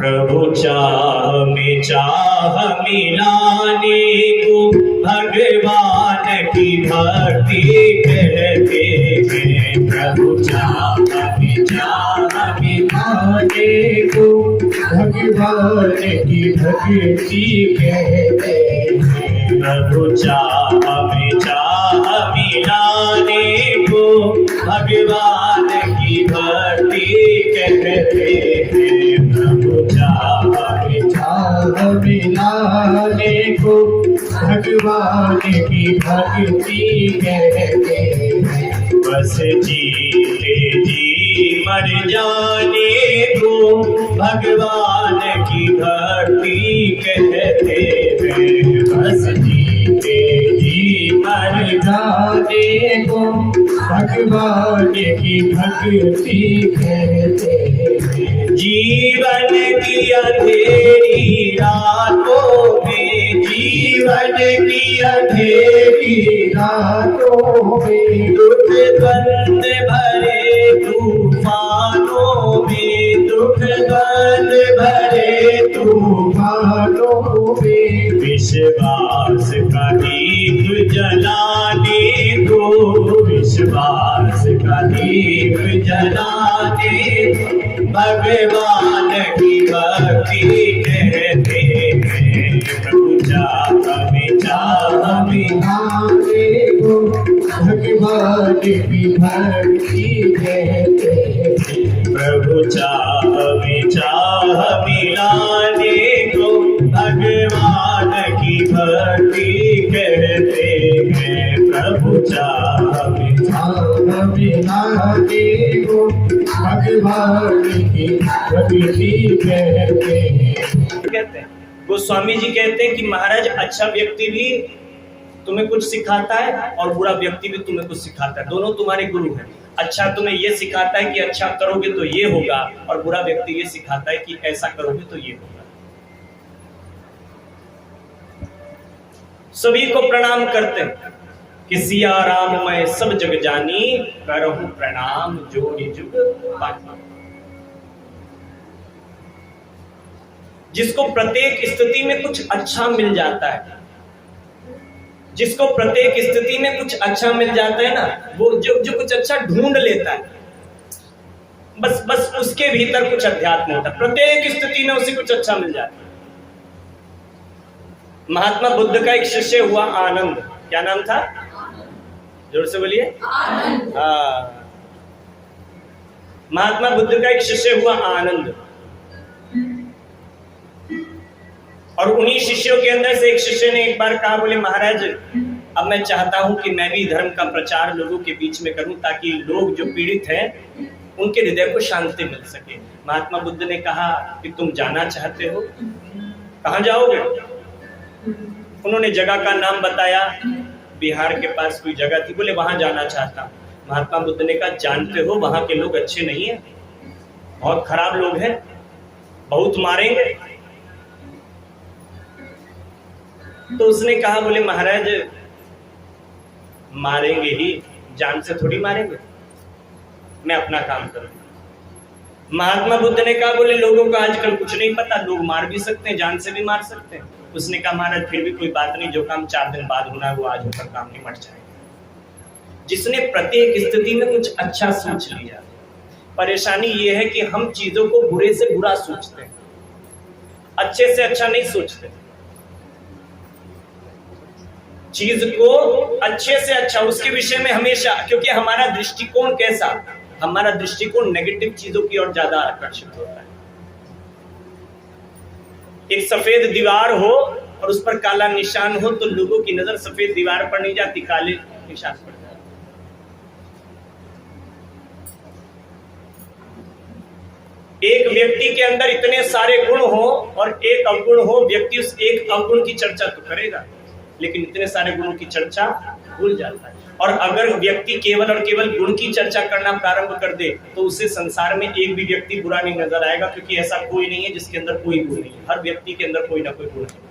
प्रभु चाह में चाह मिलाने को भगवान की भक्ति कहते हैं। प्रभु चाह में चाह मिलाने को भगवान की भक्ति कहते हैं। प्रभु चाह में चाह मिलाने को भगवान की भक्ति कहते हैं। प्रभु चाह मिलाने को भगवान की भक्ति कहते हैं। बस जीते जी मर जाने को भगवान की भक्ति कहते हैं। बस जीते जी मर जाने को भगवान की भक्ति कहते हैं। जीवन की अंधेरी रातों में, जीवन की अंधेरी रातों में, दुख द्वंद भरे तूफानों में, दुख द्वंद भरे तूफानों में, विश्वास का दीप जलाने दो, विश्वास का दीप जलाने भगवान की भक्ति कहते हैं। प्रभु चाह में चाह मिलाने को भगवान की भक्ति कहते हैं। प्रभु चाह में चाह मिलाने को भगवान की भक्ति कहते हैं। प्रभु चाह में चाह मिलाने को भगवान की भक्ति कहते हैं। गोस्वामी जी कहते हैं कि महाराज अच्छा व्यक्ति भी तुम्हें कुछ सिखाता है और बुरा व्यक्ति भी तुम्हें कुछ सिखाता है। दोनों तुम्हारे गुरु हैं। अच्छा तुम्हें ये सिखाता है कि अच्छा करोगे तो ये होगा, और बुरा व्यक्ति ये सिखाता है कि ऐसा करोगे तो ये होगा। सभी को प्रणाम करते हैं कि सिया राम मैं सब जग जानी, करहूं प्रणाम जोड़ी जुग पानी। जिसको प्रत्येक स्थिति में कुछ अच्छा मिल जाता है, जिसको प्रत्येक स्थिति में कुछ अच्छा मिल जाता है ना, वो जो कुछ अच्छा ढूंढ लेता है, बस उसके भीतर कुछ अध्यात्म होता है। प्रत्येक स्थिति में उसे कुछ अच्छा मिल जाता है। महात्मा बुद्ध का एक शिष्य हुआ आनंद। क्या नाम था? जोर से बोलिए। महात्मा बुद्ध का एक शिष्य हुआ आनंद, और उन्हीं शिष्यों के अंदर से एक शिष्य ने एक बार कहा, बोले महाराज अब मैं चाहता हूं कि मैं भी धर्म का प्रचार लोगों के बीच में करूं, ताकि लोग जो पीड़ित हैं उनके हृदय को शांति मिल सके। महात्मा बुद्ध ने कहा कि तुम जाना चाहते हो, कहां जाओगे? उन्होंने जगह का नाम बताया। बिहार के पास कोई जगह थी, बोले वहां जाना चाहता। महात्मा बुद्ध ने कहा जानते हो वहां के लोग अच्छे नहीं है, बहुत खराब लोग हैं, बहुत मारेंगे। तो उसने कहा, बोले महाराज मारेंगे ही, जान से थोड़ी मारेंगे, मैं अपना काम करूंगा। महात्मा बुद्ध ने कहा, बोले लोगों को आजकल कुछ नहीं पता, लोग मार भी सकते हैं, जान से भी मार सकते हैं। उसने कहा महाराज फिर भी कोई बात नहीं, जो काम 4 दिन बाद होना है वो आज होकर काम निपट जाएगा। जिसने प्रत्येक स्थिति में कुछ अच्छा सोच लिया। परेशानी ये है कि हम चीजों को बुरे से बुरा सोचते हैं, अच्छे से अच्छा नहीं सोचते। चीज को अच्छे से अच्छा उसके विषय में हमेशा, क्योंकि हमारा दृष्टिकोण कैसा, हमारा दृष्टिकोण नेगेटिव चीजों की ओर ज्यादा आकर्षित होता है। एक सफेद दीवार हो और उस पर काला निशान हो तो लोगों की नजर सफेद दीवार पर नहीं जाती, काले निशान पर जाती। एक व्यक्ति के अंदर इतने सारे गुण हो और एक अवगुण हो, व्यक्ति उस एक अवगुण की चर्चा तो करेगा, लेकिन इतने सारे गुणों की चर्चा भूल जाता है। और अगर व्यक्ति केवल और केवल गुण की चर्चा करना प्रारंभ कर दे तो उसे संसार में एक भी व्यक्ति बुरा नहीं नजर आएगा, क्योंकि ऐसा कोई नहीं है जिसके अंदर कोई गुण नहीं है। हर व्यक्ति के अंदर कोई ना कोई गुण है।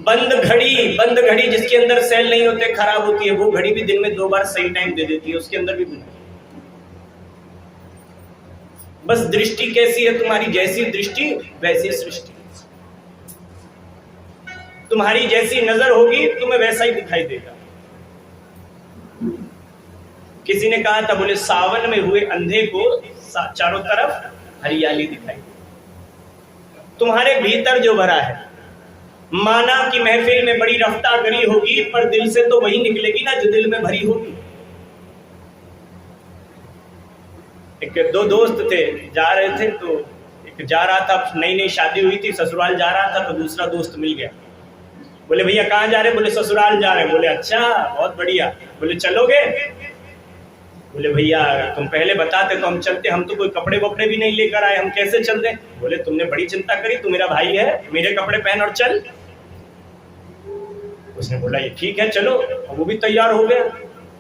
बंद घड़ी जिसके अंदर सेल नहीं होते, खराब होती है, वो घड़ी भी दिन में 2 बार सही टाइम दे देती है, उसके अंदर भी गुण है। बस दृष्टि कैसी है तुम्हारी, जैसी दृष्टि वैसी सृष्टि। तुम्हारी जैसी नजर होगी तुम्हें वैसा ही दिखाई देगा। किसी ने कहा था, बोले सावन में हुए अंधे को चारों तरफ हरियाली दिखाई। तुम्हारे भीतर जो भरा है, माना कि महफिल में बड़ी रफ्तागरी होगी, पर दिल से तो वही निकलेगी ना जो दिल में भरी होगी। एक दो दोस्त थे, जा रहे थे, तो एक जा रहा था, नई नई शादी हुई थी, ससुराल जा रहा था, तो दूसरा दोस्त मिल गया। बोले भैया कहाँ जा रहे? बोले ससुराल जा रहे हैं। बोले अच्छा, बहुत बढ़िया। बोले चलोगे? बोले भैया तुम पहले बताते तो हम चलते, हम तो कोई कपड़े वपड़े भी नहीं लेकर आए, हम कैसे चलते? बोले तुमने बड़ी चिंता करी, तू मेरा भाई है, मेरे कपड़े पहन और चल। उसने बोला ये ठीक है चलो, और वो भी तैयार हो गया,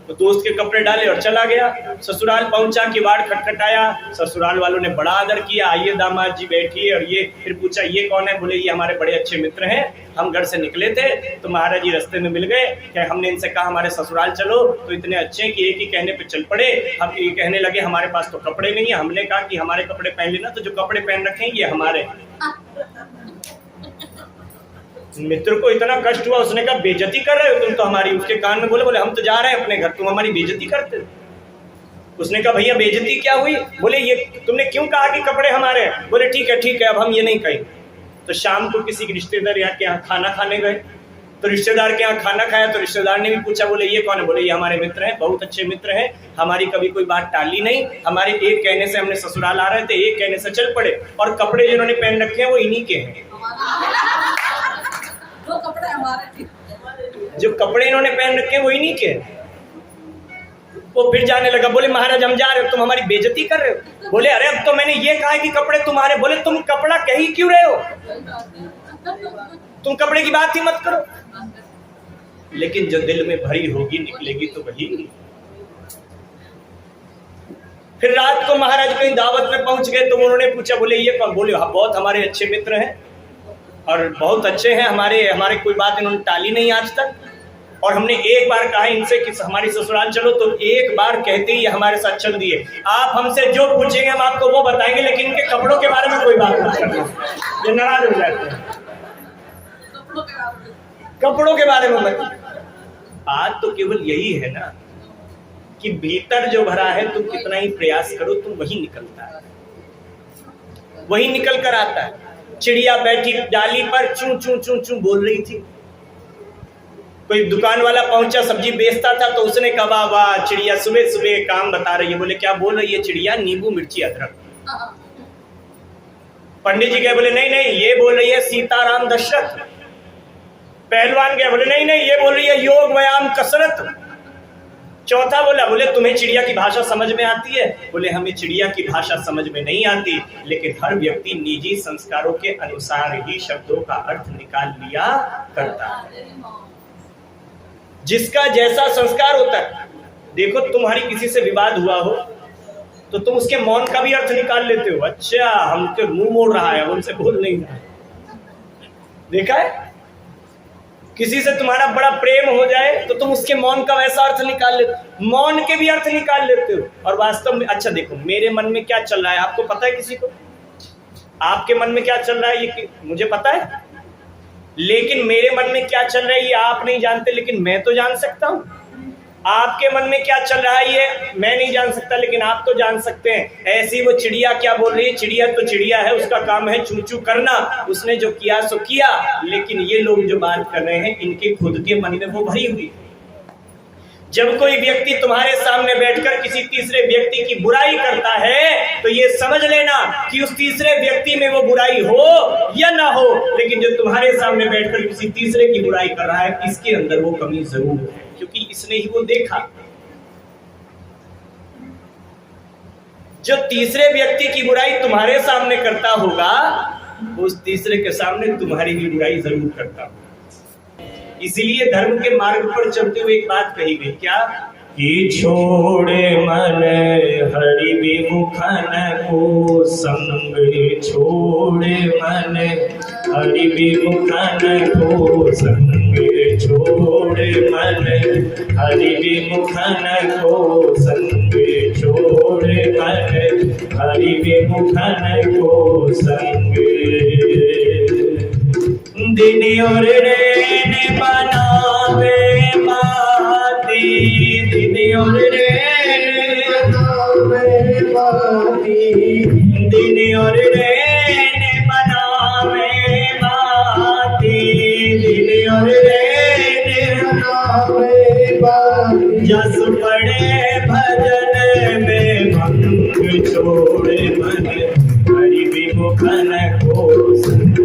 तो दोस्त के कपड़े डाले और चला गया। ससुराल पहुंचा, किवाड़ खटखटाया, ससुराल वालों ने बड़ा आदर किया, आइए दामाद जी बैठिए, और ये फिर पूछा ये कौन है? बोले ये हमारे बड़े अच्छे मित्र हैं, हम घर से निकले थे तो महाराज जी रास्ते में मिल गए, क्या हमने इनसे कहा हमारे ससुराल चलो, तो इतने अच्छे हैं कि एक ही कहने पे चल पड़े। हम ये कहने लगे हमारे पास तो कपड़े नहीं है, हमने कहा कि हमारे कपड़े पहन लेना, तो जो कपड़े पहन रखे हैं ये हमारे। मित्र को इतना कष्ट हुआ, उसने कहा बेइज्जती कर रहे हो तुम तो हमारी। उसके कान में बोले हम तो जा रहे हैं अपने घर, तुम हमारी बेइज्जती करते। उसने कहा भैया बेइज्जती क्या हुई? बोले ये तुमने क्यों कहा कि कपड़े हमारे हैं? बोले ठीक है अब हम ये नहीं कहेंगे। तो शाम को किसी रिश्तेदार के यहाँ खाना खाने गए, तो रिश्तेदार के यहाँ खाना खाया, तो रिश्तेदार ने भी पूछा, बोले ये कौन है? बोले ये हमारे मित्र हैं, बहुत अच्छे मित्र हैं, हमारी कभी कोई बात टाली नहीं, हमारे एक कहने से हमने ससुराल आ रहे थे, एक कहने से चल पड़े, और कपड़े जिन्होंने पहन रखे हैं वो इन्हीं के हैं। जो कपड़े इन्होंने पहन रखे हैं वो इन्हीं के। वो फिर जाने लगा, बोले महाराज हम जा रहे हो, तुम हमारी बेइज्जती कर रहे हो। बोले अरे अब तो मैंने ये कहा कि कपड़े तुम्हारे। बोले तुम कपड़ा कह ही क्यों रहे हो, तुम कपड़े की बात ही मत करो। लेकिन जो दिल में भरी होगी निकलेगी तो वही। फिर रात को महाराज कहीं दावत में पहुंच गए, तो उन्होंने पूछा, बोले ये कौन? बोले हाँ बहुत हमारे अच्छे मित्र हैं और बहुत अच्छे हैं, हमारे कोई बात इन्होंने टाली नहीं आज तक, और हमने एक बार कहा इनसे कि हमारी ससुराल चलो, तो एक बार कहते ही हमारे साथ चल दिए। आप हमसे जो पूछेंगे हम आपको वो बताएंगे, लेकिन इनके कपड़ों के बारे में कोई बात मत करना, ये नाराज हो जाते हैं। कपड़ों के बारे में मत। बात तो केवल यही है ना कि भीतर जो भरा है, तुम कितना ही प्रयास करो तुम वही निकलता है, वही निकल कर आता है। चिड़िया बैठी डाली पर चूं चूं चूं चूं बोल रही थी। कोई दुकान वाला पहुंचा, सब्जी बेचता था, तो उसने कहा वाह चिड़िया सुबह सुबह काम बता रही है। बोले क्या बोल रही है चिड़िया? नींबू मिर्ची अदरक। पंडित जी गए, बोले नहीं नहीं ये बोल रही है सीताराम दशरथ। पहलवान गए, बोले नहीं नहीं ये बोल रही है योग व्यायाम कसरत। चौथा बोला, बोले तुम्हें चिड़िया की भाषा समझ में आती है? बोले हमें चिड़िया की भाषा समझ में नहीं आती, लेकिन हर व्यक्ति निजी संस्कारों के अनुसार ही शब्दों का अर्थ निकाल लिया करता है। जिसका जैसा संस्कार होता है। देखो तुम्हारी किसी से विवाद हुआ हो तो तुम उसके मौन का भी अर्थ निकाल लेते हो, अच्छा हमके मुंह मोड़ रहा है, उनसे बोल नहीं रहा है। देखा है? किसी से तुम्हारा बड़ा प्रेम हो जाए तो तुम उसके मौन का वैसा अर्थ निकाल लेते हो, मौन के भी अर्थ निकाल लेते हो। और वास्तव में अच्छा देखो मेरे मन में क्या चल रहा है आपको पता है? किसी को आपके मन में क्या चल रहा है ये मुझे पता है, लेकिन मेरे मन में क्या चल रहा है ये आप नहीं जानते, लेकिन मैं तो जान सकता हूं। आपके मन में क्या चल रहा है ये मैं नहीं जान सकता, लेकिन आप तो जान सकते हैं। ऐसी वो चिड़िया क्या बोल रही है? चिड़िया तो चिड़िया है, उसका काम है चू चू करना, उसने जो किया सो किया। लेकिन ये लोग जो बात कर रहे हैं इनके खुद के मन में वो भरी हुई। जब कोई व्यक्ति तुम्हारे सामने बैठकर किसी तीसरे व्यक्ति की बुराई करता है तो ये समझ लेना कि उस तीसरे व्यक्ति में वो बुराई हो या ना हो, लेकिन जो तुम्हारे सामने बैठकर किसी तीसरे की बुराई कर रहा है इसके अंदर वो कमी जरूर है, क्योंकि इसने ही वो देखा। जो तीसरे व्यक्ति की बुराई तुम्हारे सामने करता होगा उस तीसरे के सामने तुम्हारी भी बुराई जरूर करता होगा। इसीलिए धर्म के मार्ग पर चलते हुए एक बात कही गई, क्या कि छोड़े मन हरि विमुखन को संग, छोड़े मन हरि विमुखन को संग, छोड़े मन हरि विमुखन को संग, छोड़े मन हरि विमुखन को संग। दिन और रैन बनावे माती, दिन और रैन बनावे माती, दिन और रैन बनावे माती, दिन और रैन बनावे माती। जस पड़े भजन में भंग छोड़े मन, हरि विमुखन को संग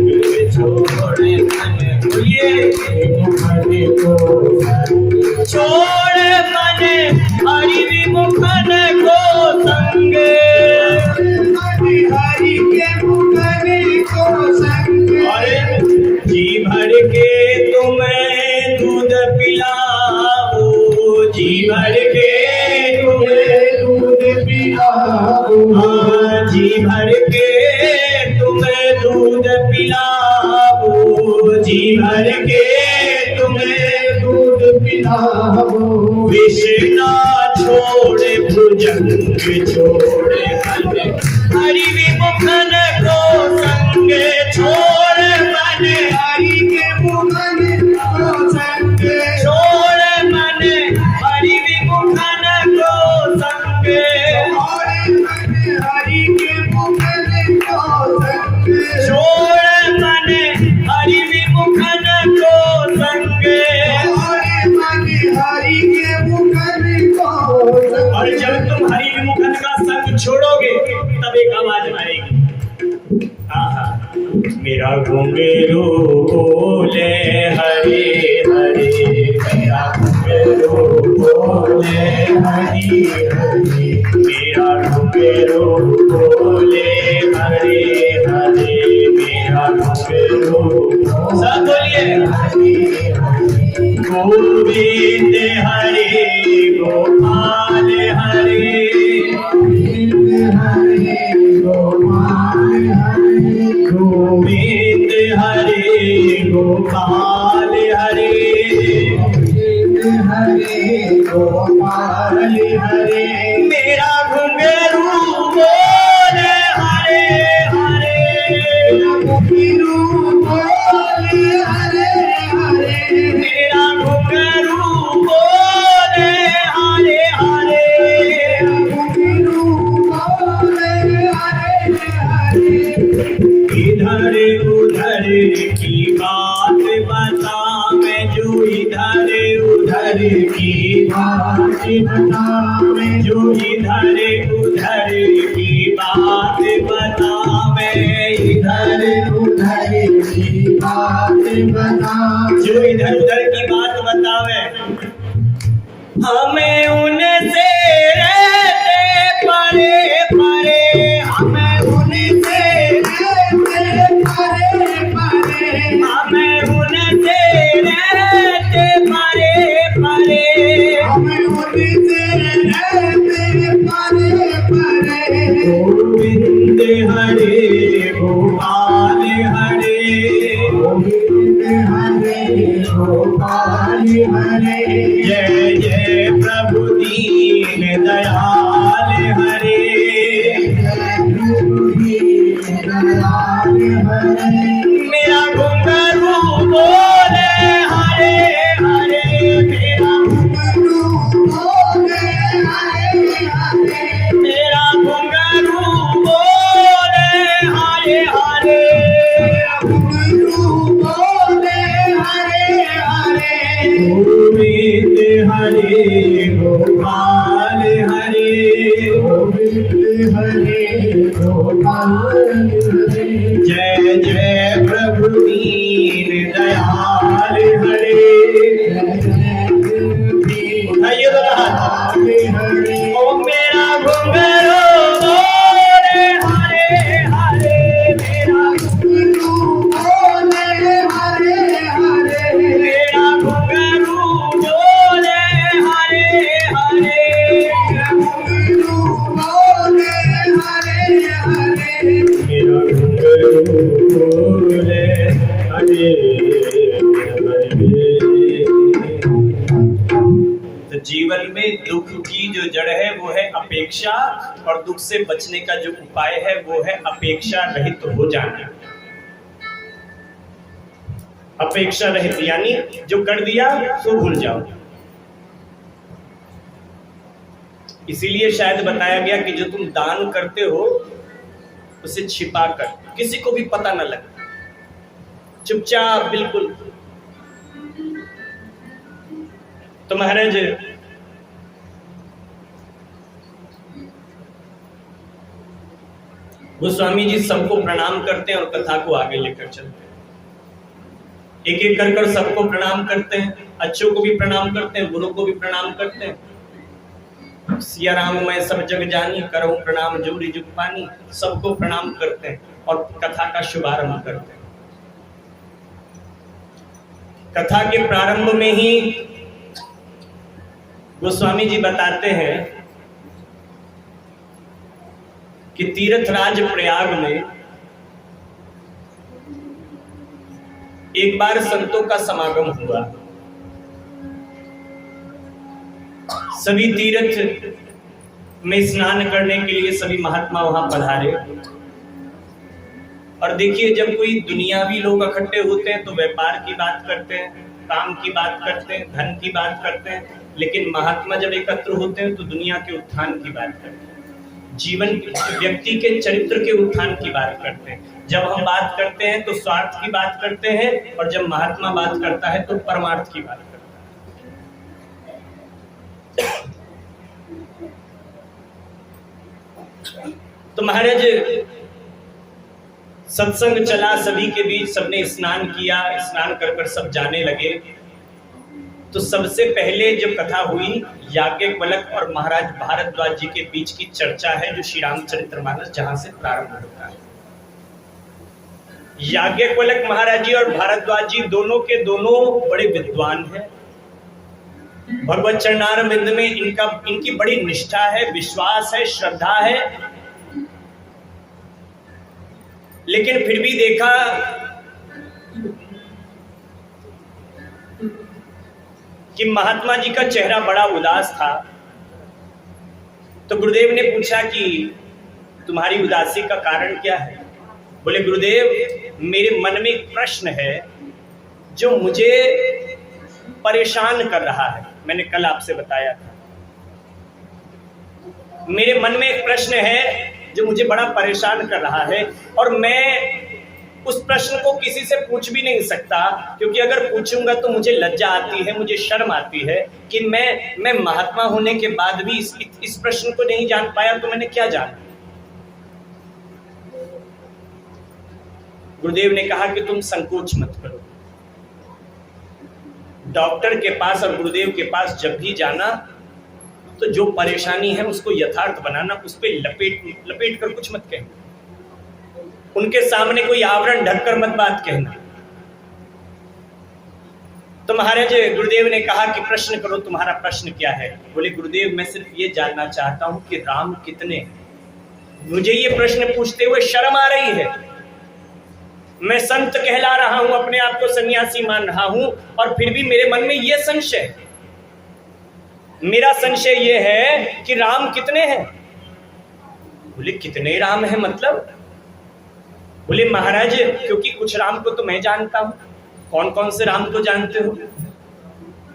छोड़े मन, बोलिए विमुखन को संग छोड़े मन, हरि विमुखन को संग। हरि के मुखन को संग। जी भर के तुम्हें दूध पिलाओ, जी भर के तुम्हें दूध पिलाओ, हाँ जी भर के तुम्हें दूध पिलाओ, जी भर के तुम्हें दूध पिलाओ। विष ना छोड़े भुजंग छोड़े मन, हरि विमुखन को संग छोड़े मन, हरि के मुखन को संग छोड़े मन, हरि विमुखन को संग छोड़े मन, हरि के मुखन को संग छोड़े मन, हरि विमुखन को संग छोड़े मन, हरि के मुखन को संग। और जब तुम हरि विमुखन का संग छोड़ोगे तब एक आवाज आएगी, मेरा घुंघरू बोले हरे हरे, मेरा घुंघरू बोले हरे हरे, मेरा घुंघरू बोले हरे हरे, मेरा घुंघरू सब बोलिए हरे हरे। गोविंद हरे गोपाल हरे, गोविंद हरे गोपाल हरे, गोविंद हरे गोपाल हरे, गोविंद हरे गोपाल हरे। मेरा घुंघरू बोले हरे हरे, मेरा घुंघरू बोले हरे हरे, मेरा घुंघरू बोले हरे हरे, घुंघरू बोले हरे हरे। इधर उधर की बात बता मैं, जो इधर उधर की बात बता मैं, जो इधर उधर की बात बता मैं, इधर उधर की बात बता, जो इधर उधर की बात बतावे हमें उनसे रहते परे परे, हमें उनसे रहते परे परे, हमें उनसे रहते परे परे, हमें उनसे रहते परे परे। गोविंद हरे गोपाल हरे, गोविंद हरे गोपाल हरे, जय जय प्रभु दीन दयाल हरे, प्रभु दीन दयाल हरे। मेरा घुंघरू बोले हरे हरे, मेरा घुंघरू बोले हरे हरे, मेरा घुंघरू बोले हरे हरे, मेरा घुंघरू बोले हरे हरे। गोविंद हरे गोपाल हरे, गोविंद हरे गोपाल हरे, जय जय प्रभु दीन दयाल हरे, आइए हरे। ओ मेरा घुंघरू बोले हरे हरे, मेरा घुंघरू बोले हरे हरे, मेरा घुंघरू बोले हरे हरे, मेरा घुंघरू बोले हरे हरे, मेरा घुंघरू बोले हरे हरे। तो जीवन में दुख की जो जड़ है वो है अपेक्षा और दुख से बचने का जो उपाय है वो है अपेक्षा रहित हो जाना। अपेक्षा रहित यानी जो कर दिया सो भूल जाओ। इसीलिए शायद बताया गया कि जो तुम दान करते हो उसे छिपा कर, किसी को भी पता न लगे, चुपचाप बिल्कुल। तो महाराज गोस्वामी जी सबको प्रणाम करते हैं और कथा को आगे लेकर चलते हैं। एक एक कर कर सबको प्रणाम करते हैं, अच्छों को भी प्रणाम करते हैं, बुरों को भी प्रणाम करते हैं। सिया राम मैं सब जग जानी, करऊं प्रणाम जोड़ी जुग पानी। सबको प्रणाम करते हैं और कथा का शुभारंभ करते हैं। कथा के प्रारंभ में ही गोस्वामी जी बताते हैं कि तीर्थराज प्रयाग में एक बार संतों का समागम हुआ। सभी तीर्थ में स्नान करने के लिए सभी महात्मा वहां पधारे। और देखिए, जब कोई दुनियावी लोग इकट्ठे होते हैं तो व्यापार की बात करते हैं, काम की बात करते हैं, धन की बात करते हैं। लेकिन महात्मा जब एकत्र होते हैं तो दुनिया के उत्थान की बात करते हैं, जीवन व्यक्ति के चरित्र के उत्थान की बात करते हैं। जब हम बात करते हैं तो स्वार्थ की बात करते हैं, और जब महात्मा बात करता है तो परमार्थ की बात करता है। तो महाराज सत्संग चला सभी के बीच, सबने स्नान किया, स्नान कर कर सब जाने लगे। तो सबसे पहले जब कथा हुई, याज्ञवल्क्य और महाराज भारद्वाज जी के बीच की चर्चा है, जो श्री रामचरितमानस जहां से प्रारंभ होता है। याज्ञवल्क्य महाराज जी और भारद्वाज जी दोनों के दोनों बड़े विद्वान हैं। भगवत चरणारविंद में इनकी बड़ी निष्ठा है, विश्वास है, श्रद्धा है। लेकिन फिर भी देखा कि महात्मा जी का चेहरा बड़ा उदास था। तो गुरुदेव ने पूछा कि तुम्हारी उदासी का कारण क्या है? बोले, गुरुदेव मेरे मन में एक प्रश्न है जो मुझे परेशान कर रहा है। मैंने कल आपसे बताया था, मेरे मन में एक प्रश्न है जो मुझे बड़ा परेशान कर रहा है, और मैं उस प्रश्न को किसी से पूछ भी नहीं सकता, क्योंकि अगर पूछूंगा तो मुझे लज्जा आती है, मुझे शर्म आती है कि मैं महात्मा होने के बाद भी इस प्रश्न को नहीं जान पाया, तो मैंने क्या जाना। गुरुदेव ने कहा कि तुम संकोच मत करो। डॉक्टर के पास और गुरुदेव के पास जब भी जाना तो जो परेशानी है उसको यथार्थ बनाना, उस पर लपेट कर कुछ मत कहना, उनके सामने कोई आवरण ढककर मत बात कहना। तो महाराज गुरुदेव ने कहा कि प्रश्न करो, तुम्हारा प्रश्न क्या है? बोले, गुरुदेव मैं सिर्फ ये जानना चाहता हूं कि राम कितने हैं। मुझे ये प्रश्न पूछते हुए शर्म आ रही है। मैं संत कहला रहा हूं, अपने आप को सन्यासी मान रहा हूं, और फिर भी मेरे मन में ये संशय है। मेरा संशय ये है कि राम कितने हैं। बोले, कितने राम हैं मतलब? बोले, महाराज क्योंकि कुछ राम को तो मैं जानता हूं। कौन कौन से राम को जानते हो?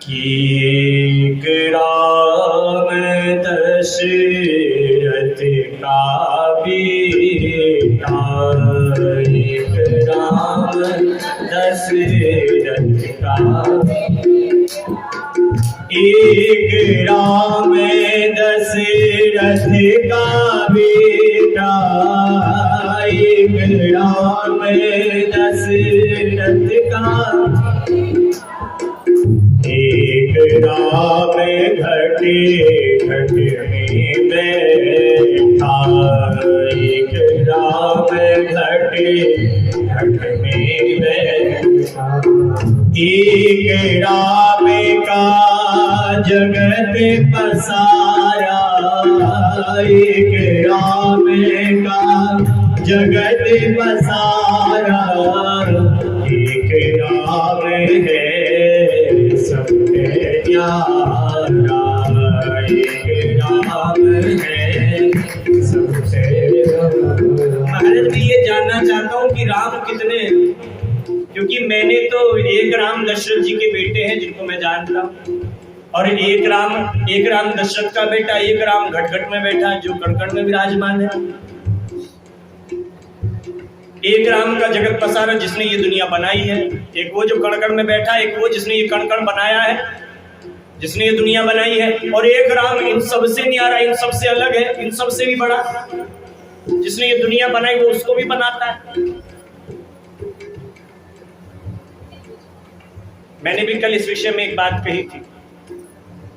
कि एक राम दशरथ का बेटा, एक राम दशरथ का, एक राम दशरथ का बेटा, एक राम दशरथ का, एक राम घटे घट में बैठा, एक राम घटे घट में बैठा, एक राम का जगत पसारा, एक राम का जगत पसारा, एक राम है सबके न्यारा, एक राम है भी ये जानना चाहता हूँ कि राम कितने, क्योंकि मैंने तो एक राम दशरथ जी के बेटे हैं जिनको मैं जानता हूँ, और एक राम दशरथ का बेटा, एक राम घट में बैठा जो कण में विराजमान है। एक राम का जगत पसारा जिसने ये दुनिया बनाई है, एक वो जो कण में बैठा, एक वो जिसने ये कण बनाया है, जिसने ये दुनिया बनाई है, और एक राम इन सबसे न्यारा, इन सबसे अलग है, इन सबसे भी बड़ा, जिसने ये दुनिया बनाई वो उसको भी बनाता है। मैंने भी कल इस विषय में एक बात कही थी,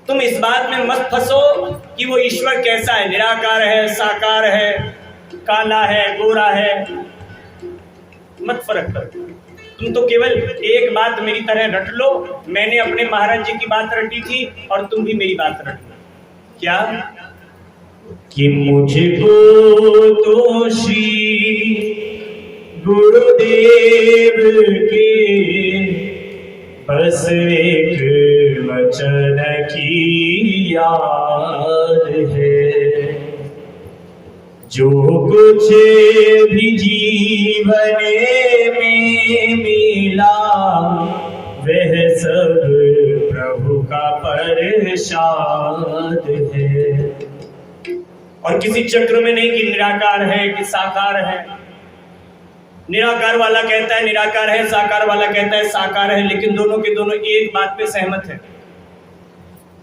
तुम इस बात में मत फंसो कि वो ईश्वर कैसा है, निराकार है, साकार है, काला है, गोरा है, मत फर्क पड़ो। तुम तो केवल एक बात मेरी तरह रट लो, मैंने अपने महाराज जी की बात रटी थी और तुम भी मेरी बात रट लो। क्या कि मुझको तो श्री गुरुदेव के बस एक वचन की याद है, जो कुछ भी जीवन में मिला वह सब प्रभु का प्रसाद है। और किसी चक्र में नहीं कि निराकार है कि साकार है। निराकार वाला कहता है निराकार है, साकार वाला कहता है साकार है, लेकिन दोनों के दोनों एक बात पे सहमत है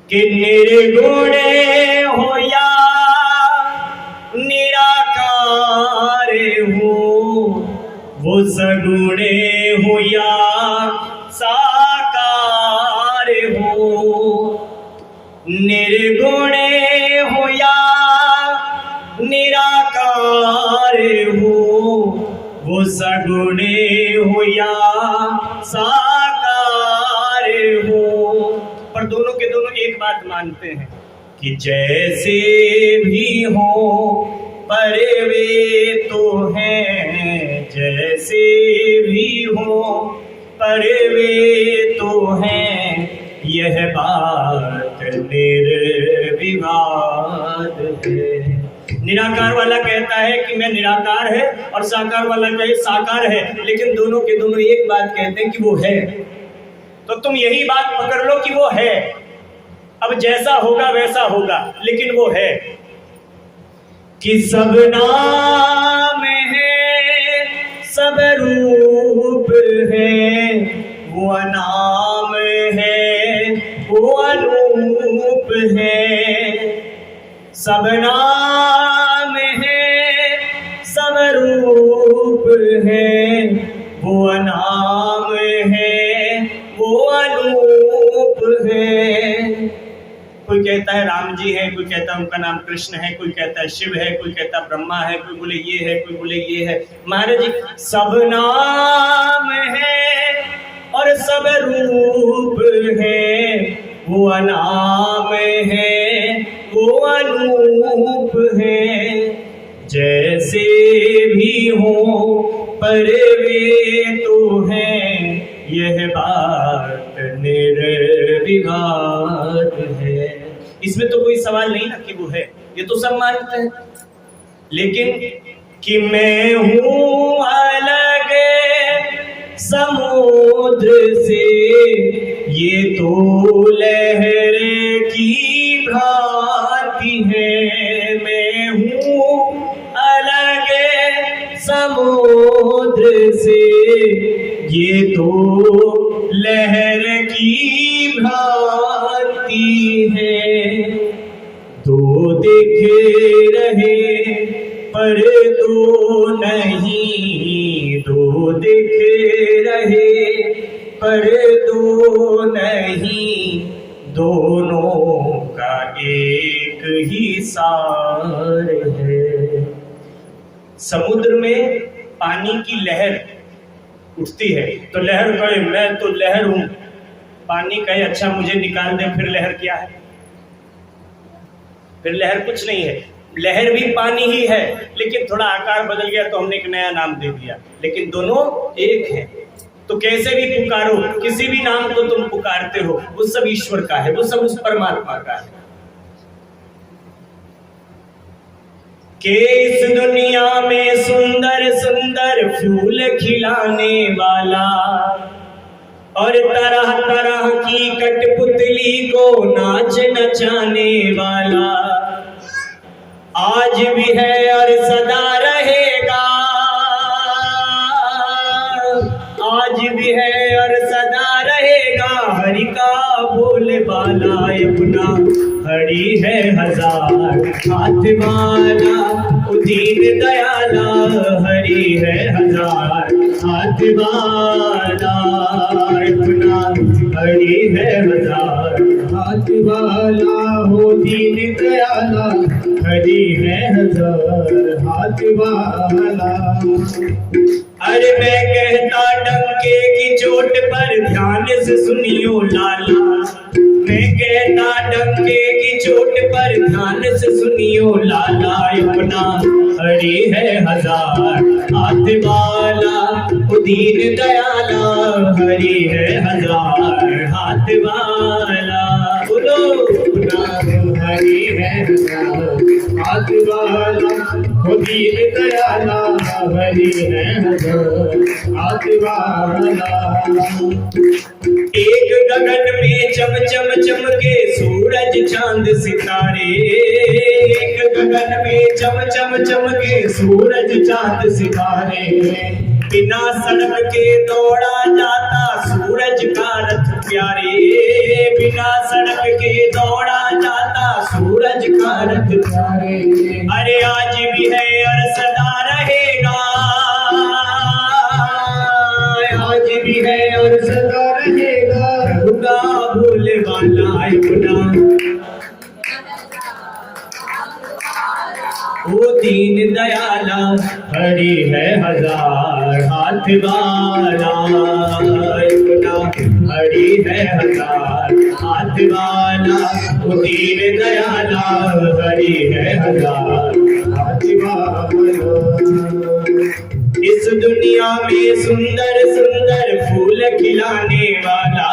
कि निर्गुण हो या निराकार हो, वो सगुण हो या साकार हो, निर्गुण हो या निराकार हो, वो सगुण हो या साकार हो। पर दोनों के दोनों एक बात मानते हैं कि जैसे भी हो पर वे तो हैं, जैसे भी हो पर वे तो हैं, यह बात निर्विवाद है। निराकार वाला कहता है कि मैं निराकार है और साकार वाला कहे साकार है, लेकिन दोनों के दोनों एक बात कहते हैं कि वो है। तो तुम यही बात पकड़ लो कि वो है, अब जैसा होगा वैसा होगा, लेकिन वो है। कि सब नाम है, सब रूप है, वो अनाम है, वो अनूप है। सब नाम है, सब रूप है, वो अनाम है, वो अनूप है। कोई कहता है राम जी है, कोई कहता है उनका नाम कृष्ण है, कोई कहता है शिव है, कोई कहता है ब्रह्मा है, कोई बोले ये है, कोई बोले ये है। महाराज जी सब नाम है और सब रूप है, वो अनाम है, वो अनूप है। जैसे भी हो पर वे तो हैं, यह बात निर्विवाद है। इसमें तो कोई सवाल नहीं ना कि वो है, ये तो सब मानते हैं। लेकिन कि मैं हूं अलग समुद्र से, ये तो लहर की भ्रांति है। मैं हूं अलग समुद्र से, ये तो लहर की भ्रांति है। दो दिख रहे पर दो नहीं, दो दिख रहे पर दो नहीं, दोनों का एक ही सार है। समुद्र में पानी की लहर उठती है तो लहर कहे मैं तो लहर हूं, पानी कहे अच्छा मुझे निकाल दे, फिर लहर क्या है? फिर लहर कुछ नहीं है। लहर भी पानी ही है, लेकिन थोड़ा आकार बदल गया तो हमने एक नया नाम दे दिया, लेकिन दोनों एक है। तो कैसे भी पुकारो, किसी भी नाम को तुम पुकारते हो, वो सब ईश्वर का है, वो सब उस परमात्मा का है। कि इस दुनिया में सुंदर फूल खिलाने वाला और तरह तरह की कठपुतली को नाच नचाने वाला आज भी है और सदा रहेगा, आज भी है और सदा रहेगा। हरि का बोले वाला अपना हरि है हजार हाथ वाला, दीन दयाला हरि है हजार हाथ वाला, अपना हरि है हजार हाथ वाला, हो दीन दयाला हरि है हजार हाथ वाला। अरे मैं कहता डंके की चोट पर ध्यान से सुनियो लाला, मैं कहता डंके की चोट पर ध्यान से सुनियो लाला, अपना हरि है हजार हाथ वाला, दीन दयाला हरि है हजार हाथ वाला। बोलो हरि है हजार हाथ वाला, दीन दयाला हरि है हजार हाथ वाला। एक गगन में चम चम चमके सूरज चांद सितारे, एक गगन में चम चम चमके सूरज चांद सितारे, बिना सड़क के दौड़ा जाता सूरज का रथ प्यारे, बिना सड़क के दौड़ा जाता सूरज का रथ प्यारे। अरे आज भी है और सदा रहेगा, आज भी है और सदा रहेगा। प्रभु का भोले वाला अपना वो दीन दयाला हरि है हजार हाथ वाला, अपना हरि है हजार हाथ वाला, वो दीन दयाला हरि है हजार हाथ वाला। इस दुनिया में सुंदर सुंदर फूल खिलाने वाला,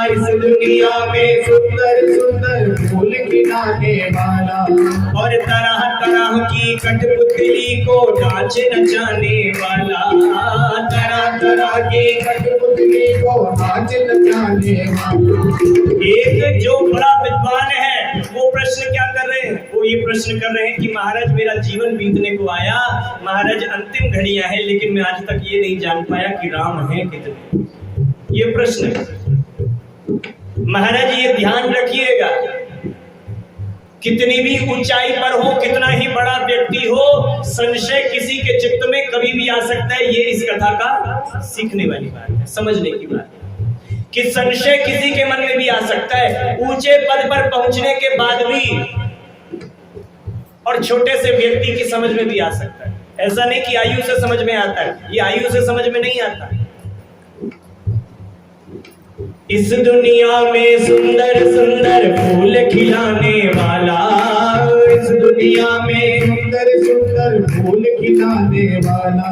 इस दुनिया में सुंदर सुंदर फूल खिलाने वाला और तरह तरह की कठपुतली को नाच नचाने वाला, तरह तरह की कठपुतली को नाच नचाने वाला। एक जो बड़ा विद्वान है वो प्रश्न क्या कर रहे हैं, वो ये प्रश्न कर रहे हैं कि महाराज मेरा जीवन बीतने को आया, महाराज अंतिम घड़ियां हैं, लेकिन मैं आज तक ये नहीं जान पाया कि राम है कितने। ये प्रश्न है महाराज, ये ध्यान रखिएगा, कितनी भी ऊंचाई पर हो, कितना ही बड़ा व्यक्ति हो, संशय किसी के चित्त में कभी भी आ सकता है। ये इस कथा का सीखने वाली बात है, समझने की बात है कि संशय किसी के मन में भी आ सकता है, ऊंचे पद पर पहुंचने के बाद भी, और छोटे से व्यक्ति की समझ में भी आ सकता है। ऐसा नहीं कि आयु से समझ में आता है, ये आयु से समझ में नहीं आता। इस दुनिया में सुंदर सुंदर फूल खिलाने वाला, इस दुनिया में सुंदर सुंदर फूल खिलाने वाला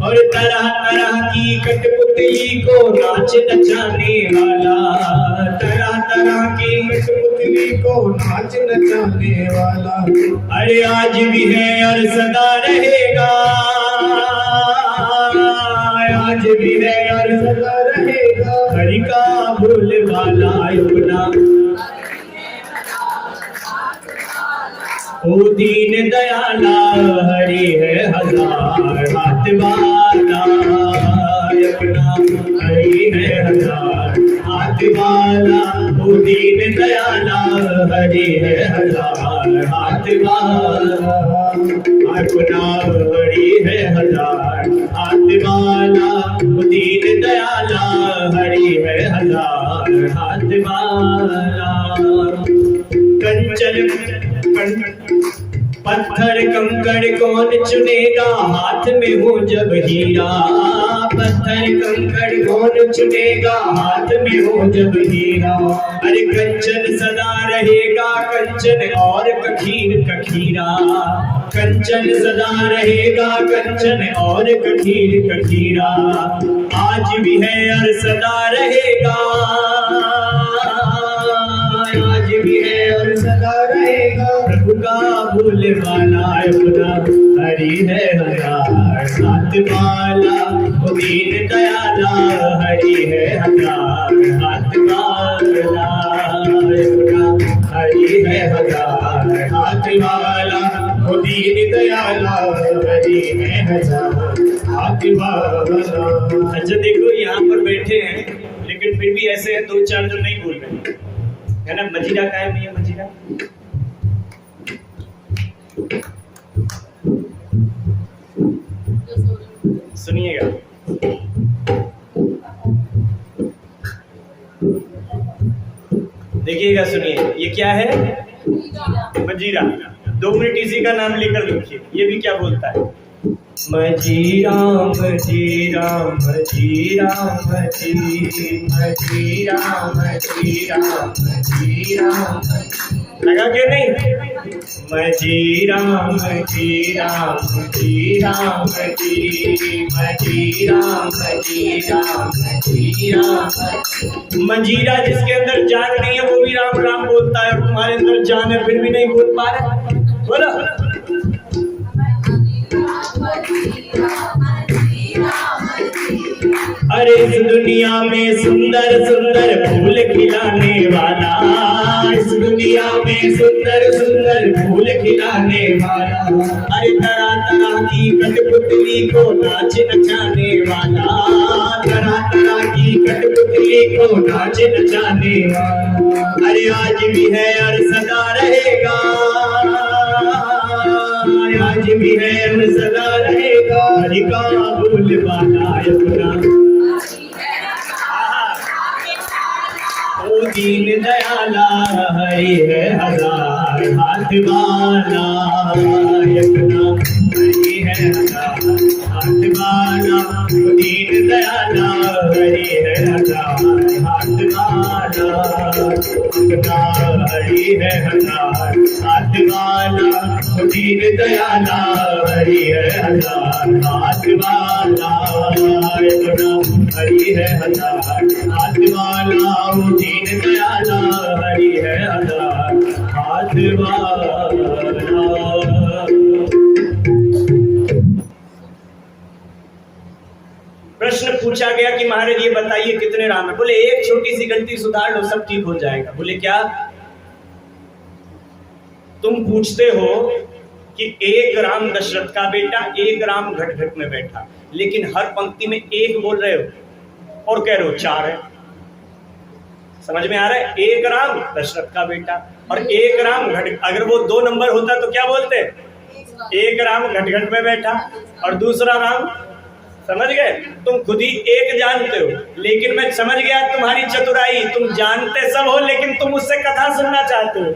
और तरह तरह की कठपुतली को नाच नचाने वाला, तरह तरह की कठपुतली को नाच नचाने वाला। अरे आज भी है और सदा रहेगा, आज भी है और सदा रहेगा। हरि का भोले वाला अपना ओ दीन दयाला हरि है हजार हाथ वाला, अपना हरि है हजार हाथ वाला, ओ दीन दयाला हरि है हजार हाथ वाला, अपना हरि है हजार हाथ वाला, ओ दीन दयाला हरि है हजार हाथ वाला। कंचन पत्थर कंकड़ कौन चुनेगा, हाथ में हो जब हीरा, पत्थर कंकड़ कौन चुनेगा, हाथ में हो जब हीरा। अरे कंचन सदा रहेगा, कंचन और कठीन कठीरा, कंचन सदा रहेगा, कंचन और कठीन कठीरा। आज भी है और सदा रहेगा, आज भी है और सदा रहेगा। प्रभु का भोले भोले वाला अपना हरि है हजार हाथ वाला, वो दीन दयाला हरि है हजार हाथ वाला, अपना हरि है हजार हाथ वाला, वो दीन दयाला हरि है हजार हाथ वाला। अच्छा देखो यहाँ पर बैठे हैं लेकिन फिर भी ऐसे हैं दो चार जो नहीं बोल रहे है ना। मजीरा का है भैया, मजीरा सुनिएगा। देखिएगा, सुनिए ये क्या है, मजीरा। 2 मिनट इसी का नाम लेकर लिखिए, ये भी क्या बोलता है, मजीरा मजीरा मजीरा मजीरा मजीरा मजीरा, लगा के नहीं, मजीरा मजीरा मजीरा मजीरा मजीरा मजीरा। मजीरा जिसके अंदर जान नहीं है वो भी राम राम बोलता है, और तुम्हारे अंदर जान है फिर भी नहीं बोल पा रहे, बोलो। अरे इस दुनिया में सुंदर सुंदर फूल खिलाने वाला, इस दुनिया में सुंदर सुंदर फूल खिलाने वाला, अरे तरह तरह की कठपुतली को नाच नचाने वाला, तरह तरह की कठपुतली को नाच नचाने वाला, अरे आज भी है और सदा रहेगा, आज भी है और सदा रहेगा, हरि का बोल वाला अपना ओ दीन दयाला हरि है हजार हाथ वाला, अपना हरि है हजार हाथ वाला, ओ दीन दयाला हरि है हजार हाथ वाला, अपना हरि है हजार हाथ वाला, ओ दीन दयाला हरि है हजार हाथ वाला, अपना हरि है हजार हाथ वाला, ओ दीन दयाला हरि है हजार हाथ वाला। प्रश्न पूछा गया कि महाराज ये बताइए कितने राम है? बोले एक छोटी सी गलती सुधार लो सब ठीक हो जाएगा। बोले क्या? तुम पूछते हो कि एक राम दशरथ का बेटा, एक राम घट घट में बैठा, लेकिन हर पंक्ति में एक बोल रहे हो और कह रहे हो 4 है। समझ में आ रहा है? एक राम दशरथ का बेटा और एक राम घट, अगर वो 2 नंबर होता तो क्या बोलते? एक राम घट घट में बैठा और दूसरा राम, समझ गए? तुम खुद ही एक जानते हो, लेकिन मैं समझ गया तुम्हारी चतुराई, तुम जानते सब हो लेकिन तुम मुझसे कथा सुनना चाहते हो।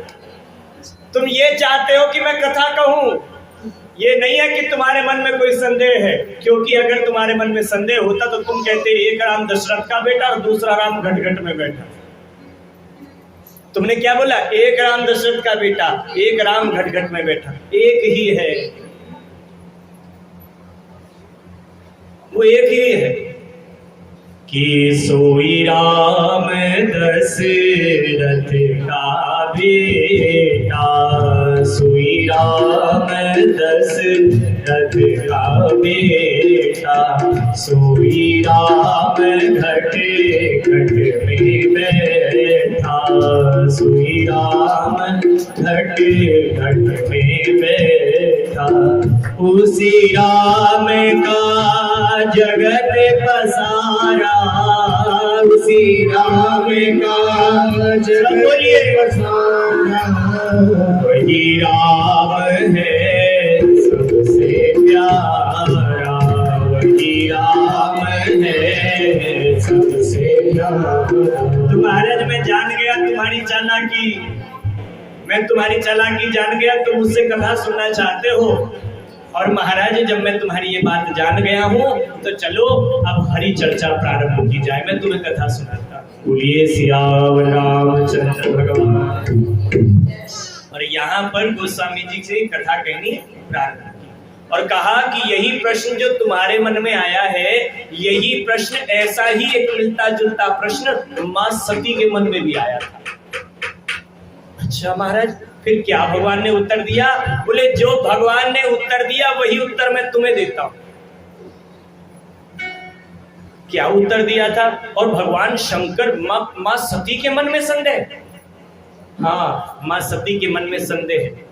तुम ये चाहते हो कि मैं कथा कहूं, ये नहीं है कि तुम्हारे मन में कोई संदेह है, क्योंकि अगर तुम्हारे मन में संदेह होता तो तुम कहते एक राम दशरथ का बेटा और दूसरा राम घट घट में बैठा। तुमने क्या बोला? एक राम दशरथ का बेटा, एक राम घट घट में बैठा, एक ही है, वो एक ही है कि सोई राम दशरथ का बेटा, सोई राम दशरथ का बेटा, सोई राम घट घट में बैठा, सोई राम घट घट में बैठा, उसी राम का जगत पसारा, उसी राम का जगत पसारा, वही राम है सबसे प्यारा, वही राम है सबसे प्यारा। महाराज मैं जान गया तुम्हारी चालाकी, मैं तुम्हारी चालाकी जान गया, तुम मुझसे कथा सुनना चाहते हो। और महाराज जब मैं तुम्हारी ये बात जान गया हूँ तो चलो अब हरि चर्चा प्रारंभ की जाए, मैं तुम्हें कथा सुनाता। बोलिए सियावर रामचंद्र भगवान। और यहाँ पर गोस्वामी जी से कथा कहनी प्रारंभ की और कहा कि यही प्रश्न जो तुम्हारे मन में आया है, यही प्रश्न, ऐसा ही एक मिलता जुलता प्रश्न मां सती के मन में भी आया था। अच्छा महाराज फिर क्या भगवान ने उत्तर दिया? बोले जो भगवान ने उत्तर दिया वही उत्तर मैं तुम्हें देता हूं। क्या उत्तर दिया था? और भगवान शंकर मां सती के मन में संदेह? हाँ, मां सती के मन में संदेह है।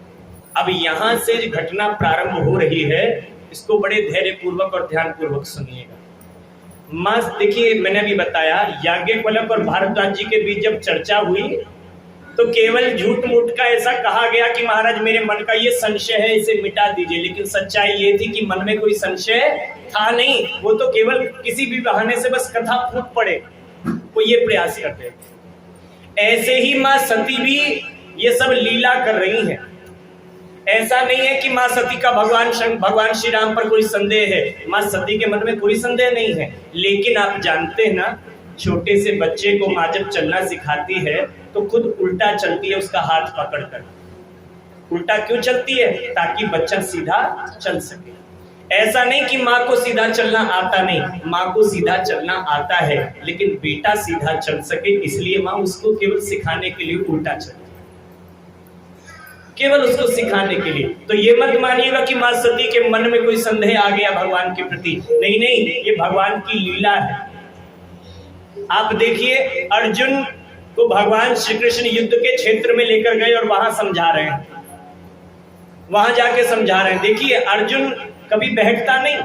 अब यहां से घटना प्रारंभ हो रही है, इसको बड़े धैर्य पूर्वक और ध्यान पूर्वक सुनिएगा। मां देखिए, मैंने भी बताया याज्ञवल्क्य और भारद्वाज जी के बीच जब चर्चा हुई तो केवल झूठ मूठ का ऐसा कहा गया कि महाराज मेरे मन का ये संशय है, इसे मिटा दीजिए, लेकिन सच्चाई ये थी कि मन में कोई संशय था नहीं। वो तो केवल किसी भी बहाने से बस कथा फूट पड़े, वो ये प्रयास करते। ऐसे ही मां सती भी ये सब लीला कर रही है। ऐसा नहीं है कि मां सती का भगवान श्री राम पर कोई संदेह है, मां सती के मन में कोई संदेह नहीं है। लेकिन आप जानते हैं ना, छोटे से बच्चे को मां जब चलना सिखाती है तो खुद उल्टा चलती है, उसका हाथ पकड़कर। उल्टा क्यों चलती है? ताकि बच्चा सीधा चल सके। ऐसा नहीं कि माँ को सीधा चलना आता नहीं, माँ को सीधा चलना आता है, लेकिन बेटा सीधा चल सके इसलिए माँ उसको केवल सिखाने के लिए उल्टा चलती, केवल उसको सिखाने के लिए। तो ये मत मानिएगा कि माँ सती के मन में कोई संदेह आ गया भगवान के प्रति। नहीं नहीं, ये भगवान की लीला है। आप देखिए, अर्जुन को भगवान श्री कृष्ण युद्ध के क्षेत्र में लेकर गए और वहां समझा रहे हैं, वहां जाके समझा रहे हैं। देखिए, अर्जुन कभी बहकता नहीं,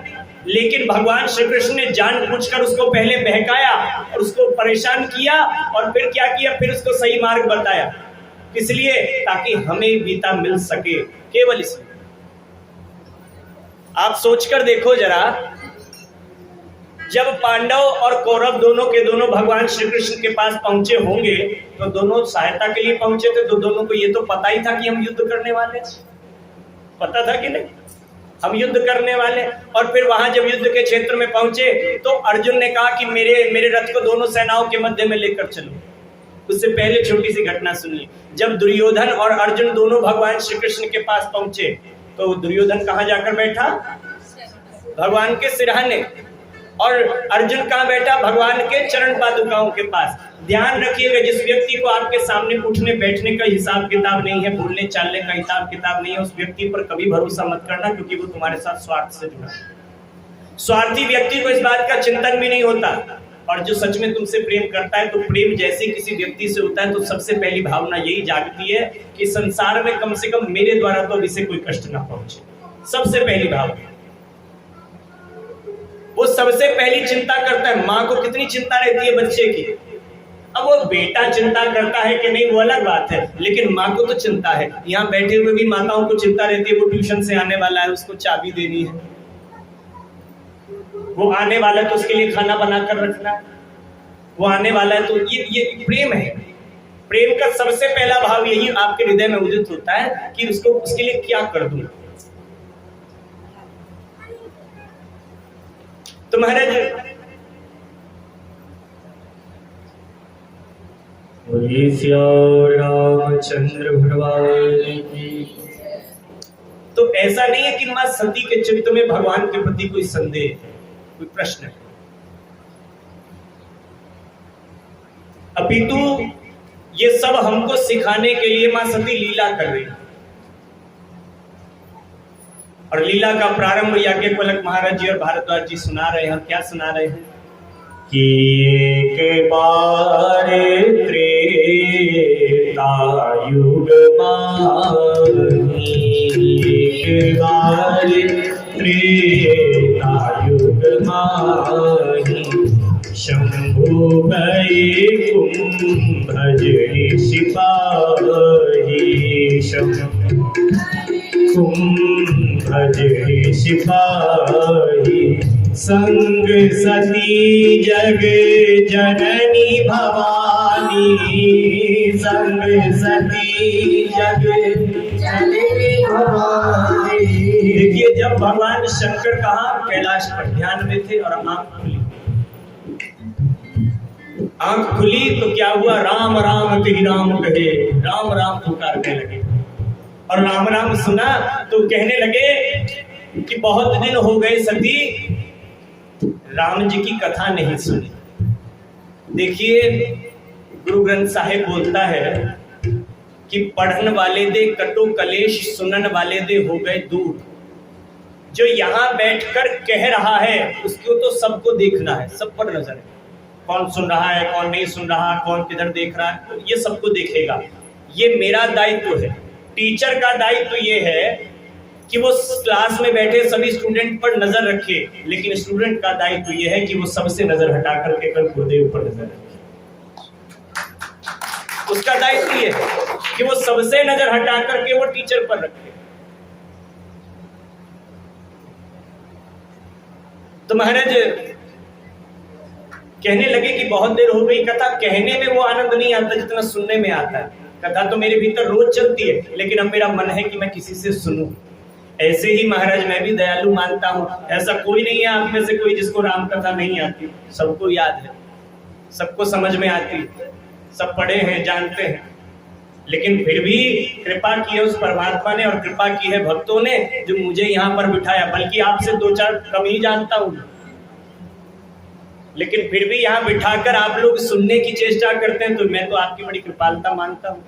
लेकिन भगवान श्री कृष्ण ने जानबूझकर उसको पहले बहकाया और उसको परेशान किया, और फिर क्या किया? फिर उसको सही मार्ग बताया। इसलिए ताकि हमें गीता मिल सके, केवल इसलिए। आप सोचकर देखो जरा, जब पांडव और कौरव दोनों के दोनों भगवान श्री कृष्ण के पास पहुंचे होंगे तो दोनों सहायता के लिए पहुंचे थे, तो दोनों को ये तो पता ही था कि हम युद्ध करने वाले, पता था कि नहीं हम युद्ध करने वाले। और फिर वहां जब युद्ध के क्षेत्र में पहुंचे तो अर्जुन ने कहा कि मेरे रथ को दोनों सेनाओं के मध्य में लेकर चलो। उससे पहले छोटी सी घटना सुनिए। जब दुर्योधन और अर्जुन दोनों भगवान श्री कृष्ण के पास पहुंचे तो दुर्योधन कहां जाकर बैठा? भगवान के सिरहाने। और अर्जुन कहां बैठा? भगवान के चरण पादुकाओं के पास। ध्यान रखिएगा, जिस व्यक्ति को आपके सामने उठने बैठने का हिसाब किताब नहीं है, बोलने चालने का हिसाब किताब नहीं है, उस व्यक्ति पर कभी भरोसा मत करना, क्योंकि वो तुम्हारे साथ स्वार्थ से जुड़ा है। स्वार्थी व्यक्ति को इस बात का चिंतन भी नहीं होता। और जो सच में तुमसे प्रेम करता है, तो प्रेम जैसे किसी व्यक्ति से होता है तो सबसे पहली भावना यही जागती है कि संसार में कम से कम मेरे द्वारा तो अभी से कोई कष्ट ना पहुंचे। सबसे पहली भावना वो सबसे पहली चिंता करता है। माँ को कितनी चिंता रहती है बच्चे की। अब वो बेटा चिंता करता है कि नहीं वो अलग बात है, लेकिन माँ को तो चिंता है। यहाँ बैठे हुए भी माताओं को चिंता रहती है, वो ट्यूशन से आने वाला है, उसको चाबी देनी है, वो आने वाला है तो उसके लिए खाना बनाकर रखना है, वो आने वाला है। तो ये प्रेम है। प्रेम का सबसे पहला भाव यही आपके हृदय में उदित होता है कि उसके लिए क्या कर दूं। तो महाराज रामचंद्र भगवान की। तो ऐसा नहीं है कि मां सती के चित्त में भगवान के प्रति कोई संदेह, कोई प्रश्न है, अपितु ये सब हमको सिखाने के लिए मां सती लीला कर रही है। और लीला का प्रारंभ याज्ञवल्क्य महाराज जी और भारद्वाज जी सुना रहे हैं। क्या सुना रहे हैं? कि एक बार त्रेता युग माही, एक बार त्रेता युग माही, शंभु भये कुंभज सिपाही, शंभु कुंभज सिपाही, संग सती जग जननी भवानी, संग सती जग जननी भवानी। देखिए, जब भगवान शंकर कहाँ कैलाश पर ध्यान में थे और आंख खुली तो क्या हुआ? राम राम तेरी राम कहे, राम राम पुकारने लगे। और राम राम सुना तो कहने लगे कि बहुत दिन हो गए सती राम जी की कथा नहीं सुनी। देखिए, गुरु ग्रंथ साहिब बोलता है कि पढ़न वाले दे कटो कलेश, सुनन वाले दे हो गए दूर। जो यहाँ बैठकर कह रहा है उसको तो सबको देखना है, सब पर नजर है, कौन सुन रहा है कौन नहीं सुन रहा, कौन किधर देख रहा है, तो ये सबको देखेगा। ये मेरा दायित्व है। टीचर का दायित्व ये है कि वो क्लास में बैठे सभी स्टूडेंट पर नजर रखे, लेकिन स्टूडेंट का दायित्व ये है कि वो सबसे नजर हटा करके कल गुरुदेव पर नजर रखे। उसका दायित्व ये है कि वो सबसे नजर हटा करके वो टीचर पर रखे। तो महाराज कहने लगे कि बहुत देर हो गई, कथा कहने में वो आनंद नहीं आता जितना सुनने में आता है। कथा तो मेरे भीतर रोज चलती है, लेकिन अब मेरा मन है कि मैं किसी से सुनूं। ऐसे ही महाराज मैं भी दयालु मानता हूं, ऐसा कोई नहीं है आप में से कोई जिसको राम कथा नहीं आती, सबको याद है, सबको समझ में आती है, सब पढ़े हैं जानते हैं, लेकिन फिर भी कृपा की है उस परमात्मा ने और कृपा की है भक्तों ने जो मुझे यहाँ पर बिठाया। बल्कि आपसे 2-4 कम ही जानता हूँ, लेकिन फिर भी यहाँ बिठाकर आप लोग सुनने की चेष्टा करते हैं, तो मैं तो आपकी बड़ी कृपालता मानता हूँ।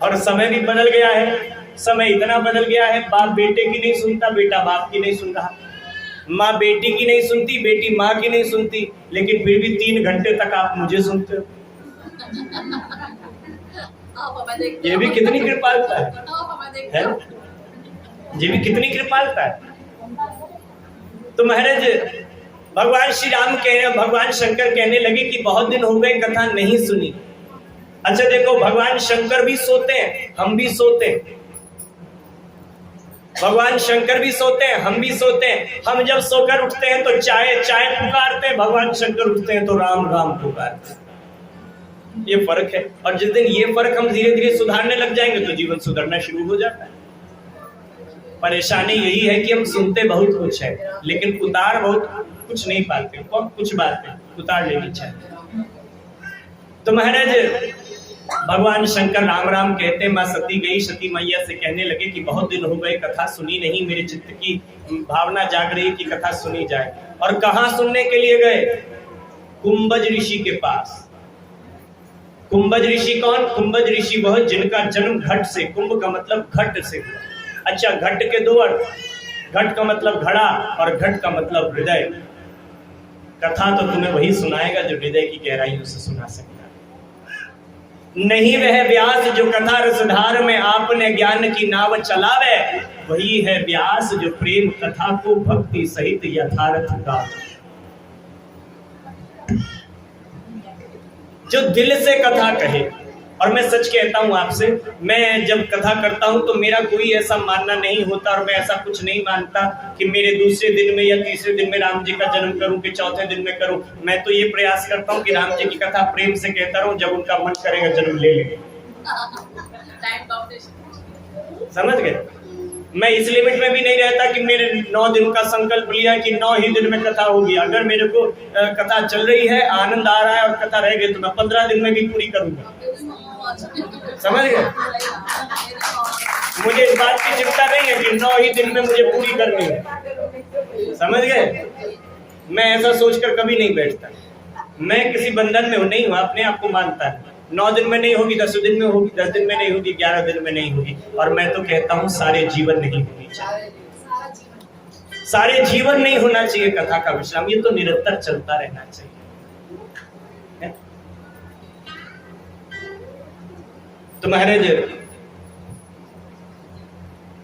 और समय भी बदल गया है, समय इतना बदल गया है, बाप बेटे की नहीं सुनता, बेटा बाप की नहीं सुन रहा, माँ बेटी की नहीं सुनती, बेटी माँ की नहीं सुनती, लेकिन फिर भी 3 घंटे तक आप मुझे सुनते हो। ये भी कितनी कृपालता है? ये भी कितनी कृपालता है। तो महाराज भगवान श्री राम भगवान शंकर कहने लगे कि बहुत दिन हो गए कथा नहीं सुनी। अच्छा देखो, भगवान शंकर भी सोते हैं, हम भी सोते हैं, भगवान शंकर भी सोते हैं, हम भी सोते हैं। हम जब सोकर उठते हैं तो चाय चाय पुकारते हैं, भगवान शंकर उठते हैं तो राम राम पुकारते हैं। ये फर्क है। और जिस दिन ये फर्क हम धीरे धीरे सुधारने लग जाएंगे तो जीवन सुधरना शुरू हो जाता है। परेशानी यही है कि हम सुनते बहुत कुछ है, लेकिन उतार बहुत कुछ नहीं पाते। कुछ बातें उतार लेनी चाहिए। तो महाराज भगवान शंकर राम राम कहते, माँ सती गई, सती मैया से कहने लगे कि बहुत दिन हो गए कथा सुनी नहीं, मेरे चित्त की भावना जाग रही कि कथा सुनी जाए। और कहाँ सुनने के लिए गए? कुंभज ऋषि के पास। कुंभज ऋषि कौन? कुंभज ऋषि वह जिनका जन्म घट से, कुंभ का मतलब घट से हुआ। अच्छा, घट के 2 अर्थ, घट का मतलब घड़ा और घट का मतलब हृदय। कथा तो तुम्हें वही सुनाएगा जो हृदय की गहराइयों से सुना सकता है। नहीं वह व्यास जो कथा रसधार में आपने ज्ञान की नाव चलावे, वही है व्यास जो प्रेम कथा को भक्ति सहित यथार्थ गावे। जो दिल से कथा कहे। और मैं सच कहता हूं आपसे, मैं जब कथा करता हूं तो मेरा कोई ऐसा मानना नहीं होता और मैं ऐसा कुछ नहीं मानता कि मेरे दूसरे दिन में या तीसरे दिन में राम जी का जन्म करूं कि चौथे दिन में करूं। मैं तो ये प्रयास करता हूं कि राम जी की कथा प्रेम से कहता रहूं, जब उनका मन करेगा जन्म ले लेंगे। समझ गए? मैं इस लिमिट में भी नहीं रहता कि मेरे 9 दिन का संकल्प लिया कि 9 ही दिन में कथा होगी। अगर मेरे को कथा चल रही है, आनंद आ रहा है और कथा रह गई तो मैं 15 दिन में भी पूरी करूंगा। समझ गए? मुझे इस बात की चिंता नहीं है कि 9 ही दिन में मुझे पूरी करनी है। समझ गए? मैं ऐसा सोचकर कभी नहीं बैठता। मैं किसी बंधन में नहीं हूँ, अपने आप को मानता है। 9 दिन में नहीं होगी, 10 दिन में होगी, 10 दिन में नहीं होगी, 11 दिन में नहीं होगी। और मैं तो कहता हूँ सारे जीवन नहीं होनी चाहिए, सारे जीवन नहीं होना चाहिए कथा का विश्राम। ये तो निरंतर चलता रहना चाहिए। तो महाराज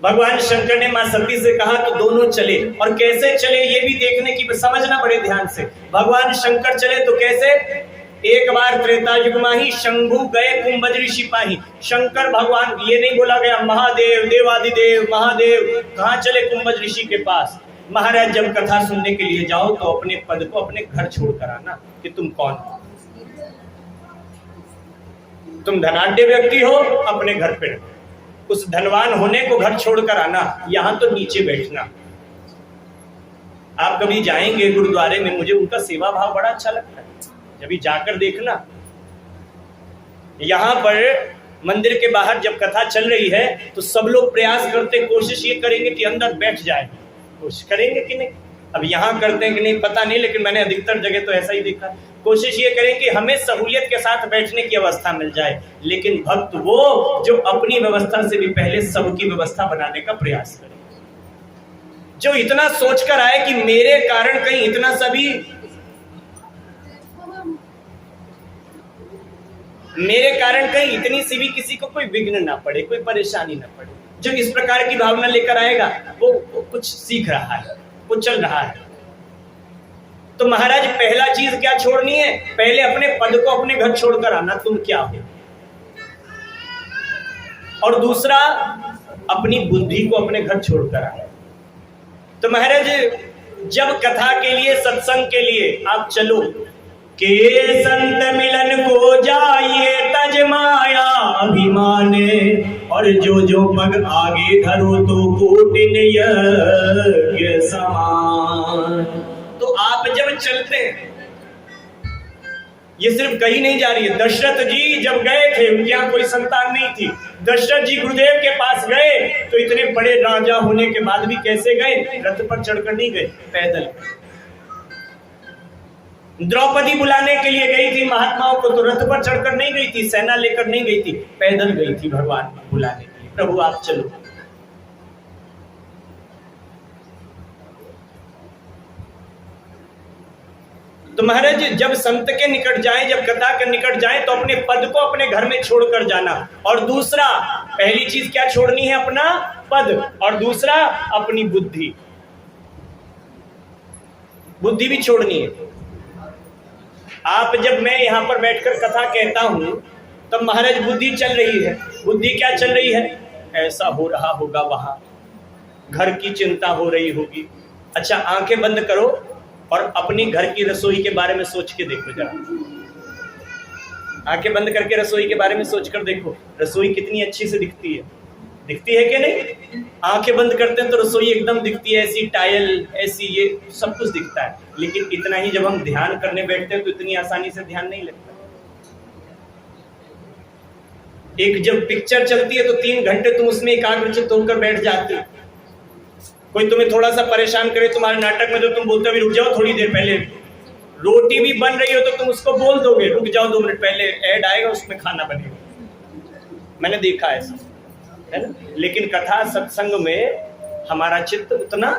भगवान शंकर ने मां सती से कहा तो दोनों चले। और कैसे चले ये भी देखने की समझना बड़े ध्यान से। भगवान शंकर चले तो कैसे? एक बार त्रेता युग माही शंभु गए कुंभज ऋषि पाही। शंकर भगवान, ये नहीं बोला गया महादेव देवादिदेव महादेव। कहाँ चले? कुंभज ऋषि के पास। महाराज जब कथा सुनने के लिए जाओ तो अपने पद को अपने घर छोड़कर आना कि तुम कौन हो। तुम धनाढ्य व्यक्ति हो, अपने घर पे रहो। उस धनवान होने को घर छोड़कर आना, यहां तो नीचे बैठना। आप कभी जाएंगे गुरुद्वारे में, मुझे उनका सेवा भाव बड़ा अच्छा लगता है, जब भी जाकर देखना। यहां पर मंदिर के बाहर जब कथा चल रही है तो सब लोग प्रयास करते, कोशिश ये करेंगे कि अंदर बैठ जाए। कोशिश करेंगे कि नहीं? अब यहाँ करते हैं कि नहीं पता नहीं, लेकिन मैंने अधिकतर जगह तो ऐसा ही देखा। कोशिश ये करें कि हमें सहूलियत के साथ बैठने की अवस्था मिल जाए, लेकिन भक्त वो जो अपनी व्यवस्था से भी पहले सबकी व्यवस्था बनाने का प्रयास करे, जो इतना सोचकर आए कि मेरे कारण कहीं इतना सभी, मेरे कारण कहीं इतनी सी भी किसी को कोई विघ्न ना पड़े, कोई परेशानी ना पड़े। जो इस प्रकार की भावना लेकर आएगा वो कुछ सीख रहा है, वो चल रहा है। तो महाराज पहला चीज क्या छोड़नी है? पहले अपने पद को अपने घर छोड़कर आना, तुम क्या हो। और दूसरा अपनी बुद्धि को अपने घर छोड़कर आना। तो महाराज जब कथा के लिए, सत्संग के लिए आप चलो, के संत मिलन को जाइए तज माया अभिमाने, और जो जो पग आगे धरो तो कोटिन यज्ञ समान। तो आप जब चलते हैं, ये सिर्फ कहीं नहीं जा रही है। दशरथ जी जब गए थे, उनके यहाँ कोई संतान नहीं थी। दशरथ जी गुरुदेव के पास गए तो इतने बड़े राजा होने के बाद भी कैसे गए? रथ पर चढ़कर नहीं गए, पैदल। द्रौपदी बुलाने के लिए गई थी महात्माओं को, तो रथ पर चढ़कर नहीं गई थी, सेना लेकर नहीं गई थी, पैदल गई थी भगवान बुलाने के लिए। प्रभु आप चलो। तो महाराज जब संत के निकट जाए, जब कथा के निकट जाए, तो अपने पद को अपने घर में छोड़कर जाना। और दूसरा, पहली चीज क्या छोड़नी है? अपना पद। और दूसरा अपनी बुद्धि, बुद्धि भी छोड़नी है। आप जब मैं यहां पर बैठकर कथा कहता हूं तब महाराज बुद्धि चल रही है। बुद्धि क्या चल रही है? ऐसा हो रहा होगा, वहां घर की चिंता हो रही होगी। अच्छा आंखें बंद करो और अपनी घर की रसोई के बारे में सोच के देखो जरा। आंखें बंद करके रसोई के बारे में सोचकर देखो, रसोई कितनी अच्छी से दिखती है। दिखती है कि नहीं? आंखें बंद करते हैं तो रसोई एकदम दिखती है, ऐसी टाइल, ऐसी ये सब कुछ दिखता है। लेकिन इतना ही जब हम ध्यान करने बैठते हैं तो इतनी आसानी से ध्यान नहीं लगता। एक जब पिक्चर चलती है तो 3 घंटे तुम उसमें एकाग्रचित्त होकर बैठ जाते हो। कोई तुम्हें थोड़ा सा परेशान करे तुम्हारे नाटक में, तो तुम बोलते हो रुक जाओ थोड़ी देर, पहले रोटी भी बन रही हो तो तुम उसको बोल दोगे रुक जाओ 2 मिनट, पहले ऐड आएगा उसमें खाना बनेगा। मैंने देखा ऐसा, है ना। लेकिन कथा सत्संग में हमारा चित्त उतना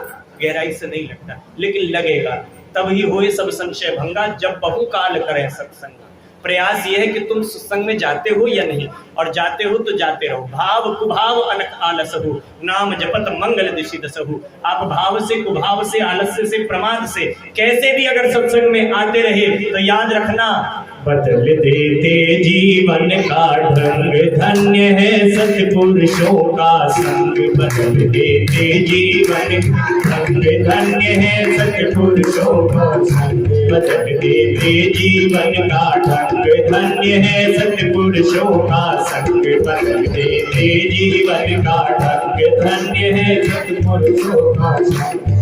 गहराई से नहीं लगता, लेकिन लगेगा। तब ही होए सब संशय भंगा, जब बहु काल करें सत्संग। प्रयास यह है कि तुम सत्संग में जाते हो या नहीं, और जाते हो तो जाते रहो। भाव कुभाव अनक आलसहु, नाम जपत मंगल दिशि दसहु। आप भाव से, कुभाव से, आलस्य से, प्रमाद से कैसे भी अगर सत्संग में आते रहे तो याद रखना, बदल देते जीवन का ढंग, धन्य है सत्पुरुषों का संग। बदल देते जीवन ढंग, धन्य है सत्पुरुषों का संग। बदल देते जीवन का ढंग, धन्य है सत्पुरुषों का संग। बदल देते जीवन का ढंग, धन्य है सत्पुरुषों का संग।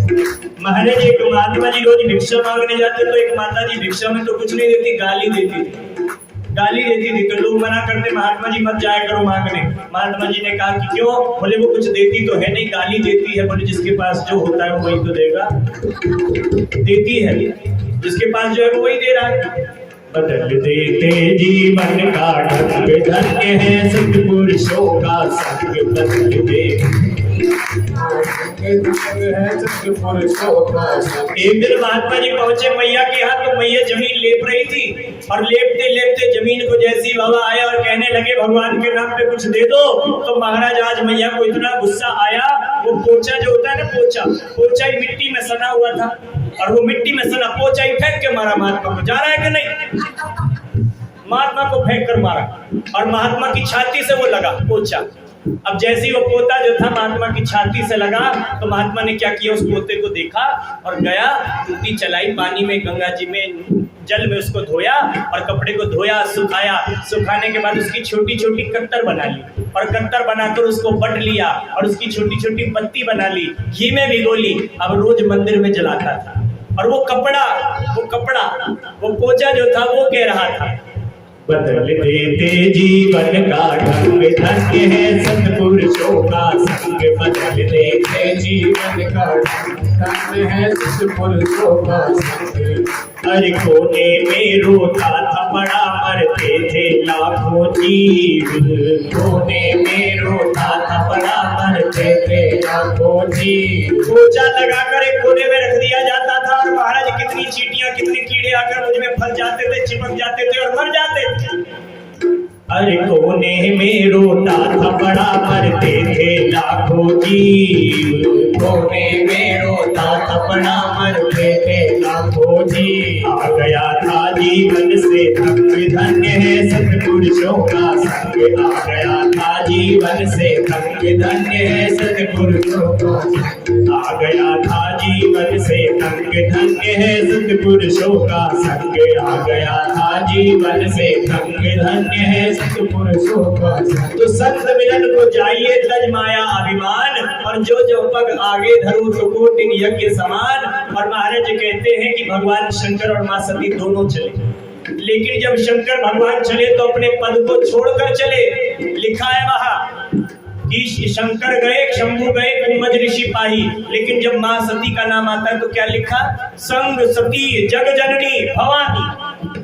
महाराज एक महात्मा जी रोज भिक्षा मांगने जाते, तो एक माता जी भिक्षा में तो कुछ नहीं देती, गाली देती थी। गाली देती थी तो लोग मना करते, महात्मा जी मत जाया करो मांगने। महात्मा जी ने कहा कि क्यों? बोले वो कुछ देती तो है नहीं, गाली देती है। बोले जिसके पास जो होता है वही तो देगा, देती है, जिसके पास जो है वो वही दे रहा है। बदल देते जीवन का ढंग, धन्य है सत्पुरुषों का संग। बदल देते। एक दिन महात्मा जी पहुंचे मैया के यहाँ, तो मैया जमीन लेप रही थी, और लेपते लेपते जमीन को जैसी बाबा आया और कहने लगे भगवान के नाम पे कुछ दे दो। तो महाराज आज मैया को इतना गुस्सा आया, वो पोचा जो होता है ना, पोचा ही मिट्टी में सना हुआ था, और वो मिट्टी में सना पोचा ही फेंक के मारा महात्मा को। जा रहा है कि नहीं? महात्मा को फेंक कर मारा, और महात्मा की छाती से वो लगा पोचा। अब जैसे ही वो पोता जो था महात्मा की छाती से लगा, तो महात्मा ने क्या किया, उस पोते को देखा और गया, टूटी चलाई पानी में, गंगा जी में, जल में उसको धोया, और कपड़े को धोया, सुखाया। सुखाने के बाद उसकी छोटी छोटी कत्तर बना ली, और कत्तर बनाकर उसको बट लिया, और उसकी छोटी छोटी पत्ती बना ली, घी में भिगो ली। अब रोज मंदिर में जलाता था। और वो कपड़ा, वो पोचा जो था वो कह रहा था, बदल देते जीवन का ढंग, धन्य है सत्पुरुषों का संग। बदल देते जीवन का ढंग, धन्य है सत्पुरुषों का संग। अरे कोने में रोता था बड़ा, मरते थे लाखों जीव। कोने में रोता था बड़ा, मरते थे लाखों जीव। पोछा लगाकर एक कोने में रख दिया जाता था और महाराज कितनी चींटियां कितने कीड़े आकर मुझ में फंस जाते थे, चिपक जाते थे और मर जाते थे। अरे कोने में रोता था बड़ा, मरते थे लाखों जीव। कोने में रोता था बड़ा, मरते थे लाखों जीव। आ गया था जीवन से तंग, धन्य है सत्पुरुषों का संग। आ गया था जीवन से तंग, धन्य है सत्पुरुषों का संग। आ गया था जीवन से तंग, धन्य है सत्पुरुषों का संग। आ गया था जीवन से तंग, धन्य है सत्पुरुषों का संग। तो संत मिलन को जाइए तज माया अभिमान, और जो जो पग आगे धरो तो कोटिन यज्ञ समान। और महाराज कहते हैं कि भगवान शंकर और मां सती दोनों चले, लेकिन जब शंकर भगवान चले तो अपने पद को छोड़कर चले। लिखा है वहां कि शंकर गए, शंभु गए, कुंभज ऋषि पाही। लेकिन जब मां सती का नाम आता है तो क्या लिखा? संग सती जग जननी भवानी।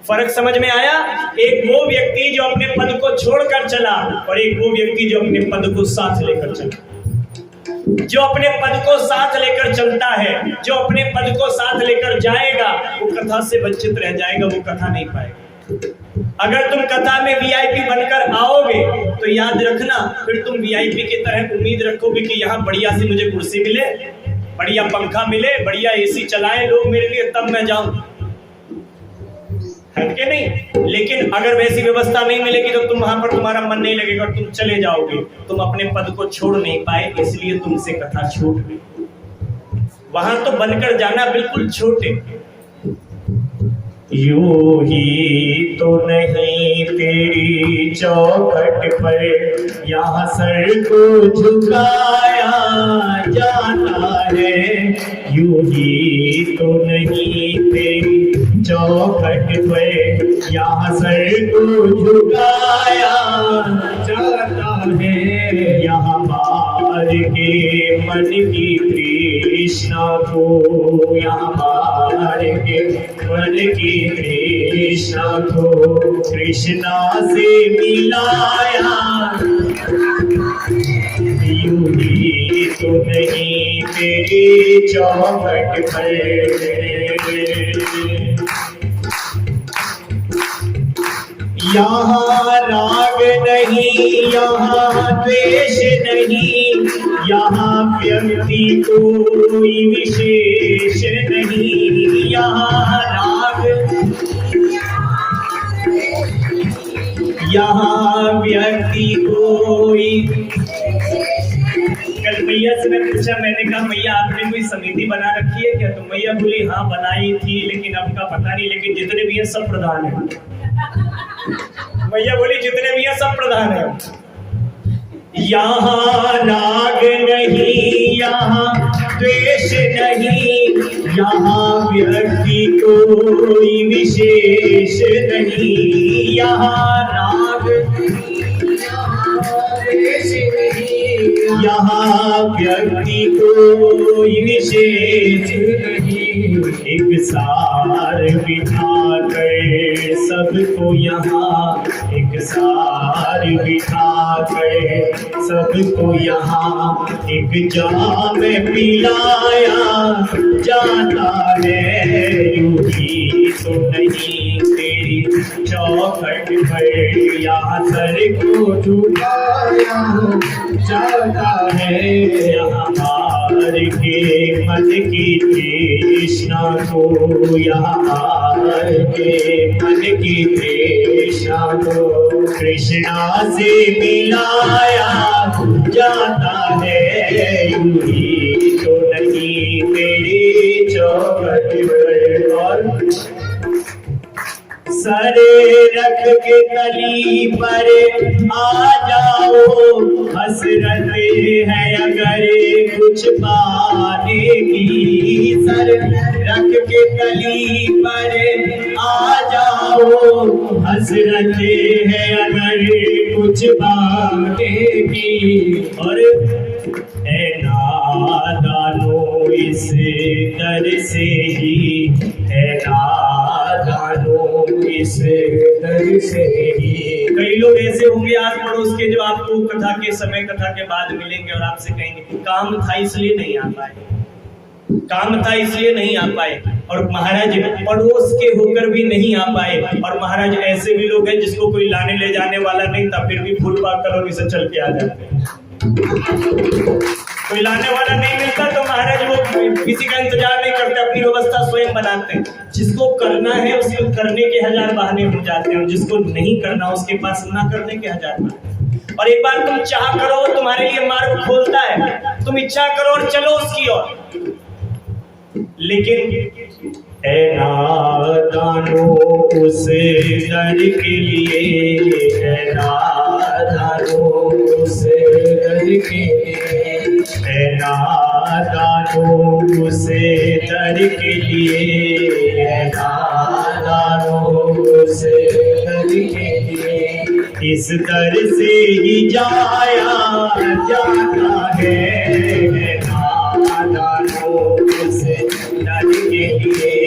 फर्क समझ में आया? एक वो व्यक्ति जो अपने पद को छोड़कर चला, और एक वो व्यक्ति जो अपने पद को साथ लेकर चला। जो अपने पद को साथ लेकर चलता है, जो अपने पद को साथ लेकर जाएगा, वो कथा से वंचित रह जाएगा, वो कथा नहीं पाएगा। अगर तुम कथा में वीआईपी बनकर आओगे तो याद रखना, फिर तुम वीआईपी की तरह उम्मीद रखोगे कि यहाँ बढ़िया सी मुझे कुर्सी मिले, बढ़िया पंखा मिले, बढ़िया एसी चलाए लोग मेरे लिए, तब मैं जाऊं, है कि नहीं? लेकिन अगर वैसी व्यवस्था नहीं मिलेगी तो तुम वहां पर तुम्हारा मन नहीं लगेगा और तुम चले जाओगे। तुम अपने पद को छोड़ नहीं पाए, इसलिए तुमसे कथा छूट गई। वहां तो बनकर जाना बिल्कुल छोटे। यूं ही तो नहीं तेरी चौखट पर यहाँ सर को झुकाया जाता है। यूं ही तो नहीं तेरी चौखट पर यहाँ सर को झुकाया जाता है। यहाँ मार के मन की तृष्णा को, यहाँ मार के मन की तृष्णा को कृष्णा से मिलाया। यूं ही तो नहीं तेरी चौखट पर यहाँ राग नहीं, यहाँ द्वेष नहीं, यहाँ व्यक्ति कोई विशेष नहीं। यहाँ राग, यहाँ व्यक्ति कोई। कल मैया से मैं पूछा, मैंने कहा मैया आपने कोई समिति बना रखी है क्या? तो मैया बोली हाँ बनाई थी, लेकिन अब का पता नहीं, लेकिन जितने भी हैं सब प्रधान है। मैया बोली जितने भी हैं सब प्रधान है। यहाँ राग नहीं, यहाँ द्वेष नहीं, यहाँ व्यक्ति कोई विशेष नहीं। यहाँ राग यहाँ व्यक्ति कोई विशेष नहीं। एक सार बिठा कर सबको यहाँ, एक सार बिठा कर सबको यहाँ, एक जाम पिलाया जाता है। यूं ही तो नहीं तेरी चौखट पर यहाँ सर को झुकाया जाता है। यहाँ मार के मन की तृष्णा को, यहाँ मार के मन की तृष्णा को कृष्णा से मिलाया जाता है। यूं ही तो नहीं तेरी चौखट पर। और सरे रख के तली पर आ जाओ, हसरत है अगर कुछ पाने की। सर रख के तली पर आ जाओ, हसरत है अगर कुछ पाने की। और नादानो इस दर से ही है नादानो इस दर से ही। कई लोग ऐसे होंगे आस पड़ोस के जो आपको कथा के समय, कथा के बाद मिलेंगे और आपसे कहेंगे काम था इसलिए नहीं आ पाए, काम था इसलिए नहीं आ पाए। और महाराज पड़ोस के होकर भी नहीं आ पाए। और महाराज ऐसे भी लोग हैं जिसको कोई लाने ले जाने वाला नहीं था, फिर भी फूलबाग कॉलोनी से चल के आ जाते हैं। कोई लाने वाला नहीं मिलता तो महाराज वो किसी का इंतजार नहीं करते, अपनी व्यवस्था स्वयं बनाते हैं। जिसको करना है उसको करने के 1000 बहाने हो जाते हैं, और जिसको नहीं करना उसके पास ना करने के 1000 बहाने। और एक बार तुम चाह करो तुम्हारे लिए मार्ग खोलता है, तुम इच्छा करो और चलो उसकी ओर। लेकिन ऐ नादानो उस दर के लिए, ऐ नादानो उस दर के लिए, ऐ नादानो उस दर के लिए, ऐ नादानो उस दर के लिए। इस दर से ही जाया जाता है, नादानो उस दर के लिए।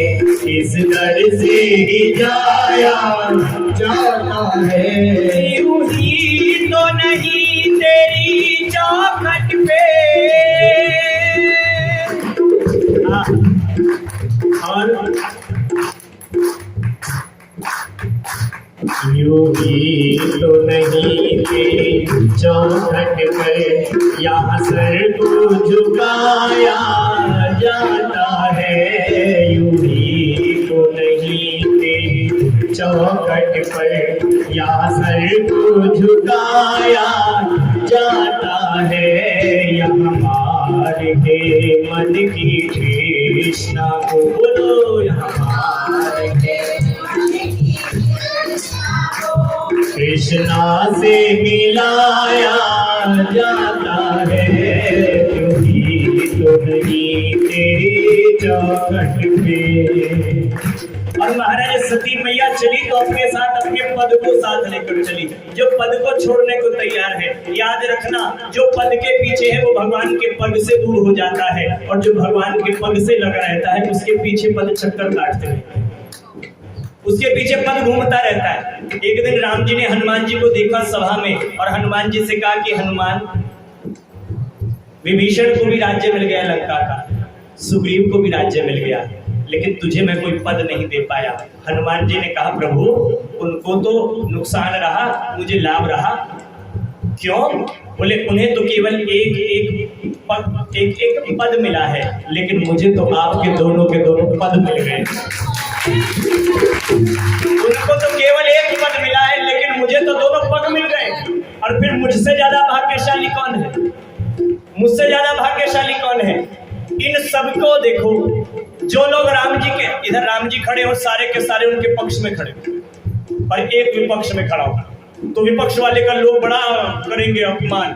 इस दर से ही जाया जाता है। यूं ही तो नहीं तेरी चौखट पे, और यूं ही तो नहीं तेरी चौखट पर यहाँ सर को झुकाया जाता है। यूं ही तो नहीं तेरी चौखट पर यहाँ सर को झुकाया जाता है। यहाँ मार के मन की तृष्णा को, बोलो यहाँ मार के कृष्णा से मिलाया जाता है। क्योंकि तो नहीं तेरी चौखट पे। और महाराज सती मैया चली तो अपने साथ अपने पद को साथ लेकर चली। जो पद को छोड़ने को तैयार है, याद रखना जो पद के पीछे है वो भगवान के पद से दूर हो जाता है, और जो भगवान के पद से लगा रहता है उसके पीछे पद चक्कर काटते हैं, उसके पीछे पद घूमता रहता है। एक दिन राम जी ने हनुमान जी को देखा सभा में, और हनुमान जी से कहा कि हनुमान, विभीषण को भी राज्य मिल गया लंका का, सुग्रीव को भी राज्य मिल गया, लेकिन तुझे मैं कोई पद नहीं दे पाया। हनुमान जी ने कहा प्रभु उनको तो नुकसान रहा, मुझे लाभ रहा। क्यों? बोले उन्हें तो केवल एक पद मिला है, लेकिन मुझे तो आपके दोनों के दोनों पद मिल गए। उनको तो केवल एक पद मिला है, लेकिन मुझे तो दोनों पद मिल गए। और फिर मुझसे ज्यादा भाग्यशाली कौन है? मुझसे ज्यादा भाग्यशाली कौन है? इन सबको देखो, जो लोग राम जी के, इधर राम जी खड़े हो सारे के सारे उनके पक्ष में खड़े, और एक विपक्ष में खड़ा हो, तो विपक्ष वाले का लोग बड़ा करेंगे अपमान।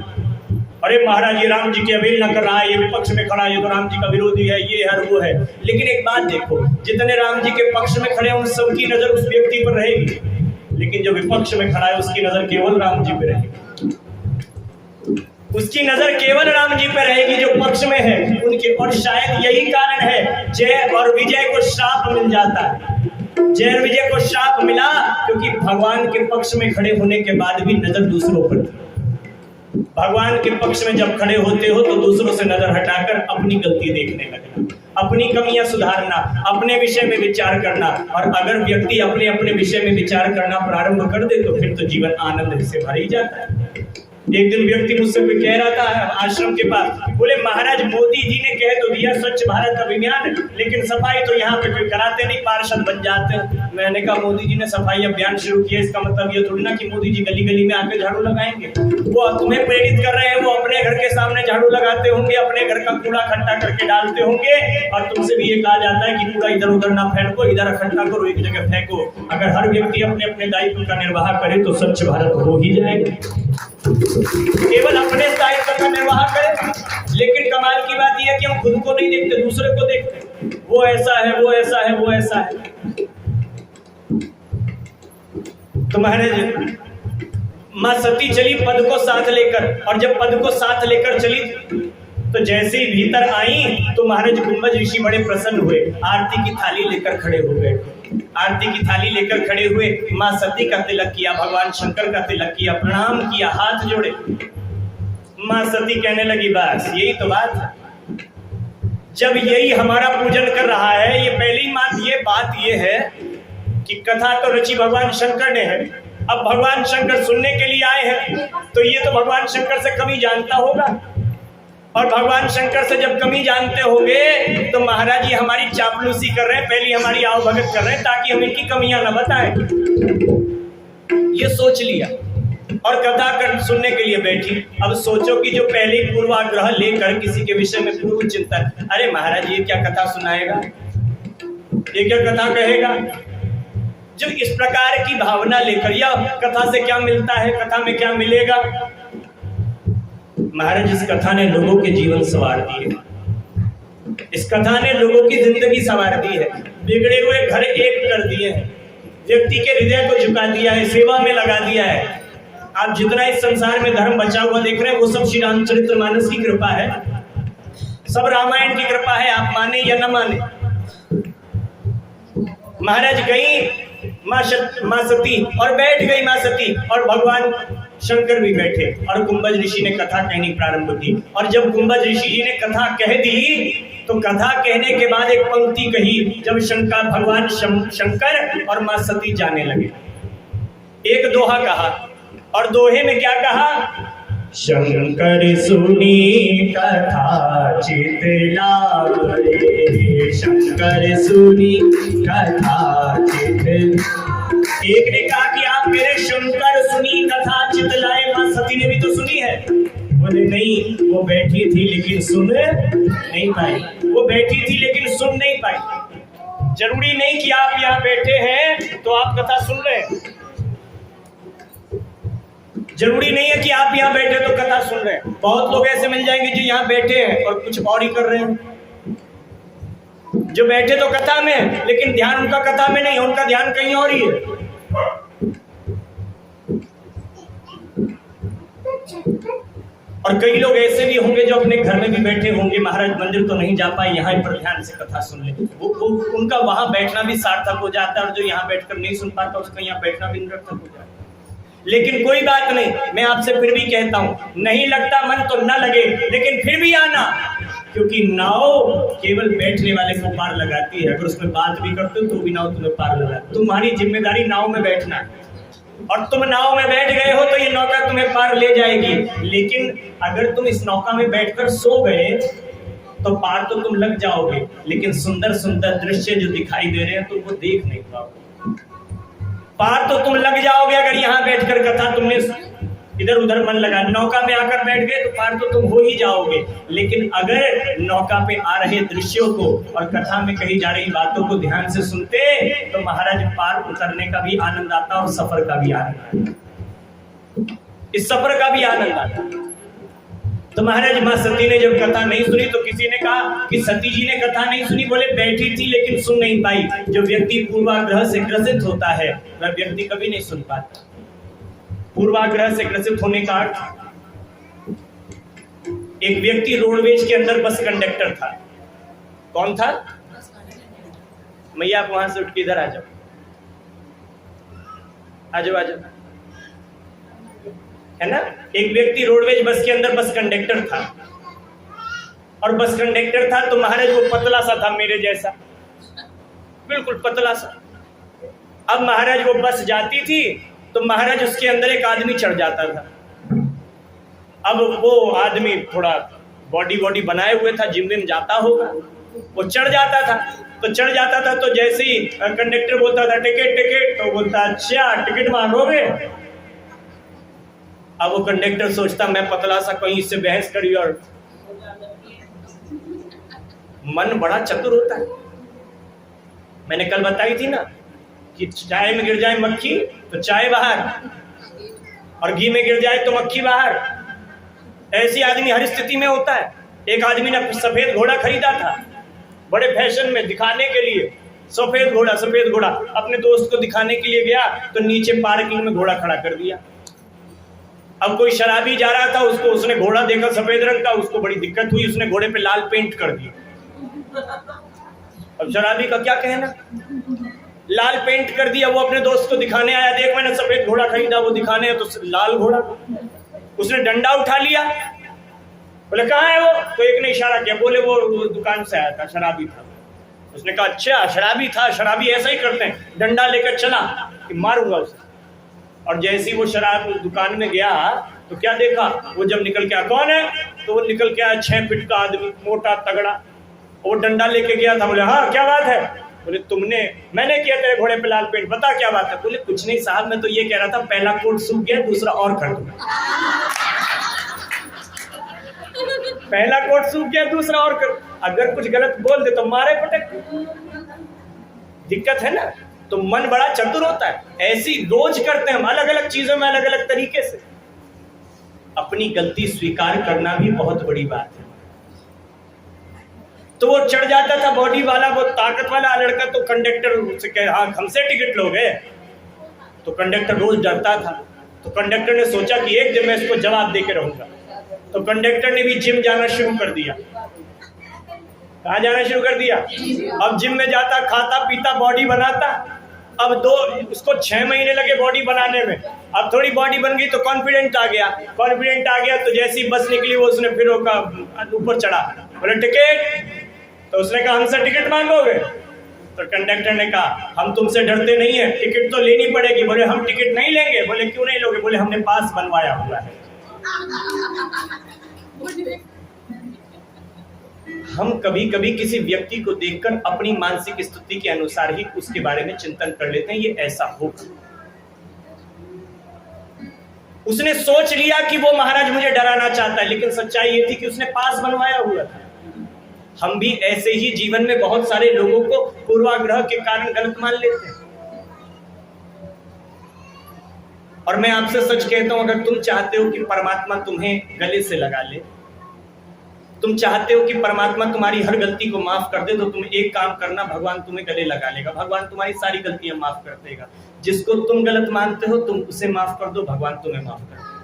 अरे महाराज ये राम जी की अवहेलना कर रहा है, ये विपक्ष में खड़ा है, ये तो राम जी का विरोधी है, ये है वो है। लेकिन एक बात देखो, जितने राम जी के पक्ष में खड़े हैं उन सबकी नजर उस व्यक्ति पर रहेगी, लेकिन जो विपक्ष में खड़ा है उसकी नजर केवल राम जी पे रहेगी। उसकी नजर केवल राम जी पे रहेगी जो पक्ष में है उनके। और शायद यही कारण है जय और विजय को श्राप मिल जाता है। जय विजय को श्राप मिला क्योंकि भगवान के पक्ष में खड़े होने के बाद भी नजर दूसरों पर। भगवान के पक्ष में जब खड़े होते हो तो दूसरों से नजर हटाकर अपनी गलती देखने लगना, अपनी कमियां सुधारना, अपने विषय में विचार करना। और अगर व्यक्ति अपने अपने विषय में विचार करना प्रारंभ कर दे तो फिर तो जीवन आनंद से भर ही जाता है। एक दिन व्यक्ति मुझसे कोई कह रहा था आश्रम के पास, बोले महाराज मोदी जी ने कह तो दिया स्वच्छ भारत अभियान, लेकिन सफाई तो यहाँ पे कोई कराते नहीं, पार्षद बन जाते हैं। मैंने कहा मोदी जी ने सफाई अभियान शुरू किया, इसका मतलब ये थोड़ी ना कि मोदी जी गली गली में आके झाड़ू लगाएंगे। वो तुम्हें प्रेरित कर रहे हैं, वो अपने घर के सामने झाड़ू लगाते होंगे, अपने घर का कूड़ा इकट्ठा करके डालते होंगे, और तुमसे भी ये कहा जाता है कि कूड़ा इधर उधर ना फेंको, इधर इकट्ठा करो, एक जगह फेंको। अगर हर व्यक्ति अपने अपने दायित्व का निर्वाह करे तो स्वच्छ भारत हो ही जाएगा। केवल अपने दायित्व का निर्वाह करें, लेकिन कमाल की बात यह है कि हम खुद को नहीं देखते, दूसरे को देखते। वो ऐसा है, वो ऐसा है, वो ऐसा है। तुम्हारे मां सती चली पद को साथ लेकर, और जब पद को साथ लेकर चली तो जैसे ही भीतर आई तो महाराज गुंबज ऋषि बड़े प्रसन्न हुए, आरती की थाली लेकर खड़े हो गए। आरती की थाली लेकर खड़े हुए, माँ सती का तिलक किया, भगवान शंकर का तिलक किया, प्रणाम किया, हाथ जोड़े। माँ सती कहने लगी बस यही तो बात है, जब यही हमारा पूजन कर रहा है, ये पहली बात ये है कि कथा तो रची भगवान शंकर ने है, अब भगवान शंकर सुनने के लिए आए हैं, तो ये तो भगवान शंकर से कमी जानता होगा, और भगवान शंकर से जब कमी जानते होंगे तो महाराज जी हमारी चापलूसी कर रहे हैं, पहली हमारी आओ भगत कर रहे हैं ताकि हम इनकी कमियां न बताएं। ये सोच लिया और कथा कर सुनने के लिए बैठी। अब सोचो कि जो पहले पूर्वाग्रह लेकर किसी के विषय में पूर्व चिंतन, अरे महाराज ये क्या कथा सुनाएगा, ये क्या कथा कहेगा, जो इस प्रकार की भावना लेकर, या कथा से क्या मिलता है, कथा में क्या मिलेगा। महाराज इस कथा ने लोगों के जीवन संवार दिए, इस कथा ने लोगों की जिंदगी संवार दी है, बिगड़े हुए घर एक कर दिए हैं, व्यक्ति के हृदय को झुका दिया है, सेवा में लगा दिया है। आप जितना इस संसार में धर्म बचा हुआ देख रहे हैं वो सब श्री रामचरितमानस की कृपा है, सब रामायण की कृपा है, आप माने या न माने। महाराज गई माँ सती और बैठ गई माँ सती, और भगवान शंकर भी बैठे, और गुंबज ऋषि ने कथा कहनी प्रारंभ की। और जब गुंबज ऋषि जी ने कथा कह दी तो कथा कहने के बाद एक पंक्ति कही, जब भगवान शंकर और माँ सती जाने लगे, एक दोहा कहा, और दोहे में क्या कहा, शंकर सुनी कथा चित लागे, शंकर सुनी कथा चित। एक ने कहा कि आप मेरे शंकर सुनी कथा चित लाए, मां सती ने भी तो सुनी है। बोले नहीं, वो बैठी थी लेकिन सुन नहीं पाई, वो बैठी थी लेकिन सुन नहीं पाई। जरूरी नहीं कि आप यहाँ बैठे हैं तो आप कथा सुन रहे हैं, जरूरी नहीं है कि आप यहाँ बैठे तो कथा सुन रहे हैं। बहुत लोग ऐसे मिल जाएंगे जो यहाँ बैठे हैं और कुछ और ही कर रहे हैं, जो बैठे तो कथा में लेकिन ध्यान उनका कथा में नहीं, उनका ध्यान कहीं और ही है। और कई लोग ऐसे भी होंगे जो अपने घर में भी बैठे होंगे, महाराज मंदिर तो नहीं जा पाए, यहाँ पर ध्यान से कथा सुन ले, वो उनका वहां बैठना भी सार्थक हो जाता है, और जो यहाँ बैठकर नहीं सुन पाता उसका यहाँ बैठना भी निरर्थक हो जाता है। लेकिन कोई बात नहीं, मैं आपसे फिर भी कहता हूं, नहीं लगता मन तो न लगे, लेकिन फिर भी आना, क्योंकि नाव केवल बैठने वाले को पार लगाती है, अगर उसमें बात भी करते हो तो भी नाव तुम्हें पार लगाती। तुम्हारी जिम्मेदारी नाव में बैठना है, और तुम नाव में बैठ गए हो तो ये नौका तुम्हें पार ले जाएगी। लेकिन अगर तुम इस नौका में बैठकर सो गए तो पार तो तुम लग जाओगे, लेकिन सुंदर सुंदर दृश्य जो दिखाई दे रहे हैं तुम वो देख नहीं पाओगे। पार तो तुम लग जाओगे अगर यहाँ बैठकर कथा तुमने इधर उधर मन लगा, नौका में आकर बैठ गए तो पार तो तुम हो ही जाओगे। लेकिन अगर नौका पे आ रहे दृश्यों को और कथा में कही जा रही बातों को ध्यान से सुनते तो महाराज पार उतरने का भी आनंद आता और सफर का भी आनंद आता, इस सफर का भी आनंद आता। तो महाराज माँ सती ने जब कथा नहीं सुनी तो किसी ने कहा कि सती जी ने कथा नहीं सुनी, बोले बैठी थी लेकिन सुन नहीं पाई। जो व्यक्ति पूर्वाग्रह से ग्रसित होता है वह व्यक्ति कभी नहीं सुन पाता। पूर्वाग्रह से ग्रसित होने का अर्थ, एक व्यक्ति रोडवेज के अंदर बस कंडक्टर था। कौन था? मैया आप वहां से उठ के इधर आ जाओ, आ जाओ, आ जाओ, है ना। एक व्यक्ति रोडवेज बस के अंदर बस कंडक्टर था, और बस कंडक्टर था तो महाराज वो पतला सा था, मेरे जैसा, बिल्कुल पतला सा। अब महाराज वो बस जाती थी तो महाराज उसके अंदर एक आदमी चढ़ जाता था। अब वो आदमी थोड़ा बॉडी बनाए हुए था, जिम विम जाता होगा, वो चढ़ जाता था। तो जैसे ही कंडक्टर बोलता था टिकट टिकट, तो बोलता अच्छा टिकट मांगोगे। अब वो कंडक्टर सोचता मैं पतला सा, कहीं इससे बहस करी, और मन बड़ा चतुर होता है। मैंने कल बताई थी ना कि चाय में गिर जाए मक्खी तो चाय बाहर, और घी में गिर जाए तो मक्खी बाहर। ऐसी आदमी हर स्थिति में होता है। एक आदमी ने सफेद घोड़ा खरीदा था, बड़े फैशन में दिखाने के लिए। सफेद घोड़ा अपने दोस्त को दिखाने के लिए गया तो नीचे पार्किंग में घोड़ा खड़ा कर दिया। अब कोई शराबी जा रहा था, उसको उसने घोड़ा देखा सफेद रंग का, उसको बड़ी दिक्कत हुई, उसने घोड़े पे लाल पेंट कर दिया। अब शराबी का क्या कहना, लाल पेंट कर दिया। वो अपने दोस्त को दिखाने आया, देख मैंने सफेद घोड़ा खरीदा, वो दिखाने तो लाल घोड़ा। उसने डंडा उठा लिया, बोले कहाँ है वो, तो एक ने इशारा किया, बोले वो दुकान से आया था, शराबी था। उसने कहा अच्छा शराबी था, शराबी ऐसा ही करते हैं, डंडा लेकर चला कि मारूंगा उसे। और जैसे ही वो शराब दुकान में गया तो क्या देखा, वो जब निकल के आया, कौन है, तो वो निकल के आया 6 फीट का आदमी, मोटा तगड़ा। वो डंडा लेके गया था, बोले हाँ क्या बात है, बोले मैंने किया तेरे घोड़े पे लाल पेंट, बता क्या बात है। बोले कुछ नहीं साहब, मैं तो ये कह रहा था पहला कोट सूख गया, दूसरा और कर दूं। पहला कोट सूख गया, दूसरा और कर, अगर कुछ गलत बोल दे तो मारे पटक, दिक्कत है ना। तो मन बड़ा चतुर होता है, ऐसी रोज करते हैं हम, अलग अलग चीजों में अलग अलग तरीके से। अपनी गलती स्वीकार करना भी बहुत बड़ी बात है। तो वो चढ़ जाता था बॉडी वाला, वो ताकत वाला लड़का, तो कंडक्टर से कहे हाँ हमसे टिकट लोगे, तो कंडक्टर रोज डरता था। तो कंडक्टर ने सोचा कि एक दिन मैं इसको जवाब दे के रहूंगा। तो कंडक्टर ने भी जिम जाना शुरू कर दिया। कहाँ जाना शुरू कर दिया, अब जिम में जाता, खाता पीता, बॉडी बनाता। अब उसको 6 महीने लगे बॉडी बनाने में। अब थोड़ी बॉडी बन गई तो कॉन्फिडेंट आ गया, तो जैसी बस निकली वो उसने फिर ऊपर चढ़ा, बोले टिकट, तो उसने कहा हमसे टिकट मांगोगे, तो कंडक्टर ने कहा हम तुमसे डरते नहीं है, टिकट तो लेनी पड़ेगी। बोले हम टिकट नहीं लेंगे। बोले क्यों नहीं लोगे, बोले हमने पास बनवाया हुआ है। हम कभी कभी किसी व्यक्ति को देखकर अपनी मानसिक स्थिति के अनुसार ही उसके बारे में चिंतन कर लेते हैं, ये ऐसा होगा। उसने सोच लिया कि वो महाराज मुझे डराना चाहता है, लेकिन सच्चाई ये थी कि उसने पास बनवाया हुआ था। हम भी ऐसे ही जीवन में बहुत सारे लोगों को पूर्वाग्रह के कारण गलत मान लेते हैं। और मैं आपसे सच कहता हूं, अगर तुम चाहते हो कि परमात्मा तुम्हें गले से लगा ले, तुम चाहते हो कि परमात्मा तुम्हारी हर गलती को माफ कर दे, तो तुम एक काम करना, भगवान तुम्हें गले लगा लेगा। भगवान तुम्हारी सारी गलतियां माफ कर देगा। जिसको तुम गलत मानते हो तुम उसे माफ कर दो, भगवान तुम्हें माफ कर देगा।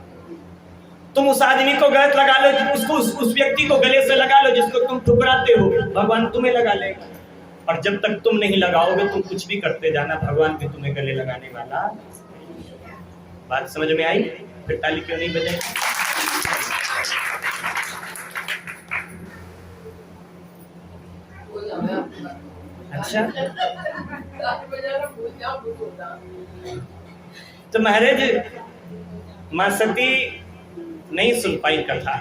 तुम उस आदमी को गलत लगा लो, उसको उस व्यक्ति को गले से लगा लो जिसको तुम ठुकराते हो, भगवान तुम्हें लगा लेगा। और जब तक तुम नहीं लगाओगे, तुम कुछ भी करते जाना, भगवान भी तुम्हें गले लगाने वाला। बात समझ में आई? फिर ताली क्यों नहीं बजाई? अच्छा, तो महाराज मां सती नहीं सुन पाई कथा।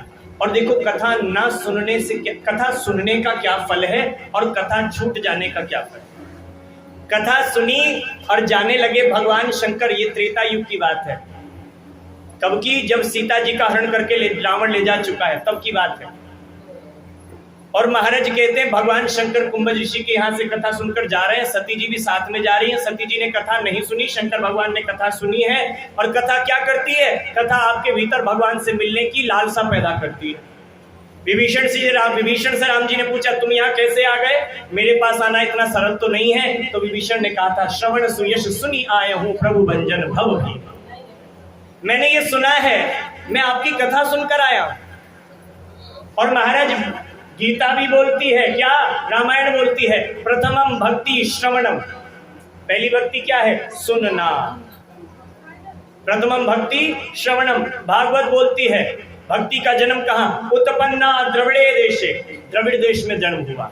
और देखो कथा ना सुनने से क्या, कथा सुनने का क्या फल है और कथा छूट जाने का क्या फल है। कथा सुनी और जाने लगे भगवान शंकर, ये त्रेता युग की बात है। कब की? जब सीता जी का हरण करके रावण ले जा चुका है, तब की बात है। और महाराज कहते हैं भगवान शंकर कुंभज ऋषि के यहाँ से कथा सुनकर जा रहे हैं, सती जी भी साथ में जा रही हैं। सती जी ने कथा नहीं सुनी, शंकर भगवान ने कथा सुनी है। और कथा क्या करती है? कथा आपके भीतर भगवान से मिलने की लालसा पैदा करती है। विभीषण से राम जी ने पूछा तुम यहाँ कैसे आ गए, मेरे पास आना इतना सरल तो नहीं है। तो विभीषण ने कहा था श्रवण सुयश सुनी आए हूँ प्रभु भंजन भव की। मैंने ये सुना है, मैं आपकी कथा सुनकर आया। और महाराज गीता भी बोलती है, क्या? रामायण बोलती है प्रथमम भक्ति श्रवणम। पहली भक्ति क्या है? सुनना। प्रथमम भक्ति श्रवणम। भागवत बोलती है भक्ति का जन्म कहाँ? उत्पन्ना द्रविड़े देशे, द्रविड़ देश में जन्म हुआ।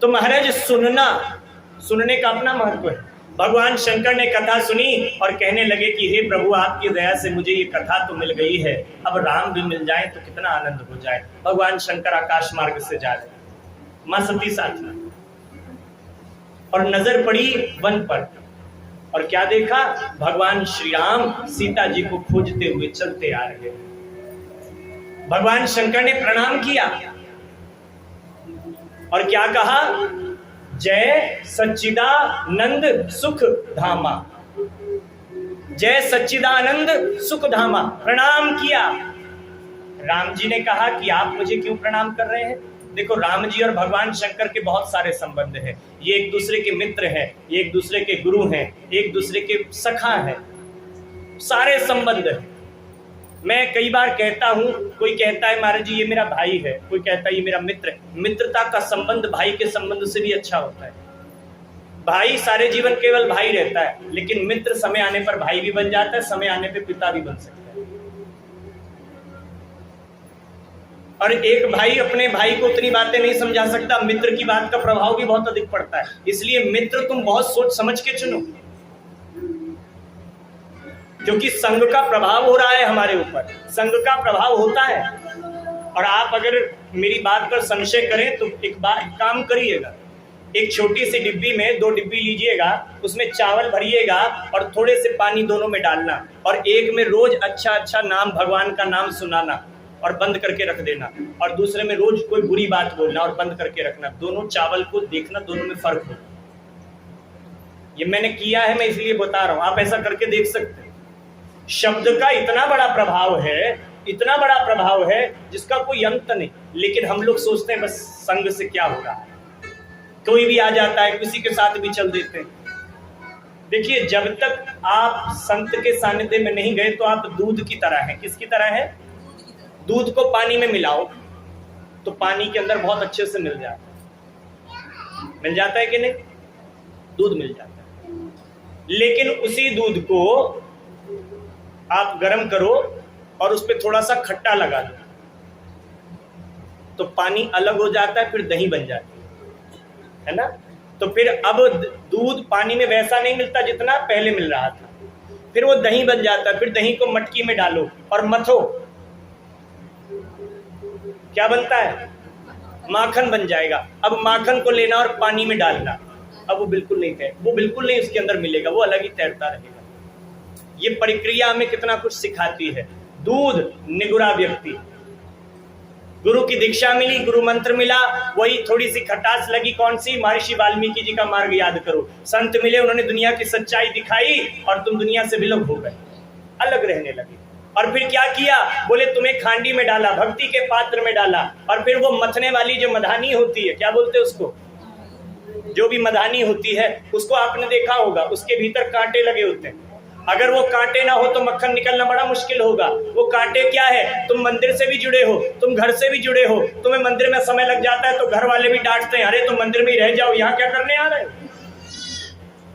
तो महाराज सुनने का अपना महत्व है। भगवान शंकर ने कथा सुनी और कहने लगे कि हे प्रभु आपकी दया से मुझे ये कथा तो मिल गई है, अब राम भी मिल जाए तो कितना आनंद हो जाए। भगवान शंकर आकाश मार्ग से जा रहे, मां सती साथ में, और नजर पड़ी वन पर। और क्या देखा? भगवान श्री राम सीता जी को खोजते हुए चलते आ रहे। भगवान शंकर ने प्रणाम किया और क्या कहा? जय सच्चिदानंद सुख धामा, जय सच्चिदानंद सुख धामा। प्रणाम किया। राम जी ने कहा कि आप मुझे क्यों प्रणाम कर रहे हैं? देखो राम जी और भगवान शंकर के बहुत सारे संबंध हैं। ये एक दूसरे के मित्र हैं, ये एक दूसरे के गुरु हैं, एक दूसरे के सखा हैं, सारे संबंध हैं। मैं कई बार कहता हूं, कोई कहता है महाराज जी ये मेरा भाई है, कोई कहता है ये मेरा मित्र है। मित्रता का संबंध भाई के संबंध से भी अच्छा होता है। भाई सारे जीवन केवल भाई रहता है, लेकिन मित्र समय आने पर भाई भी बन जाता है, समय आने पर पिता भी बन सकता है। और एक भाई अपने भाई को उतनी बातें नहीं समझा सकता, मित्र की बात का प्रभाव भी बहुत अधिक पड़ता है। इसलिए मित्र तुम बहुत सोच समझ के चुनो, क्योंकि संघ का प्रभाव हो रहा है हमारे ऊपर, संघ का प्रभाव होता है। और आप अगर मेरी बात पर संशय करें तो एक काम करिएगा, एक छोटी सी डिब्बी में 2 डिब्बी लीजिएगा, उसमें चावल भरिएगा और थोड़े से पानी दोनों में डालना, और एक में रोज अच्छा अच्छा नाम, भगवान का नाम सुनाना और बंद करके रख देना, और दूसरे में रोज कोई बुरी बात बोलना और बंद करके रखना। दोनों चावल को देखना, दोनों में फर्क हो। ये मैंने किया है, मैं इसलिए बता रहा हूं, आप ऐसा करके देख सकते हैं। शब्द का इतना बड़ा प्रभाव है, इतना बड़ा प्रभाव है जिसका कोई अंत नहीं। लेकिन हम लोग सोचते हैं बस संग से क्या हो रहा है, कोई भी आ जाता है, किसी के साथ भी चल देते हैं। देखिए जब तक आप संत के सानिध्य में नहीं गए तो आप दूध की तरह हैं। किसकी तरह है? दूध को पानी में मिलाओ तो पानी के अंदर बहुत अच्छे से मिल जाता है कि नहीं? दूध मिल जाता है। लेकिन उसी दूध को आप गर्म करो और उस पर थोड़ा सा खट्टा लगा दो तो पानी अलग हो जाता है, फिर दही बन जाती है ना। तो फिर अब दूध पानी में वैसा नहीं मिलता जितना पहले मिल रहा था, फिर वो दही बन जाता है। फिर दही को मटकी में डालो और मथो, क्या बनता है? माखन बन जाएगा। अब माखन को लेना और पानी में डालना, अब वो बिल्कुल नहीं उसके अंदर मिलेगा, वो अलग ही तैरता रहेगा। ये प्रक्रिया हमें कितना कुछ सिखाती है। दूध निगुरा व्यक्ति, गुरु की दीक्षा मिली, गुरु मंत्र मिला, वही थोड़ी सी खटास लगी, कौन सी? महर्षि वाल्मीकि जी का मार्ग याद करो। संत मिले, उन्होंने दुनिया की सच्चाई दिखाई और तुम दुनिया से विलुप्त हो गए, अलग रहने लगे। और फिर क्या किया? बोले तुम्हें खांडी में डाला, भक्ति के पात्र में डाला, और फिर वो मथने वाली जो मधानी होती है, क्या बोलते हैं उसको, जो भी मधानी होती है, उसको आपने देखा होगा, उसके भीतर कांटे लगे होते हैं। अगर वो कांटे ना हो तो मक्खन निकलना बड़ा मुश्किल होगा। वो कांटे क्या है? तुम मंदिर से भी जुड़े हो, तुम घर से भी जुड़े हो, तुम्हें मंदिर में समय लग जाता है तो घर वाले भी डांटते हैं, अरे तुम मंदिर में ही रह जाओ, यहाँ क्या करने आ रहे हो।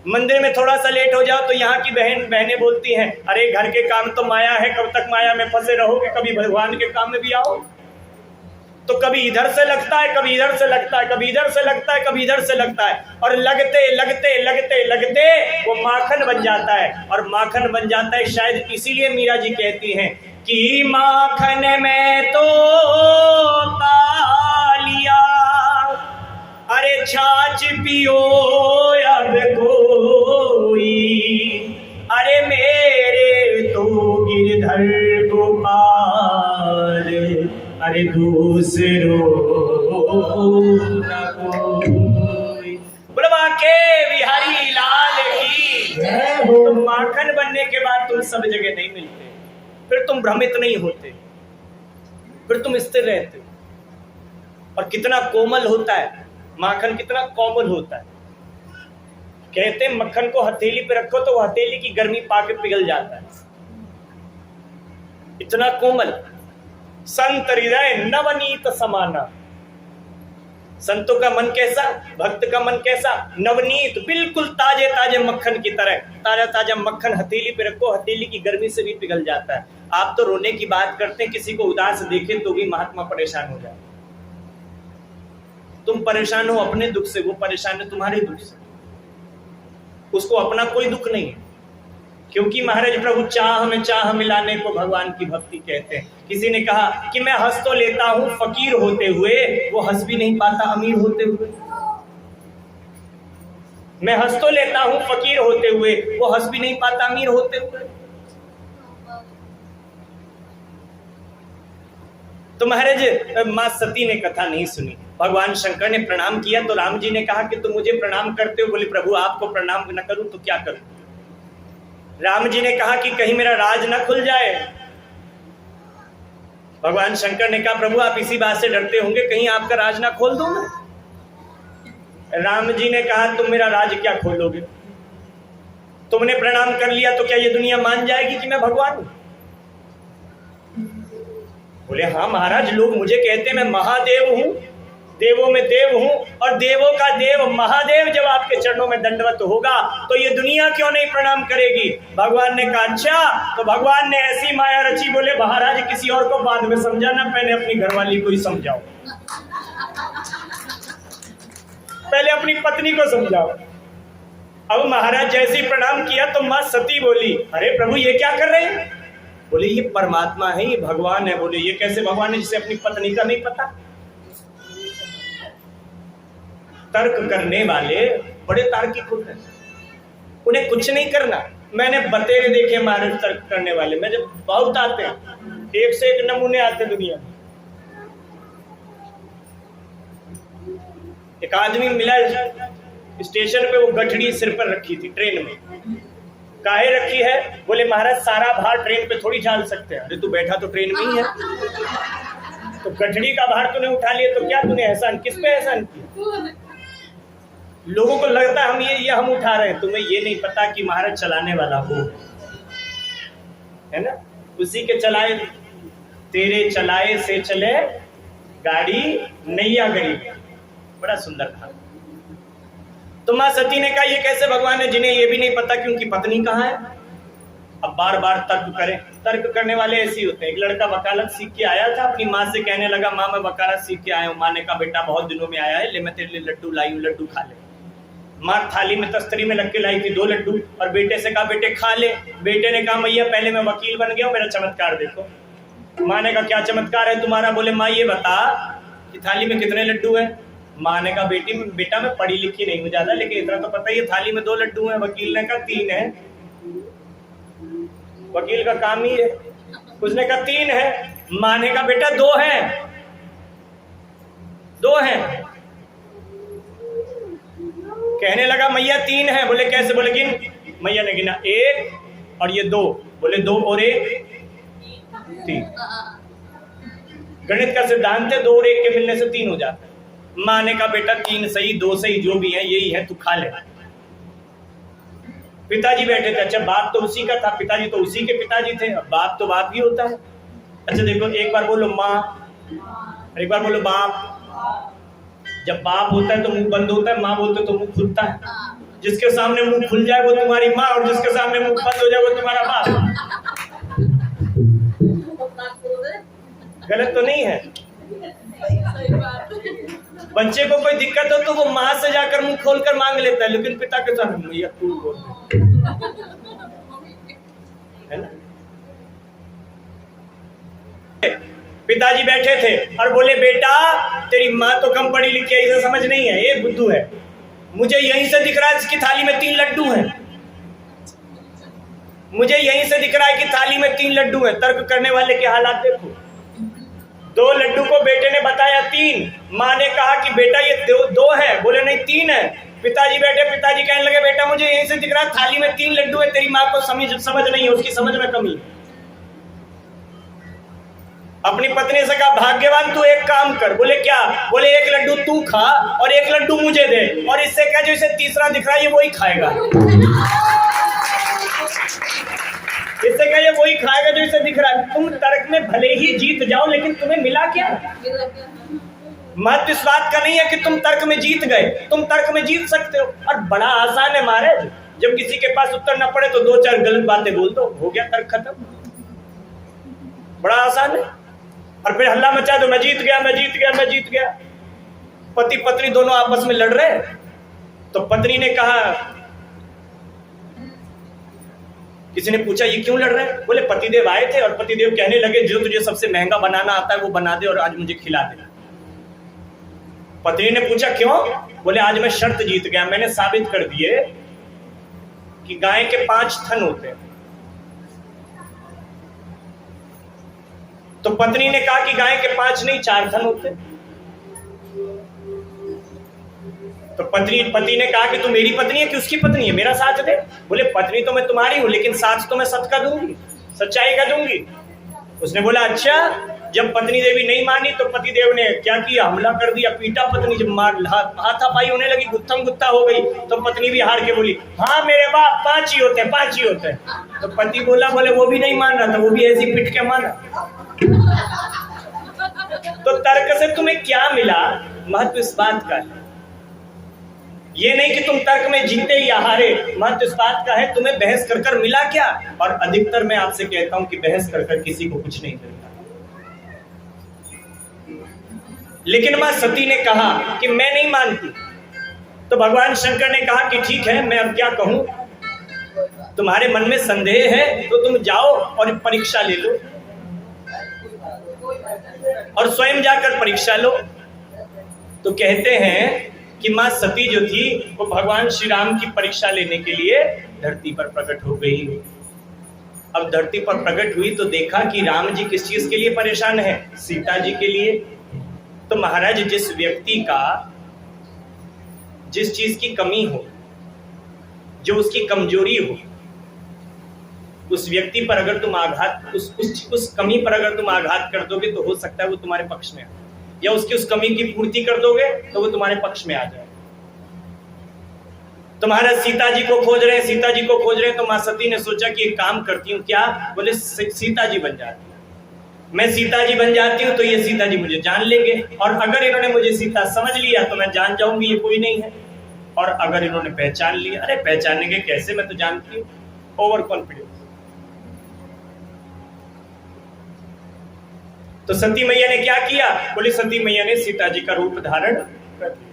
मंदिर में थोड़ा सा लेट हो जाओ तो यहाँ की बहनें बोलती हैं, अरे घर के काम तो माया है, कब तक माया में फंसे रहोगे, कभी भगवान के काम में भी आओ। तो कभी इधर से लगता है, कभी इधर से लगता है, कभी इधर से लगता है, कभी इधर से लगता है, और लगते लगते लगते लगते वो माखन बन जाता है। और माखन बन जाता है, शायद इसीलिए मीरा जी कहती हैं कि माखन में तो लिया, अरे छाछ पियो अब कोई, अरे मेरे तो गिरधर गोपाल, अरे दूसरो न कोई। बुलवा के बिहारी लाल की। तो माखन बनने के बाद तुम सब जगह नहीं मिलते, फिर तुम भ्रमित नहीं होते, फिर तुम स्थिर रहते हो। और कितना कोमल होता है माखन, कितना कोमल होता है। कहते हैं मक्खन को हथेली पे रखो तो वो हथेली की गर्मी पाके पिघल जाता है, इतना कोमल। संत हृदय नवनीत समाना। संतों का मन कैसा? भक्त का मन कैसा? नवनीत, बिल्कुल ताजे ताजे मक्खन की तरह। ताजा ताजा मक्खन हथेली पे रखो, हथेली की गर्मी से भी पिघल जाता है। आप तो रोने की बात करते हैं, किसी को उदास देखे तो भी महात्मा परेशान हो जाए। तुम परेशान हो अपने दुख से, वो परेशान है तुम्हारे दुख से। उसको अपना कोई दुख नहीं है, क्योंकि महाराज प्रभु चाह में चाह मिलाने को भगवान की भक्ति कहते हैं। किसी ने कहा कि मैं हंस तो लेता हूं फकीर होते हुए, वो हंस भी नहीं पाता अमीर होते हुए। मैं हंस तो लेता हूं फकीर होते हुए, वो हंस भी नहीं पाता अमीर होते हुए। तो महाराज मां सती ने कथा नहीं सुनी। भगवान शंकर ने प्रणाम किया तो राम जी ने कहा कि तुम मुझे प्रणाम करते हो। बोले प्रभु आपको प्रणाम न करूं तो क्या करूं। राम जी ने कहा कि कहीं मेरा राज ना खुल जाए, भगवान शंकर ने कहा प्रभु आप इसी बात से डरते होंगे कहीं आपका राज ना खोल दूं मैं। राम जी ने कहा तुम मेरा राज क्या खोलोगे, तुमने प्रणाम कर लिया तो क्या ये दुनिया मान जाएगी कि मैं भगवान हूं? बोले हाँ महाराज, लोग मुझे कहते हैं मैं महादेव हूं, देवों में देव हूं, और देवों का देव महादेव जब आपके चरणों में दंडवत होगा तो ये दुनिया क्यों नहीं प्रणाम करेगी? भगवान ने कहा अच्छा। तो भगवान ने ऐसी माया रची, बोले महाराज किसी और को बाद में समझाना, पहले अपनी घरवाली को ही समझाओ, पहले अपनी पत्नी को समझाओ। अब महाराज जैसे ही प्रणाम किया तो मां सती बोली अरे प्रभु ये क्या कर रहे हैं? बोले ये परमात्मा है, ये भगवान है। बोले ये कैसे भगवान है जिसे अपनी पत्नी का नहीं पता? तर्क करने वाले बड़े तार्किक होते हैं, उन्हें कुछ नहीं करना। मैंने बतेरे देखे महाराज तर्क करने वाले, मैं जब बहुत आते हैं, एक से एक नमूने आते दुनिया में। एक आदमी मिला स्टेशन पे, वो गठड़ी सिर पर रखी थी ट्रेन में। काहे रखी है? बोले महाराज सारा भार ट्रेन पे थोड़ी डाल सकते हैं। अरे तू बैठा तो ट्रेन में ही है, तो गठड़ी का भार तूने उठा लिया तो क्या तूने एहसान, किस पे एहसान किया? लोगों को लगता है हम ये हम उठा रहे हैं, तुम्हें ये नहीं पता कि महाराज चलाने वाला हो, है ना? उसी के चलाए, तेरे चलाए से चले गाड़ी नैया गरीब। बड़ा सुंदर था। तो मां सती ने कहा ये कैसे भगवान है जिन्हें ये भी नहीं पता कि उनकी पत्नी कहाँ है? अब बार बार तर्क करें। तर्क करने वाले ऐसे ही होते हैं। एक लड़का वकालत सीख के आया था, अपनी माँ से कहने लगा माँ मैं वकालत सीख के आया हूँ। माँ ने कहा बेटा बहुत दिनों में आया है, ले मैं तेरे लिए लड्डू लाई हूँ, लड्डू खा ले। माँ थाली में तस्तरी में लग के लाई थी 2 लड्डू, और बेटे से कहा बेटे खा ले। बेटे ने कहा मैया पहले मैं वकील बन गया हूँ, मेरा चमत्कार देखो। माँ ने कहा क्या चमत्कार है तुम्हारा? बोले माँ ये बता कि थाली में कितने लड्डू है? माँ ने कहा बेटा मैं पढ़ी लिखी नहीं हूँ ज्यादा, लेकिन इतना तो पता ही है थाली में 2 लड्डू हैं। वकील ने कहा 3 है, वकील का काम ही है। उसने कहा 3 है। माँ ने कहा बेटा 2 है, 2 है। कहने लगा मैया 3 है। बोले कैसे? बोले गिन। मैया ने गिना 1 और ये 2। बोले 2 और 1 3। गणित का सिद्धांत है 2 और 1 के मिलने से 3 हो जाता है। माँ ने कहा बेटा 3 सही 2 सही जो भी है यही है, तू खा ले। पिताजी बैठे थे। अच्छा बाप तो उसी का था, पिताजी तो उसी के पिताजी थे। अब बाप तो बाप ही होता है। अच्छा देखो एक बार बोलो माँ, एक बार बोलो बाप। जब बाप होता है तो मुंह बंद होता है, माँ बोलते तो मुंह खुलता है। जिसके सामने मुंह खुल जाए वो तुम्हारी माँ, और जिसके सामने मुंह बंद हो जाए वो तुम्हारा बाप। गलत तो नहीं है? बच्चे को कोई दिक्कत हो तो वो माँ से जाकर मुंह खोलकर मांग लेता है, लेकिन पिता के सामने भैया तू बोल, है ना? पिताजी बैठे थे और बोले बेटा तेरी माँ तो कम पढ़ी लिखी है, इसे समझ नहीं है, ये बुद्धू है। मुझे यहीं से दिख रहा है इसकी थाली में 3 लड्डू हैं, मुझे यहीं से दिख रहा है कि थाली में 3 लड्डू हैं। तर्क करने वाले के हालात देखो। 2 लड्डू को बेटे ने बताया 3। माँ ने कहा कि बेटा ये 2 है। बोले नहीं 3 है। पिताजी बैठे, पिताजी कहने लगे बेटा मुझे यहीं से दिख रहा है थाली में 3 लड्डू है, तेरी माँ को समझ नहीं है, उसकी समझ में कमी। अपनी पत्नी से कहा भाग्यवान तू एक काम कर। बोले क्या? बोले 1 लड्डू तू खा और 1 लड्डू मुझे दे, और इससे क्या जो इसे तीसरा दिख रहा है ये वही खाएगा। इससे क्या ये वही खाएगा जो इसे दिख रहा है। तुम तर्क में भले ही जीत जाओ, लेकिन तुम्हें मिला क्या? महत्व इस बात का नहीं है कि तुम तर्क में जीत गए, तुम तर्क में जीत सकते हो। और बड़ा आसान है महाराज, जब किसी के पास उत्तर न पड़े तो 2-4 गलत बातें बोल दो, हो गया तर्क खत्म। बड़ा आसान है। और फिर हल्ला मचा दो मैं जीत गया, मैं जीत गया, मैं जीत गया। पति पत्नी दोनों आपस में लड़ रहे, तो पत्नी ने कहा, किसी ने पूछा ये क्यों लड़ रहे हैं? बोले पतिदेव आए थे और पतिदेव कहने लगे जो तुझे सबसे महंगा बनाना आता है वो बना दे और आज मुझे खिला दे। पत्नी ने पूछा क्यों? बोले आज मैं शर्त जीत गया, मैंने साबित कर दिए कि गाय के 5 थन होते हैं। तो पत्नी ने कहा कि गाय के 5 नहीं 4 थन होते। तो पति ने कहा कि तू मेरी पत्नी है कि उसकी पत्नी है, मेरा साथ दे। बोले पत्नी तो मैं तुम्हारी हूं, लेकिन साथ तो मैं सच का दूंगी, सच्चाई का दूंगी। उसने बोला अच्छा जब पत्नी देवी नहीं मानी तो पति देव ने क्या किया, हमला कर दिया, पीटा पत्नी। जब मार हाथापाई होने लगी, गुत्थम गुत्था हो गई, तो पत्नी भी हार के बोली, हाँ मेरे बाप 5 ही होते हैं, 5 ही होते हैं। तो पति बोला, बोले वो भी नहीं मान रहा था, वो भी ऐसी पिट के माना। तो तर्क से तुम्हें क्या मिला, महत्व इस बात का है। ये नहीं कि तुम तर्क में जीते या हारे, महत्व इस बात का है तुम्हें बहस कर कर मिला क्या। और अधिकतर मैं आपसे कहता हूं कि बहस कर कर किसी को कुछ नहीं मिलता। लेकिन मां सती ने कहा कि मैं नहीं मानती, तो भगवान शंकर ने कहा कि ठीक है, मैं अब क्या कहूं, तुम्हारे मन में संदेह है तो तुम जाओ और परीक्षा ले लो, और स्वयं जाकर परीक्षा लो। तो कहते हैं कि मां सती जो थी वो भगवान श्री राम की परीक्षा लेने के लिए धरती पर प्रकट हो गई। अब धरती पर प्रकट हुई तो देखा कि राम जी किस चीज के लिए परेशान है, सीता जी के लिए। तो महाराज, जिस व्यक्ति का जिस चीज की कमी हो, जो उसकी कमजोरी हो, उस व्यक्ति पर अगर तुम आघात उस कमी पर अगर तुम आघात कर दोगे तो हो सकता है वो तुम्हारे पक्ष में आए, या उसकी उस कमी की पूर्ति कर दोगे तो वो तुम्हारे पक्ष में आ जाए। तुम्हारा सीता जी को खोज रहे हैं, सीता जी को खोज रहे हैं, तो मां सती ने सोचा कि एक काम करती हूँ, क्या, बोले सीता जी बन जाती हूँ। मैं सीता जी बन जाती हूँ तो ये सीता जी मुझे जान लेंगे, और अगर इन्होंने मुझे सीता समझ लिया तो मैं जान जाऊंगी ये कोई नहीं है, और अगर इन्होंने पहचान लिया, अरे पहचानेंगे कैसे, मैं तो जानती हूँ, ओवर कॉन्फिडेंस। तो सती मैया ने क्या किया, बोली सती मैया ने सीता जी का रूप धारण कर लिया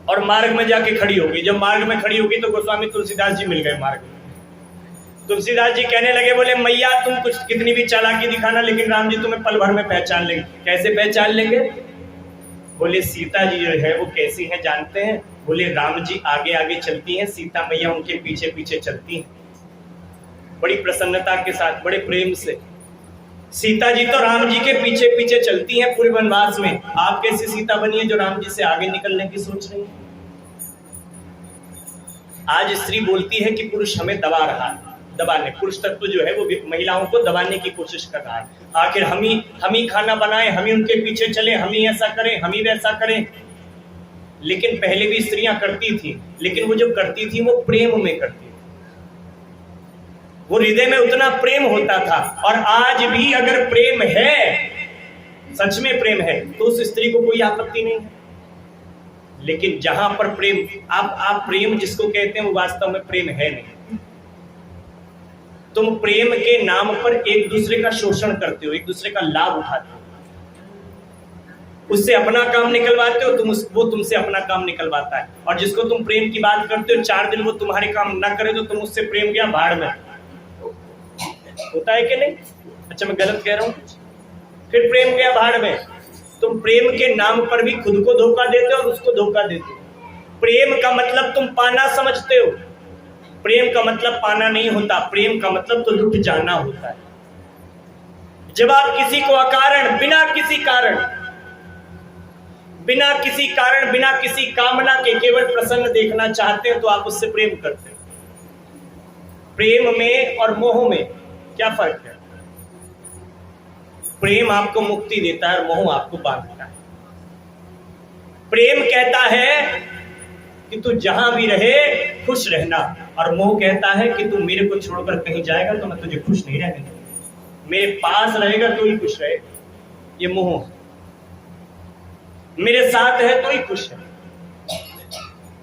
और मार्ग में जाके खड़ी हो गई। जब मार्ग में खड़ी होगी तो गोस्वामी तुलसीदास जी मिल गए मार्ग में। तुलसीदास जी कहने लगे, बोले मैया तुम कुछ कितनी भी चालाकी दिखाना, लेकिन राम जी तुम्हें पल भर में पहचान लेंगे। कैसे पहचान लेंगे, बोले सीता जी जो है वो कैसी है जानते हैं, बोले राम जी आगे आगे चलती हैं, सीता मैया उनके पीछे पीछे चलती हैं, बड़ी प्रसन्नता के साथ, बड़े प्रेम से। सीता जी तो राम जी के पीछे पीछे चलती हैं पूरे वनवास में, आप कैसी सीता बनी है जो राम जी से आगे निकलने की सोच रही है। आज स्त्री बोलती है कि पुरुष हमें दबा रहा है, दबाने, पुरुष तत्व जो है वो महिलाओं को दबाने की कोशिश कर रहा है। आखिर हम ही खाना बनाएं, हम ही उनके पीछे चले, हम ही ऐसा करें, हम ही वैसा करें। लेकिन पहले भी स्त्रियां करती थी, लेकिन वो जो करती थी वो प्रेम में करती थी, वो हृदय में उतना प्रेम होता था। और आज भी अगर प्रेम है, सच में प्रेम है, तो उस स्त्री को कोई आपत्ति नहीं है। लेकिन जहां पर प्रेम, आप प्रेम जिसको कहते हैं वो वास्तव में प्रेम है नहीं। तुम प्रेम के नाम पर एक दूसरे का शोषण करते हो, एक दूसरे का लाभ उठाते हो, उससे अपना काम निकलवाते हो, वो तुमसे अपना काम निकलवाता है। और जिसको तुम प्रेम की बात करते हो, 4 दिन वो तुम्हारे काम ना करे तो तुम उससे प्रेम गया भाड़ में। होता है कि नहीं? अच्छा मैं गलत कह रहा हूं? फिर प्रेम गया भाड़ में। तुम प्रेम के नाम पर भी खुद को धोखा देते हो और उसको धोखा देते हो। प्रेम का मतलब तुम पाना समझते हो, प्रेम का मतलब पाना नहीं होता, प्रेम का मतलब तो लुट जाना होता है। जब आप किसी को अकारण, बिना किसी कामना के केवल प्रसन्न देखना चाहते हैं तो आप उससे प्रेम करते हो। प्रेम में और मोह में क्या फर्क है? प्रेम आपको मुक्ति देता है और मोह आपको बांधता है। प्रेम कहता है कि तू जहां भी रहे खुश रहना, और मोह कहता है कि तू मेरे को छोड़कर कहीं जाएगा तो मैं तुझे खुश नहीं रहने दूंगा, मेरे पास रहेगा तो ही खुश रहे। ये मोह, मेरे साथ है तो ही खुश है।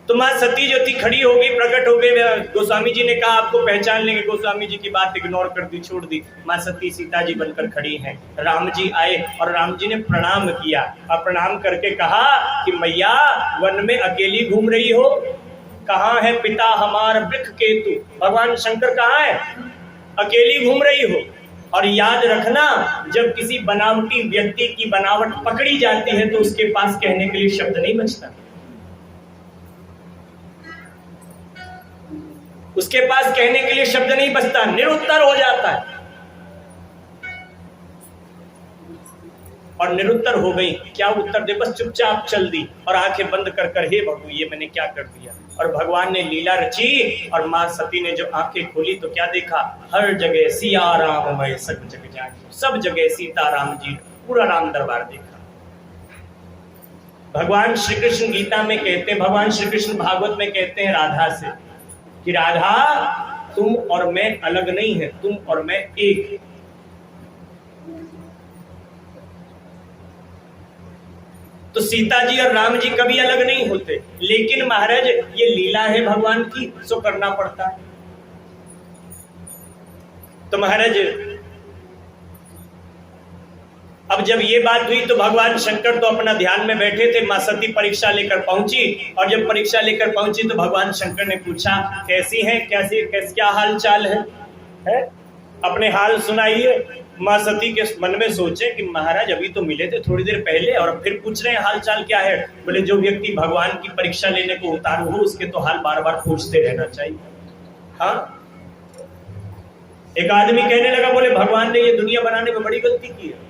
तो मां सती जो थी खड़ी हो गई, प्रकट हो गई। गोस्वामी जी ने कहा आपको पहचान लेंगे, गोस्वामी जी की बात इग्नोर कर दी, छोड़ दी। मां सती सीता जी बनकर खड़ी हैं। राम जी आए और राम जी ने प्रणाम किया, और प्रणाम करके कहा कि मैया वन में अकेली घूम रही हो, कहाँ है पिता हमार वृक्ष केतु? भगवान शंकर कहाँ है? अकेली घूम रही हो। और याद रखना, जब किसी बनावटी व्यक्ति की बनावट पकड़ी जाती है तो उसके पास कहने के लिए शब्द नहीं बचता, उसके पास कहने के लिए शब्द नहीं बचता, निरुत्तर हो जाता है। और निरुत्तर हो गई। क्या उत्तर दे, बस चुपचाप चल दी और आंखें बंद कर कर, हे प्रभु ये मैंने क्या कर दिया। और भगवान ने लीला रची और मां सती ने जो आंखें खोली तो क्या देखा, हर जगह सिया राममय सब जग जानी, सब जगह सीता राम जी, पूरा राम दरबार देखा। भगवान श्री कृष्ण गीता में कहते हैं, भगवान श्री कृष्ण भागवत में कहते हैं राधा से कि राधा तुम और मैं अलग नहीं है, तुम और मैं एक। तो सीता जी और राम जी कभी अलग नहीं होते, लेकिन महाराज ये लीला है भगवान की, सो करना पड़ता है। तो महाराज अब जब ये बात हुई तो भगवान शंकर तो अपना ध्यान में बैठे थे, मां सती परीक्षा लेकर पहुंची। और जब परीक्षा लेकर पहुंची तो भगवान शंकर ने पूछा कैसी हैं, क्या हाल चाल है? अपने हाल सुनाइए। मां सती के मन में सोचे कि महाराज अभी तो मिले थे थोड़ी देर पहले और फिर पूछ रहे हैं हाल चाल क्या है। बोले जो व्यक्ति भगवान की परीक्षा लेने को उतारू हो उसके तो हाल बार बार पूछते रहना चाहिए। हाँ, एक आदमी कहने लगा, बोले भगवान ने ये दुनिया बनाने में बड़ी गलती की है।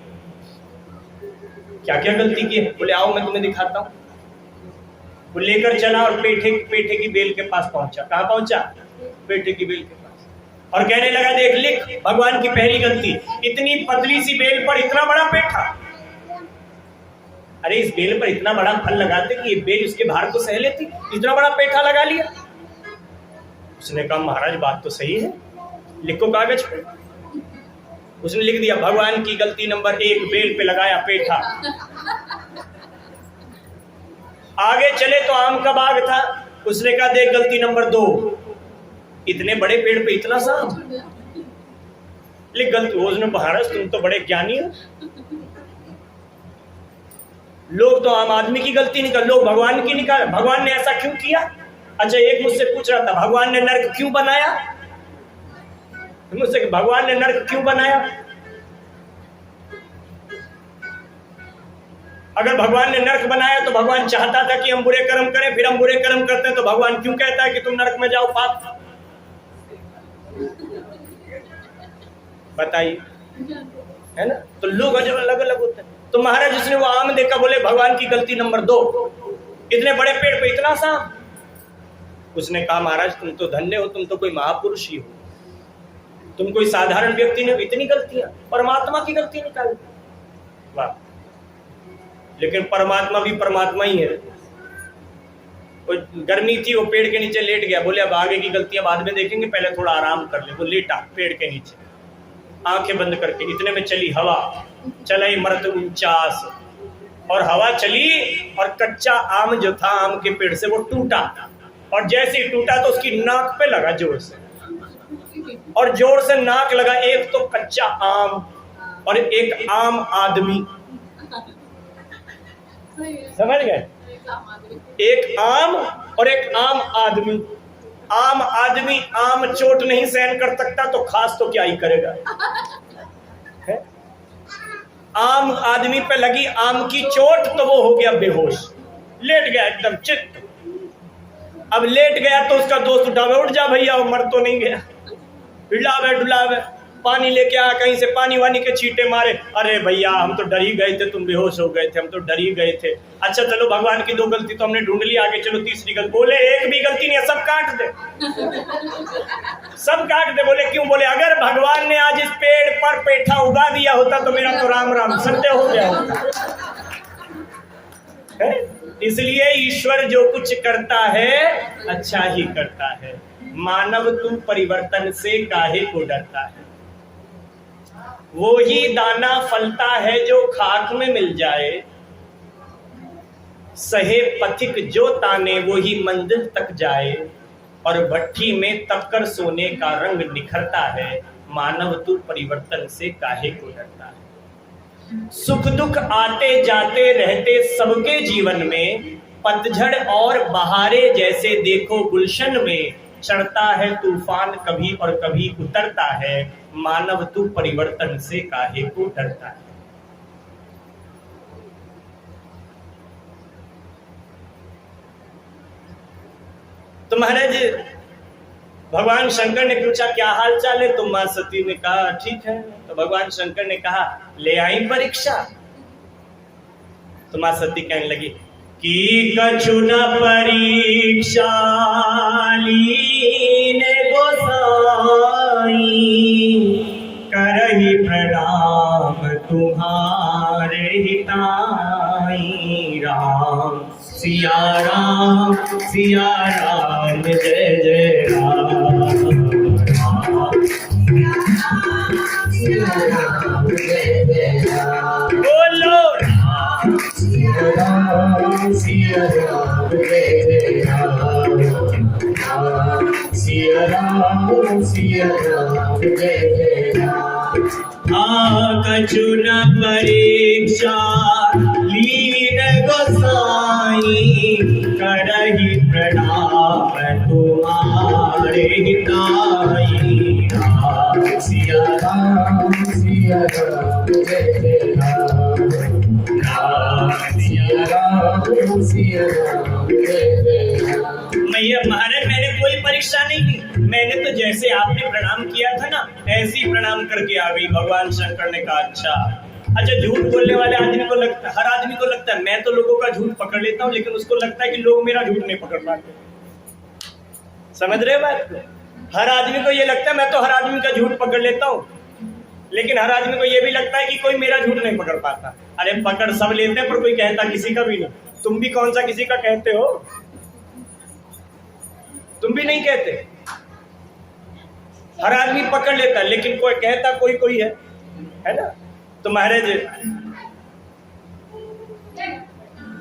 क्या क्या गलती की है? बोले आओ मैं तुम्हें दिखाता हूँ। वो लेकर चला और पेठे की बेल के पास पहुंचा। कहाँ पहुंचा? पेठे की बेल के पास। और कहने लगा देख लिख भगवान की पहली गलती, इतनी पतली सी बेल पर इतना बड़ा पेठा। अरे इस बेल पर इतना बड़ा फल लगाते कि ये बेल उसके भार को सह लेती, इतना बड़ा पेठा लगा लिया। उसने कहा महाराज बात तो सही है, लिखो कागज पे। उसने लिख दिया भगवान की गलती नंबर 1, बेल पे लगाया पेठा। आगे चले तो आम का बाग था। उसने कहा देख गलती नंबर 2, इतने बड़े पेड़ पे इतना सा लिख गलती। उसने महाराज तुम तो बड़े ज्ञानी हो, लोग तो आम आदमी की गलती निकाल, लोग भगवान की निकाल, भगवान ने ऐसा क्यों किया? अच्छा एक मुझसे पूछ रहा था भगवान ने नर्क क्यों बनाया? मुझसे भगवान ने नर्क क्यों बनाया? अगर भगवान ने नर्क बनाया तो भगवान चाहता था कि हम बुरे कर्म करें, फिर हम बुरे कर्म करते हैं तो भगवान क्यों कहता है कि तुम नर्क में जाओ पाप? बताइए, है ना? तो लोग अलग अलग होते हैं। तो महाराज उसने वो आम देखा, बोले भगवान की गलती नंबर 2, इतने बड़े पेड़ पे इतना सा। उसने कहा महाराज तुम तो धन्य हो, तुम तो कोई महापुरुष ही हो, तुम कोई साधारण व्यक्ति नहीं, इतनी गलतियां परमात्मा की गलती निकाल। वाह, लेकिन परमात्मा भी परमात्मा ही है। गर्मी थी, वो पेड़ के नीचे लेट गया। बोले अब आगे की गलतियां बाद में देखेंगे, पहले थोड़ा आराम कर ले। वो लेटा पेड़ के नीचे आंखें बंद करके। इतने में चली हवा, चला मर्द उचास, और हवा चली और कच्चा आम जो था आम के पेड़ से वो टूटा। और जैसे ही टूटा तो उसकी नाक पे लगा जोर से, और जोर से नाक लगा। एक तो कच्चा आम और एक आम आदमी, समझ गए? एक आम और एक आम आदमी। आम आदमी आम चोट नहीं सहन कर सकता तो खास तो क्या ही करेगा? है? आम आदमी पे लगी आम की चोट तो वो हो गया बेहोश, लेट गया एकदम चित्त। अब लेट गया तो उसका दोस्त उठावे, उठ जा भैया, वो मर तो नहीं गया। हिलावे डुलावे, पानी लेके आ, कहीं से पानी वानी के छींटे मारे। अरे भैया हम तो डर ही गए थे, तुम बेहोश हो गए थे, हम तो डर ही गए थे। अच्छा चलो भगवान की 2 गलती तो हमने ढूंढ ली, आगे चलो तीसरी गलती। बोले एक भी गलती नहीं है, सब काट दे, सब काट दे। बोले क्यों? बोले अगर भगवान ने आज इस पेड़ पर पेठा उगा दिया होता तो मेरा तो राम राम सत्य हो गया होता। इसलिए ईश्वर जो कुछ करता है अच्छा ही करता है। मानव तू परिवर्तन से काहे को डरता है? वो ही दाना फलता है जो खाक में मिल जाए, सहे पथिक जो ताने वो ही मंजिल तक जाए। और भट्ठी में तपकर सोने का रंग निखरता है, मानव तू परिवर्तन से काहे को डरता है? सुख दुख आते जाते रहते सबके जीवन में, पतझड़ और बहारे जैसे देखो गुलशन में। चढ़ता है तूफान कभी और कभी उतरता है, मानव तू परिवर्तन से काहे को डरता है? तो महाराज भगवान शंकर ने पूछा क्या हाल चाल है? तो मां सती ने कहा ठीक है। तो भगवान शंकर ने कहा ले आई परीक्षा। तो माँ सती कहने लगी कि कछु न परीक्षा लीन गोसाई, करहि प्रणाम तुम्हारे हिताई। राम सिया राम जय जय राम। बोलो राम सिया राम जय जय राम। सिया राम जय जय राम। कछु न परीक्षा लीन गोसाई, करहि प्रणाम तुम्हारे हिताई। राम सिया राम जय जय राम। राम सिया राम जय जय राम। मैया महाराज मैंने कोई परीक्षा नहीं की, मैंने तो जैसे आपने प्रणाम किया था ना ऐसे ही प्रणाम करके आ गई। भगवान शंकर ने कहा अच्छा झूठ बोलने वाले आदमी को लगता, हर आदमी को लगता है मैं तो लोगों का झूठ पकड़ लेता हूँ, लेकिन उसको लगता है कि लोग मेरा झूठ नहीं पकड़ पाते। समझ रहे बात को? हर आदमी को ये लगता है मैं तो हर आदमी का झूठ पकड़ लेता हूँ, लेकिन हर आदमी को ये भी लगता है कि कोई मेरा झूठ नहीं पकड़ पाता। अरे पकड़ सब लेते हैं पर कोई कहता किसी का भी नहीं। तुम भी कौन सा किसी का कहते हो? तुम भी नहीं कहते। हर आदमी पकड़ लेता है लेकिन कोई कहता कोई है ना। तो महाराज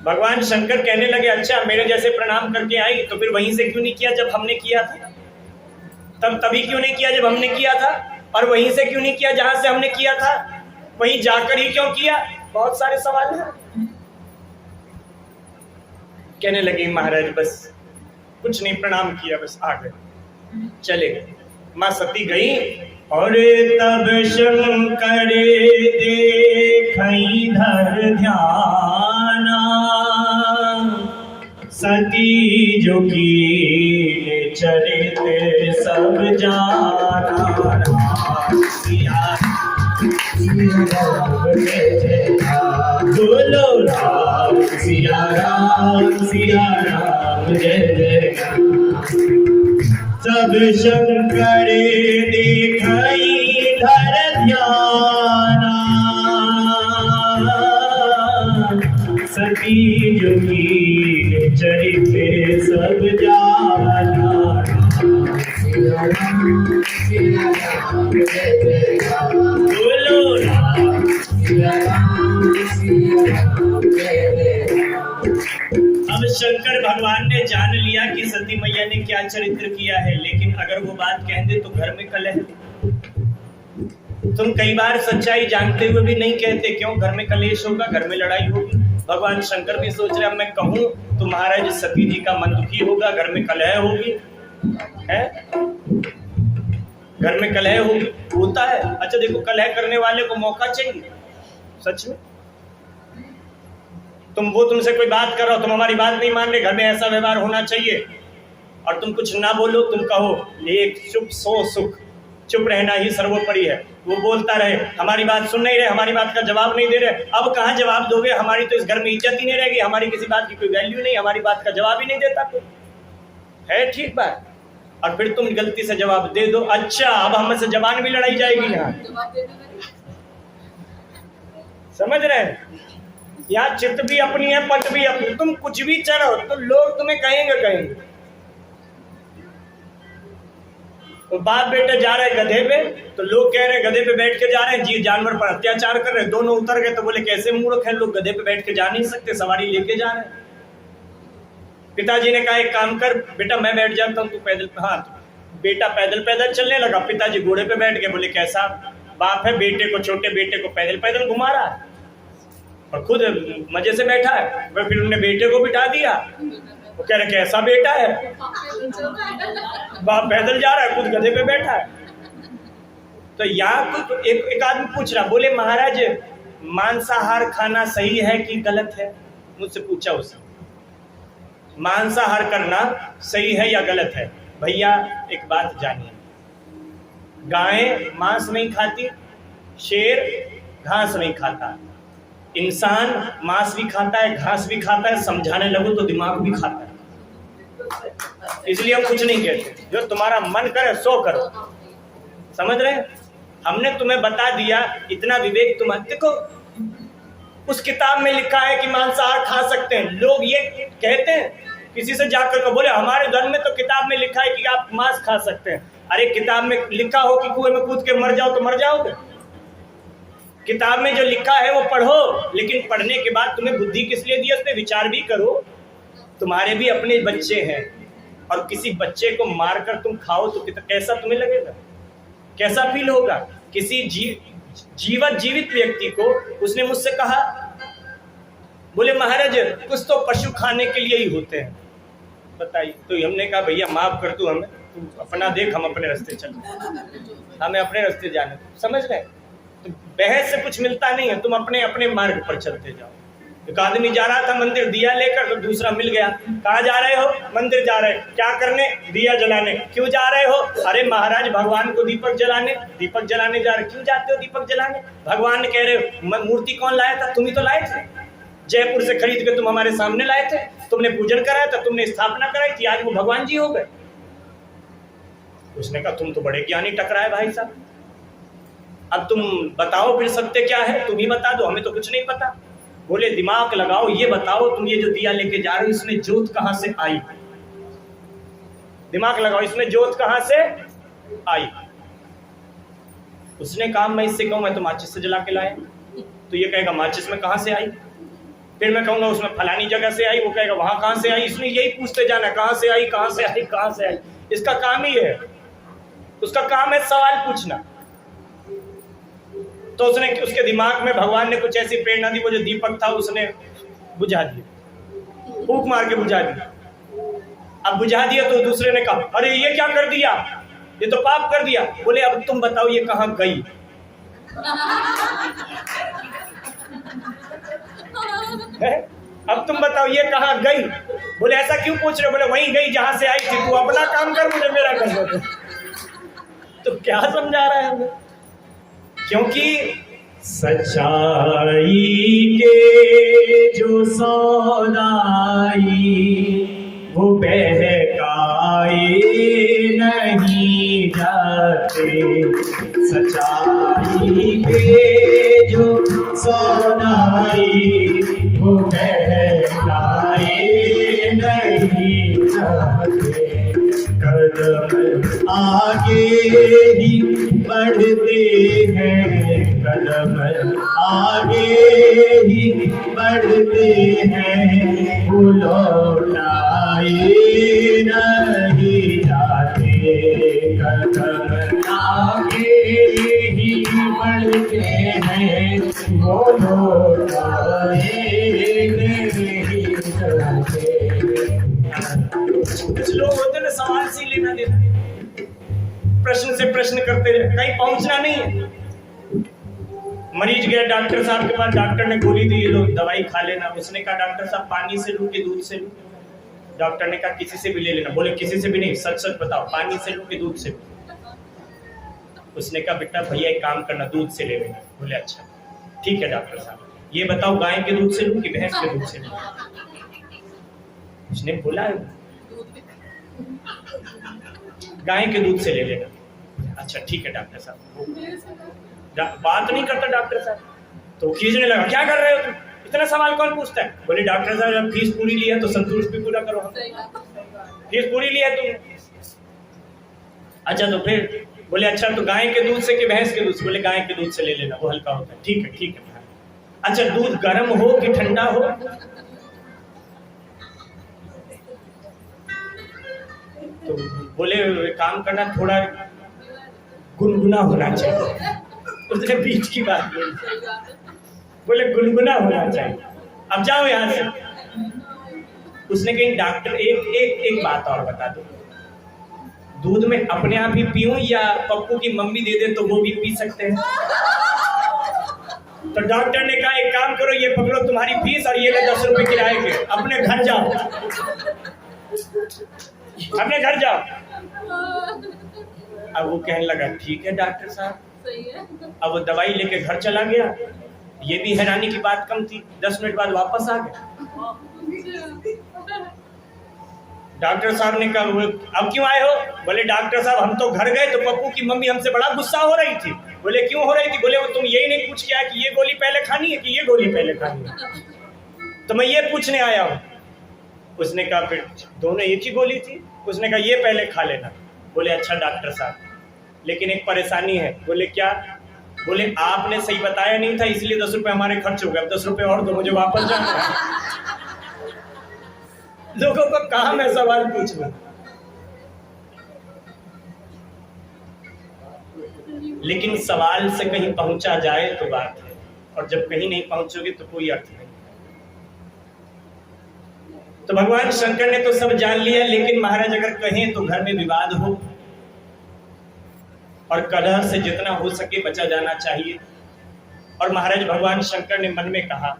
भगवान शंकर कहने लगे अच्छा मेरे जैसे प्रणाम करके आई तो फिर वहीं से क्यों नहीं किया जब हमने किया था? तभी क्यों नहीं किया जब हमने किया था? और वहीं से क्यों नहीं किया जहां से हमने किया था? वहीं जाकर ही क्यों किया? बहुत सारे सवाल हैं। कहने लगे महाराज बस कुछ नहीं, प्रणाम किया बस आ गए, चले गए। माँ सती गई और तब शंकर देखई धर ध्याना, सती जो की चरित सब जाना। बोलो राम सिया राम जय जय राम। सब शंकर देखई धर ध्याना, सती जो की चरित सब जाना। सिया राम जय जय राम। बोलो राम सिया राम जय जय राम। अब शंकर भगवान ने जान लिया कि सती मैया ने क्या चरित्र किया है, लेकिन अगर वो बात कह दे तो घर में कलह। तुम कई बार सच्चाई जानते हुए भी नहीं कहते, क्यों? घर में कलेश होगा, घर में लड़ाई होगी। भगवान शंकर भी सोच रहे हैं मैं कहूं तो महाराज सती जी का मन दुखी होगा, घर में कलह होगी, है घर में कलह होता है। अच्छा देखो कलह करने वाले को मौका चाहिए सच में। तुमसे कोई बात कर रहा हो, तुम हमारी बात नहीं मान रहे, घर में ऐसा व्यवहार होना चाहिए और तुम कुछ ना बोलो, तुम कहो एक चुप सो सुख, चुप रहना ही सर्वोपरि है। वो बोलता रहे, हमारी बात सुन नहीं रहे, हमारी बात का जवाब नहीं दे रहे। अब कहाँ जवाब दोगे? हमारी तो इस घर में इज्जत ही नहीं रहेगी, हमारी किसी बात की कोई वैल्यू नहीं, हमारी बात का जवाब ही नहीं देता कोई, है ठीक बात। और फिर तुम गलती से जवाब दे दो, अच्छा अब हमसे जबान भी लड़ाई जाएगी यहाँ। समझ रहे हैं? यहाँ चित्त भी अपनी है, पट भी अपनी। तुम कुछ भी चलो तो लोग तुम्हें कहेंगे। तो बाप बेटे जा रहे गधे पे, तो लोग कह रहे गधे पे बैठ के जा रहे हैं, जी जानवर पर अत्याचार कर रहे हैं। दोनों उतर गए तो बोले कैसे मूर्ख हैं लोग, गधे पे बैठ के जा नहीं सकते, सवारी लेके जा रहे हैं। पिताजी ने कहा एक काम कर बेटा, मैं बैठ जाता हूँ, तू पैदल। हाँ बेटा पैदल चलने लगा, पिताजी घोड़े पे बैठ गए। बोले कैसा बाप है, बेटे को, छोटे बेटे को पैदल घुमा रहा है और खुद मजे से बैठा है। फिर उन्होंने बेटे को बिठा दिया, वो कह रहे कैसा बेटा है, बाप पैदल जा रहा है, खुद गधे पे बैठा है। तो यहाँ एक आदमी पूछ रहा, बोले महाराज मांसाहार खाना सही है कि गलत है? मुझसे पूछा उसने, मांसाहार करना सही है या गलत है? भैया एक बात जानिए, गाय मांस नहीं खाती, शेर घास नहीं खाता, इंसान मांस भी खाता है, घास भी खाता है, समझाने लगो तो दिमाग भी खाता है। इसलिए हम कुछ नहीं कहते, जो तुम्हारा मन करे सो करो। समझ रहे? हमने तुम्हें बता दिया, इतना विवेक तुम देखो। उस किताब में लिखा है कि मांसाहार खा सकते हैं। लोग ये कहते हैं, किसी से जाकर को बोले हमारे धर्म में तो किताब में लिखा है कि आप मांस खा सकते हैं। अरे किताब में लिखा हो कि कुएं में कूद के मर जाओ तो मर जाओगे? किताब में जो लिखा है वो पढ़ो, लेकिन पढ़ने के बाद तुम्हें बुद्धि किस लिए दी है, उस पर विचार भी करो। तुम्हारे भी अपने बच्चे हैं, और किसी बच्चे को मारकर तुम खाओ तो कैसा तुम्हें लगेगा, कैसा फील होगा? किसी जीवित व्यक्ति को उसने मुझसे कहा, बोले महाराज कुछ तो पशु खाने के लिए ही होते हैं, बताइए। तो हमने कहा भैया माफ कर तू हमें, तू अपना देख, हम अपने रास्ते चल, हमें अपने रास्ते जाने। समझ रहे? तो बहस से कुछ मिलता नहीं है, तुम अपने अपने मार्ग पर चलते जाओ। एक आदमी जा रहा था मंदिर दिया लेकर, तो दूसरा मिल गया। कहाँ जा रहे हो? मंदिर जा रहे। क्या करने? दिया जलाने। क्यों जा रहे हो? अरे महाराज भगवान को दीपक जलाने। दीपक जलाने जा रहे। क्यों जाते हो दीपक जलाने? भगवान कह रहे हो। मूर्ति कौन लाया था? तुम ही तो लाए थे, जयपुर से खरीद के तुम हमारे सामने लाए थे, तुमने पूजन कराया था, तुमने स्थापना कराई थी, आज वो भगवान जी हो गए। उसने कहा तुम तो बड़े ज्ञानी टकराए भाई साहब, अब तुम बताओ फिर सत्य क्या है, तुम ही बता दो, हमें तो कुछ नहीं पता। बोले दिमाग लगाओ, ये बताओ तुम ये जो दिया लेके जा रहे हो इसमें जोत कहां से आई? दिमाग लगाओ, इसमें जोत कहां से आई? उसने कहा मैं इससे कहूं मैं तो माचिस से जला के लाया, तो ये कहेगा माचिस में कहां से आई। फिर मैं कहूंगा उसमें फलानी जगह से आई, वो कहेगा वहां कहां से आई। इसमें यही पूछते जाना, कहां से आई, कहां से आई, कहां से आई। इसका काम ही है, उसका काम है सवाल पूछना। तो उसने, उसके दिमाग में भगवान ने कुछ ऐसी प्रेरणा दी, वो जो दीपक था उसने बुझा दिया, फूंक मार के बुझा दिया। अब बुझा दिया तो दूसरे ने कहा अरे ये क्या कर दिया, ये तो पाप कर दिया। बोले अब तुम बताओ ये कहां गई? अब तुम बताओ ये कहां गई? बोले ऐसा क्यों पूछ रहे? बोले वहीं गई जहां से आई थी, तू अपना काम कर, मुझे मेरा कर दो। तो क्या समझा रहा है हमें? क्योंकि सच्चाई के जो सौदाई वो बहकाए नहीं जाते। सच्चाई के जो सौदाई वो बहकाए नहीं जाते। कदम आगे ही बढ़ते हैं, कदम आगे ही बढ़ते हैं, वो लौटाए नहीं जाते। कदम आगे ही बढ़ते हैं, वो लौटाए नहीं जाते। कुछ लोग होते ना सवाल से लेना देना, प्रश्न से प्रश्न करते रहे, कहीं पहुंचना नहीं है। मरीज गया डॉक्टर साहब के पास, डॉक्टर ने गोली दी, ये लो दवाई खा लेना। उसने कहा डॉक्टर साहब पानी से लूं कि दूध से लूं? डॉक्टर ने कहा किसी से भी ले लेना। बोले किसी से भी नहीं, सच सच बताओ, पानी से लूं कि दूध से लूं? उसने कहा बेटा भैया एक काम करना, दूध से ले लेना। बोले अच्छा ठीक है डॉक्टर साहब, ये बताओ गाय के दूध से लूं कि भैंस के दूध से लूं? उसने बोला गाय के दूध से ले लेना। अच्छा ठीक है डॉक्टर साहब। बात नहीं करता डॉक्टर साहब, तो खींचने लगा, क्या कर रहे हो तुम, इतना सवाल कौन पूछता है? बोले डॉक्टर साहब जब फीस पूरी ली है तो संतोष भी पूरा करो, फीस पूरी ली है तुम। अच्छा तो फिर बोले अच्छा तो गाय के दूध से कि भैंस के दूध से? बोले गाय के दूध से ले लेना, वो हल्का होता है। ठीक है ठीक है। अच्छा दूध गर्म हो कि ठंडा हो? तो बोले काम करना, थोड़ा गुनगुना होना चाहिए। उसने बीच की बात बोली, बोले गुनगुना होना चाहिए। अब जाओ यहाँ से। उसने कही डॉक्टर एक बात और बता दो, दूध में अपने आप ही पीऊं या पप्पू की मम्मी दे दे तो वो भी पी सकते हैं? तो डॉक्टर ने कहा एक काम करो, ये पकड़ो तुम्हारी फीस और ये ले 10 रुपए किराए के, अपने घर जाओ, अपने घर जाओ। अब वो कहने लगा ठीक है डॉक्टर साहब। अब वो दवाई लेके घर चला गया। ये भी हैरानी की बात कम थी, 10 मिनट बाद वापस आ गए। डॉक्टर साहब ने कहा अब क्यों आए हो? बोले डॉक्टर साहब हम तो घर गए तो पप्पू की मम्मी हमसे बड़ा गुस्सा हो रही थी। बोले क्यों हो रही थी? बोले वो तुम यही नहीं पूछ के आए कि ये गोली पहले खानी है कि ये गोली पहले खानी है, तो मैं ये पूछने आया हूँ। उसने कहा फिर दोनों एक ही गोली थी। उसने कहा ये पहले खा लेना। बोले अच्छा डॉक्टर साहब, लेकिन एक परेशानी है। बोले क्या? बोले आपने सही बताया नहीं था इसलिए 10 रुपए हमारे खर्च हो गए, अब 10 रुपए और दो, मुझे वापस जाना है। लोगों को कहा मैं सवाल पूछूं, लेकिन सवाल से कहीं पहुंचा जाए तो बात है, और जब कहीं नहीं पहुंचोगे तो कोई अर्थ नहीं। तो भगवान शंकर ने तो सब जान लिया, लेकिन महाराज अगर कहें तो घर में विवाद हो और कलह से जितना हो सके बचा जाना चाहिए। और महाराज भगवान शंकर ने मन में कहा,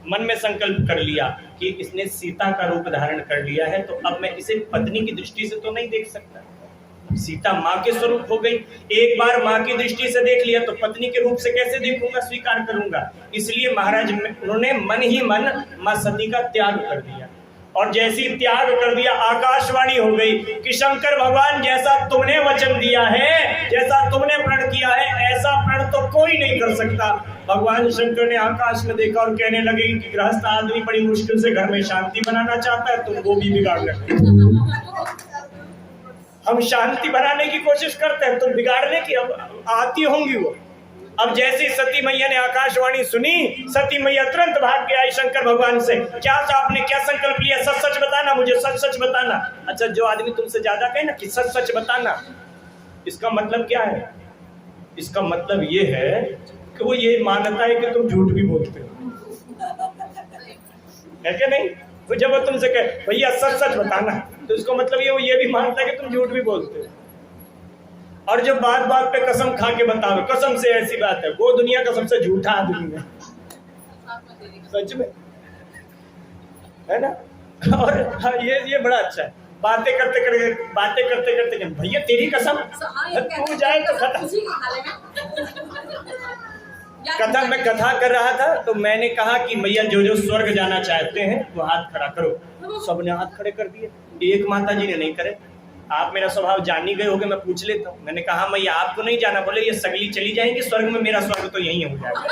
मन में संकल्प कर लिया कि इसने सीता का रूप धारण कर लिया है, तो अब मैं इसे पत्नी की दृष्टि से तो नहीं देख सकता। सीता माँ के स्वरूप हो गई, एक बार माँ की दृष्टि से देख लिया तो पत्नी के रूप से कैसे देखूंगा, स्वीकार करूंगा। इसलिए महाराज उन्होंने मन ही मन माँ सती का त्याग कर दिया। और जैसी त्याग कर दिया, आकाशवाणी हो गई कि शंकर भगवान जैसा तुमने वचन दिया है, जैसा तुमने प्रण किया है, ऐसा प्रण तो कोई नहीं कर सकता। भगवान शंकर ने आकाश में देखा और कहने लगे कि गृहस्थ आदमी बड़ी मुश्किल से घर में शांति बनाना चाहता है, तुम वो भी बिगाड़ रहे हो। हम शांति बनाने की कोशिश करते हैं, तुम बिगाड़ने की अब आती होंगी वो। अब जैसी सती मैया ने आकाशवाणी सुनी, सती मैया तुरंत भाग के आई शंकर भगवान से। क्या आपने क्या संकल्प लिया? सच सच बताना, मुझे सच सच बताना। अच्छा, जो आदमी तुमसे ज्यादा कहे ना कि सच सच बताना, इसका मतलब क्या है? इसका मतलब ये है कि वो ये मानता है कि तुम झूठ भी बोलते हो, है क्या नहीं? तो जब वो तुमसे कहे भैया सच सच बताना, तो इसका मतलब ये भी मानता है कि तुम झूठ भी बोलते हो। और जब बात बात पे कसम खा के बताओ, कसम से ऐसी बात है, वो दुनिया का सबसे झूठा आदमी है, सच में, है ना? और हाँ, ये बड़ा अच्छा है। बातें करते करते भैया तेरी कसम, तू जाए तो कथा मैं कथा कर रहा था तो मैंने कहा कि भैया जो जो स्वर्ग जाना चाहते हैं वो हाथ खड़ा करो। सबने हाथ खड़े कर दिए, एक माता जी ने नहीं करे। आप मेरा स्वभाव जान ही गए होगे, मैं पूछ लेता हूँ। मैंने कहा मैया आपको नहीं जाना। बोले ये सगली चली जाएंगी स्वर्ग में, मेरा स्वर्ग तो यहीं हो जाएगा।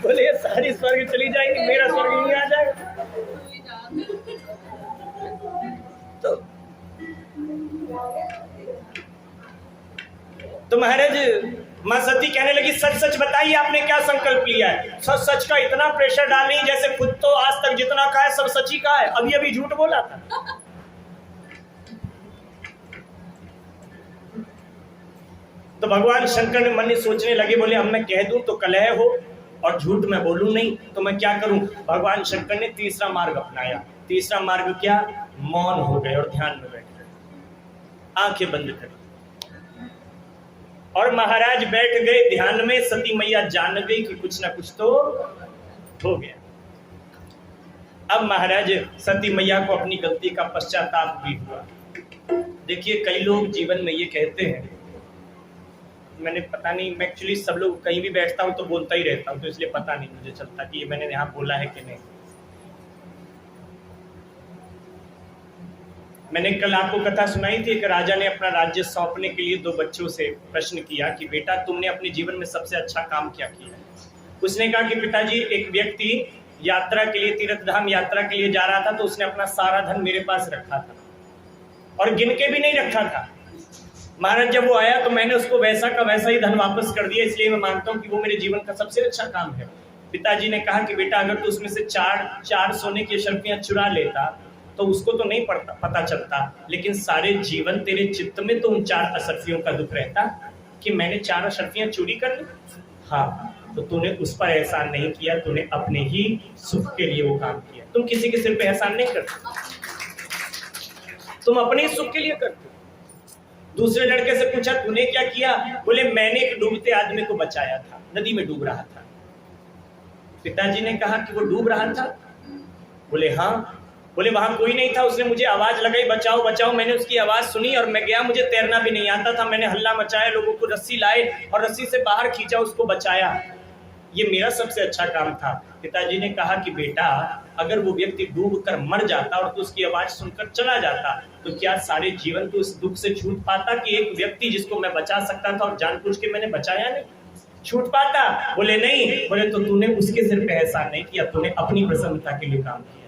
बोले ये सारी स्वर्ग चली जाएंगी, मेरा स्वर्ग यहीं आ जाएगा। तो महाराज माँ सती कहने लगी सच सच बताइए आपने क्या संकल्प लिया है? सच सच का इतना प्रेशर डाल रही जैसे खुद तो आज तक जितना कहा है सब सच ही कहा है, अभी अभी झूठ बोला था। तो भगवान शंकर ने मन में सोचने लगे, बोले अब मैं कह दूं तो कलह हो और झूठ मैं बोलूं नहीं, तो मैं क्या करूं? भगवान शंकर ने तीसरा मार्ग अपनाया। तीसरा मार्ग क्या? मौन हो गए और ध्यान में बैठ गए, आंखें बंद कर। और महाराज बैठ गए ध्यान में। सती मैया जान गई कि कुछ ना कुछ तो हो गया। अब महाराज सती मैया को अपनी गलती का पश्चाताप भी हुआ। देखिए कई लोग जीवन में ये कहते हैं, मैंने पता नहीं, मैं एक्चुअली सब लोग कहीं भी बैठता हूं तो बोलता ही रहता हूं, तो इसलिए पता नहीं मुझे चलता कि ये मैंने यहाँ बोला है कि नहीं। मैंने कल आपको कथा सुनाई थी, एक राजा ने अपना राज्य सौंपने के लिए 2 बच्चों से प्रश्न किया कि बेटा तुमने अपने जीवन में सबसे अच्छा काम क्या किया? उसने कहा कि पिताजी एक व्यक्ति यात्रा के लिए, तीर्थ धाम यात्रा के लिए जा रहा था, तो उसने अपना सारा धन मेरे पास रखा था और गिन के भी नहीं रखा था। महाराज जब वो आया तो मैंने उसको वैसा का वैसा ही धन वापस कर दिया, इसलिए मैं मानता हूँ कि वो मेरे जीवन का सबसे अच्छा काम है। पिताजी ने कहा कि बेटा अगर तू उसमें से चार सोने की अशर्फियां चुरा लेता तो उसको तो नहीं पता चलता, लेकिन सारे जीवन तेरे चित्त में तो उन 4 अशर्फियों का दुख रहता कि मैंने 4 अशर्फियां चोरी कर ली। हाँ, तो तूने उस पर एहसान नहीं किया, तूने अपने ही सुख के लिए वो काम किया। तुम किसी के सिर पे एहसान नहीं करते, तुम अपने ही सुख के लिए करते। दूसरे लड़के से पूछा तूने क्या किया? बोले मैंने एक डूबते आदमी को बचाया था, नदी में डूब रहा था। पिताजी ने कहा कि वो डूब रहा था? बोले हाँ। बोले वहां कोई नहीं था, उसने मुझे आवाज लगाई बचाओ बचाओ, मैंने उसकी आवाज सुनी और मैं गया, मुझे तैरना भी नहीं आता था, मैंने हल्ला मचाया, लोगों को रस्सी लाए और रस्सी से बाहर खींचा, उसको बचाया। ये मेरा सबसे अच्छा काम था। पिताजी ने कहा कि बेटा अगर वो व्यक्ति डूब कर मर जाता और तो उसकी आवाज सुनकर चला जाता तो क्या सारे जीवन तो इस दुख से छूट पाता कि एक व्यक्ति जिसको मैं बचा सकता था और जानबूझ के मैंने बचाया नहीं, छूट पाता? बोले नहीं। बोले तो तूने उसके सिर पे एहसान नहीं किया, तूने अपनी प्रसन्नता के लिए काम किया।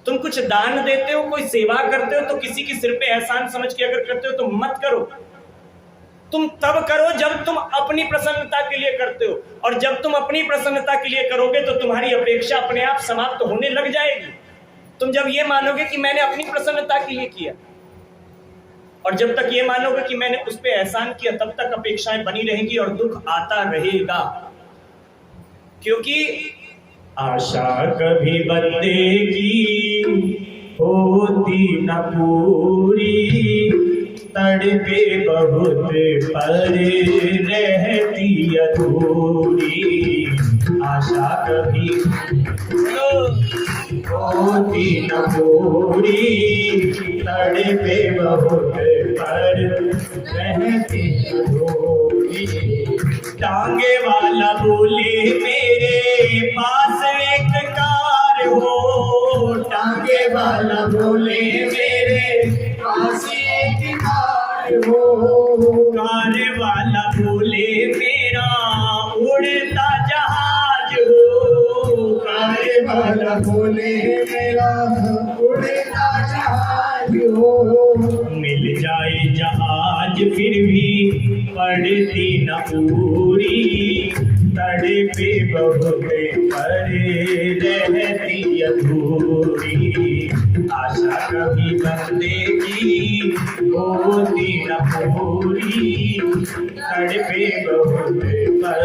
तुम कुछ दान देते हो, कोई सेवा करते हो तो किसी के सिर पे एहसान समझ के अगर करते हो तो मत करो। तुम तब करो जब तुम अपनी प्रसन्नता के लिए करते हो, और जब तुम अपनी प्रसन्नता के लिए करोगे तो तुम्हारी अपेक्षा अपने आप समाप्त होने लग जाएगी। तुम जब ये मानोगे कि मैंने अपनी प्रसन्नता के लिए किया, और जब तक ये मानोगे कि मैंने उस पर एहसान किया, तब तक अपेक्षाएं बनी रहेंगी और दुख आता रहेगा। क्योंकि आशा कभी बंदे की होती न पूरी, तड़पे बहुत पर रहती अधूरी। आशा कभी होती न पूरी, तड़पे बहुत पर रहती अधूरी। टांगे वाला बोले मेरे पास एक कार हो, टांगे वाला बोले मेरे पास एक कार हो, कार वाला बोले मेरा उड़ता जहाज हो, कार वाला बोले मेरा उड़ता जहाज हो। मिल जाए जहाज फिर भी पड़ती न पूरी, तड़पे बहुत पर रहती अधूरी। आशा कभी बंदे की होती न पूरी, तड़पे बहुत पर